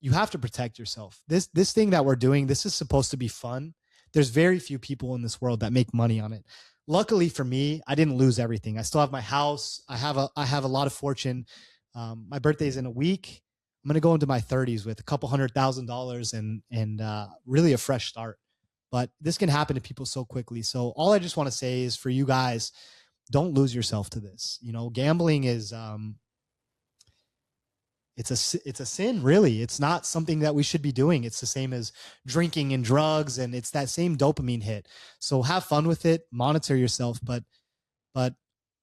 you have to protect yourself. This thing that we're doing, this is supposed to be fun. There's very few people in this world that make money on it. Luckily for me, I didn't lose everything. I still have my house. I have a lot of fortune. My birthday's in a week. I'm going to go into my 30s with a couple $100,000 and really a fresh start. But this can happen to people so quickly. So all I just want to say is for you guys, don't lose yourself to this. You know, gambling is it's a sin, really. It's not something that we should be doing. It's the same as drinking and drugs, and it's that same dopamine hit. So have fun with it, monitor yourself, but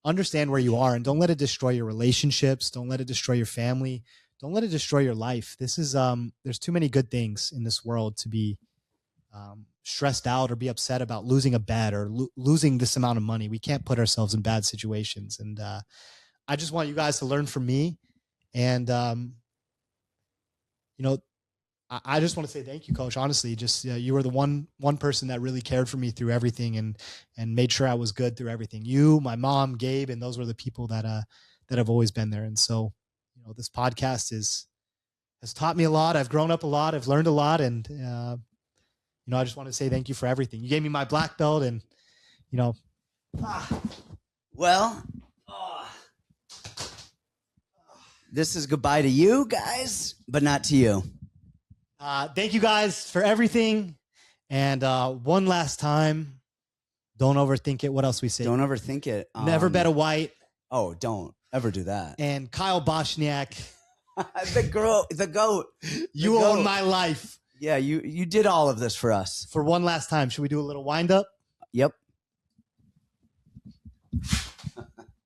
understand where you are, and don't let it destroy your relationships. Don't let it destroy your family. Don't let it destroy your life. This is there's too many good things in this world to be stressed out or be upset about losing a bet or losing this amount of money. We can't put ourselves in bad situations. And I just want you guys to learn from me. And, you know, I just want to say thank you, Coach. Honestly, just you were the one person that really cared for me through everything and made sure I was good through everything. You, my mom, Gabe, and those were the people that have always been there. And so, you know, this podcast has taught me a lot. I've grown up a lot. I've learned a lot. And, you know, I just want to say thank you for everything. You gave me my black belt and, you know. Well, this is goodbye to you guys, but not to you. Thank you guys for everything. And one last time, don't overthink it. What else we say? Don't overthink it. Never bet a white. Oh, don't ever do that. And Kyle Boshniak. the goat. You own my life. Yeah, you did all of this for us. For one last time, should we do a little wind up? Yep.